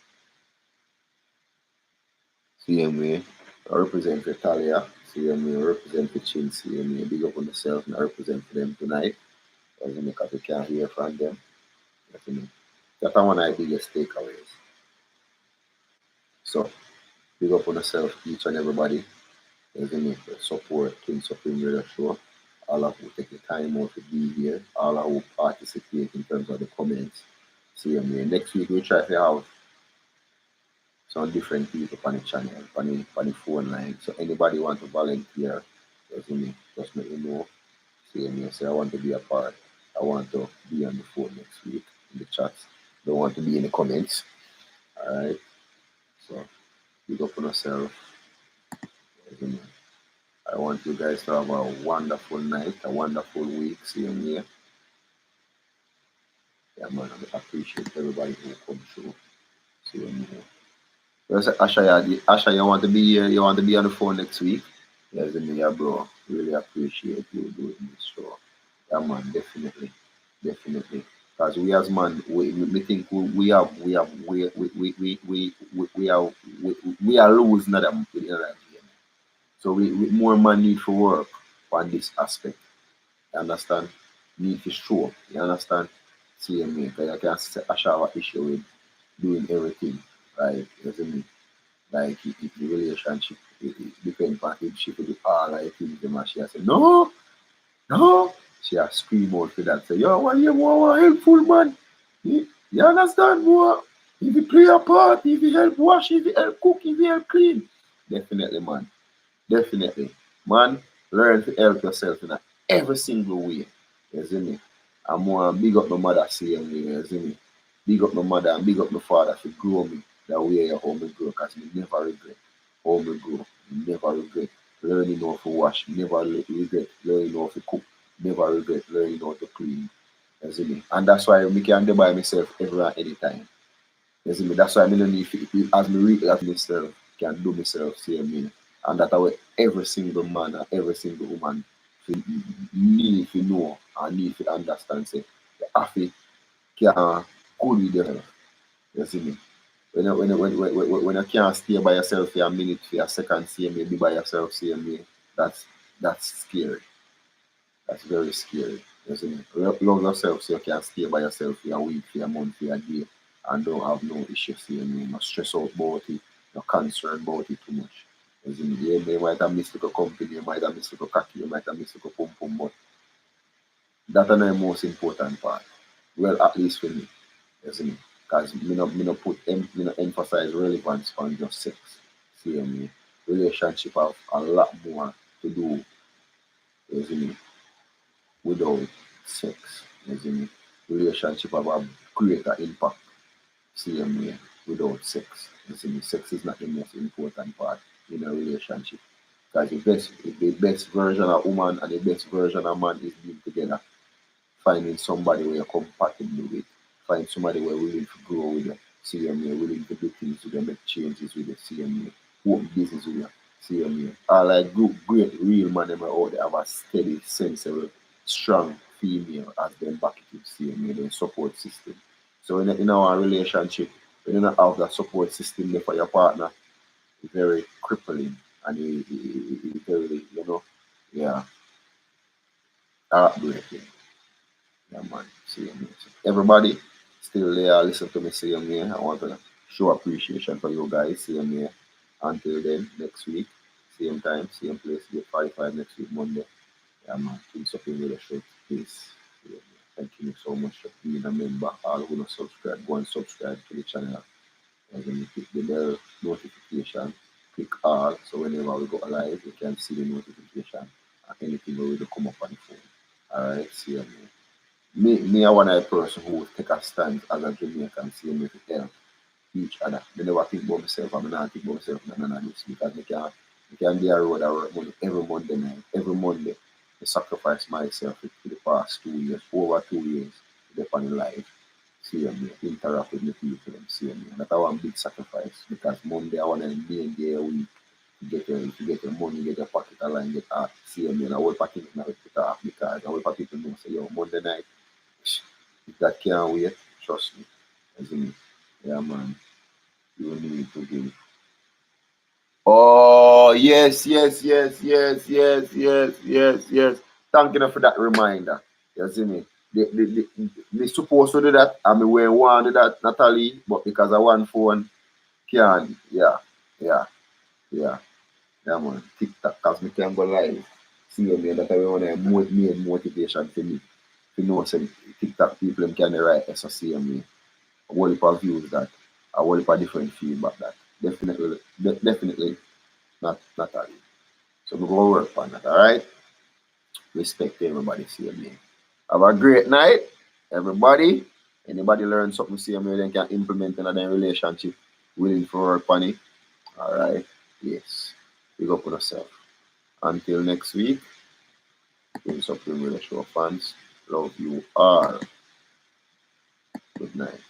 See me. I represent for Talia. See me. I represent for Chin. See me. Big up on myself and I represent for them tonight. Because we can't hear from them. You see me? That's one of the biggest takeaways. So, big up on yourself, each and everybody. There's any support King Supreme Radio Show. All of who take the time out to be here. All of who participate in terms of the comments. See me. Next week we try to have some different people on the channel, on the phone line. So anybody want to volunteer, just let me know. See me. Say I want to be a part. I want to be on the phone next week in the chats. Don't want to be in the comments. Alright. So big up on yourself. I want you guys to have a wonderful night, a wonderful week. See you here. Yeah, man, I appreciate everybody who come through. See you here. Asha, you want to be here? You want to be on the phone next week? Yes, yeah, bro. Really appreciate you doing this show. Yeah, man, definitely. Definitely. Because we as man, we think we are losing another game. So we more man need to work on this aspect. You understand? Need to show. You understand? See me, because I can say I shall have issue with doing everything. Right? You see me? Like the relationship it depends on if she could do all like things them and she has said, no, no. She has scream out for that. Say, yo, why you more helpful man? You understand more? If you play a part, if you help wash, if you help cook, if you help clean. Definitely, man. Definitely. Man, learn to help yourself in every single way. You see me? I'm more big up my mother saying me, you see me? Big up my mother and big up my father to grow me that way how me grow, because me never regret how me grow. Never regret learning how to wash, never regret learning how to cook, never regret learning how to clean. You see me? And that's why I can do by myself everywhere anytime. You see me? That's why I don't need to, as me read as myself, can do myself, see me. And that way every single man and every single woman need to know and need to understand say the athlete can good with yourself. You see me? When you can't stay by yourself for a minute, for a second, see me, be by yourself, see me, that's scary. That's very scary. You see me? Love yourself so you can stay by yourself for a week, for a month, for a day, and don't have no issue, see me. Not stress out about it, not concerned about it too much. You see me? Yeah, you might have missed a company, you might have missed a cocky, you might have missed a pum pum, but that's the most important part. Well, at least for me. You see me? Because me no emphasize relevance on just sex. See me? Relationship have a lot more to do, you see me, without sex. You see me? Relationship have a greater impact, see me, without sex. You see me? Sex is not the most important part in a relationship. Because the best version of woman and the best version of man is being together. Finding somebody where you're compatible with. Find somebody where you're willing to grow with you. See me, willing to do things with you, make changes with you. See me, work business with you. See me. I like good, great, real man them out there have a steady, sensible, strong female as them back it up. See me, their support system. So in our relationship, when you don't have that support system there for your partner, it's very crippling and it very, yeah, heartbreaking. Yeah, man. See you, man. Everybody still there, listen to me, see you, man. I want to show appreciation for you guys. See you, man. Until then, next week, same time, same place, 8:45 next week, Monday. Yeah, man. Things up in the show. Peace. Yeah, thank you so much for being a member. All who don't subscribe, go and subscribe to the channel. And then you click the bell notification. Click all, so whenever we go live, you can see the notification and anything will really come up on the phone. Alright, see you, man. Me, I want a person who will take a stand as a Jamaican, see me to help each other. I never think about myself, I'm not think about myself, none of this, because I can be a road I work money every Monday night, every Monday. I sacrifice myself for the past 2 years, over 2 years, to depend on life. See me, interact with the people, see me. That's one big sacrifice, because Monday I want to be in there a week to get your money, get your pocket aligned, get out, see me, and I will pack it now put off, because I will pack it to know, say, yo, Monday night, if that can't wait, trust me. As in, yeah, man, you need to give. Oh, yes, yes, yes, yes, yes, yes, yes, yes. Thank you for that reminder. You see me? They supposed to do that, and me were want to do that, Natalie, but because I want phone, can't. Yeah, yeah, yeah, yeah, man. TikTok, because me can go live. See me, that I want to main motivation for me. You know, say TikTok people can write SOC on me. A whole heap of views that, a whole heap of different feedback that. Definitely, definitely not all. So we go work on that, alright? Respect to everybody, see me. Have a great night, everybody. Anybody learn something, see me, then can implement in their relationship, willing for work on it. Alright? Yes. Big up on yourself. Until next week, Prince of the Show fans. Love you all. Good night.